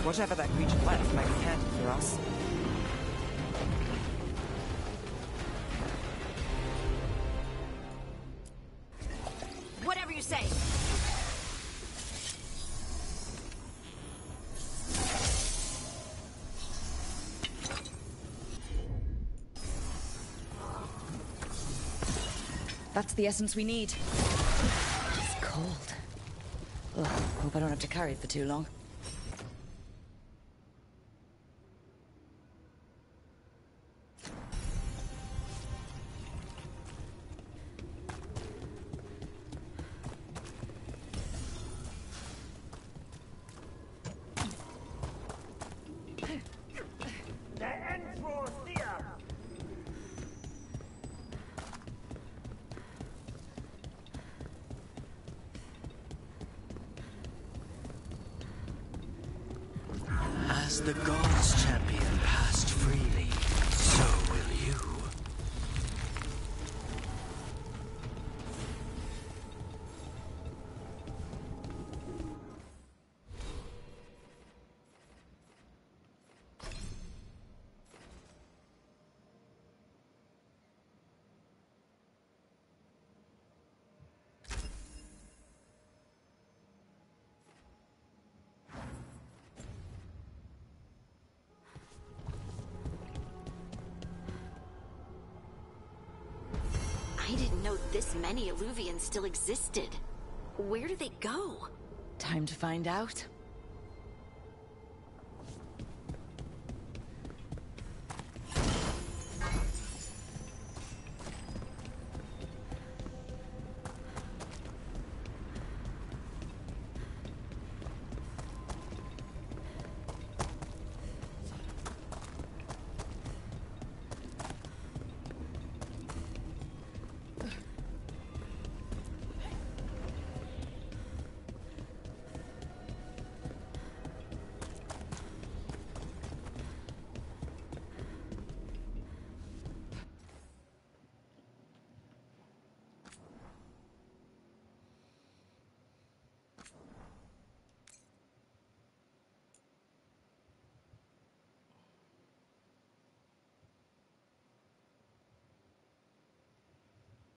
[SPEAKER 1] Whatever that creature left might be handy for us.
[SPEAKER 4] Whatever you say.
[SPEAKER 3] That's the essence we need. It's cold. Ugh, hope I don't have to carry it for too long.
[SPEAKER 17] As the gods' champion passed freely, so will you.
[SPEAKER 4] I didn't know this many Illuvians still existed. Where did they go?
[SPEAKER 3] Time to find out.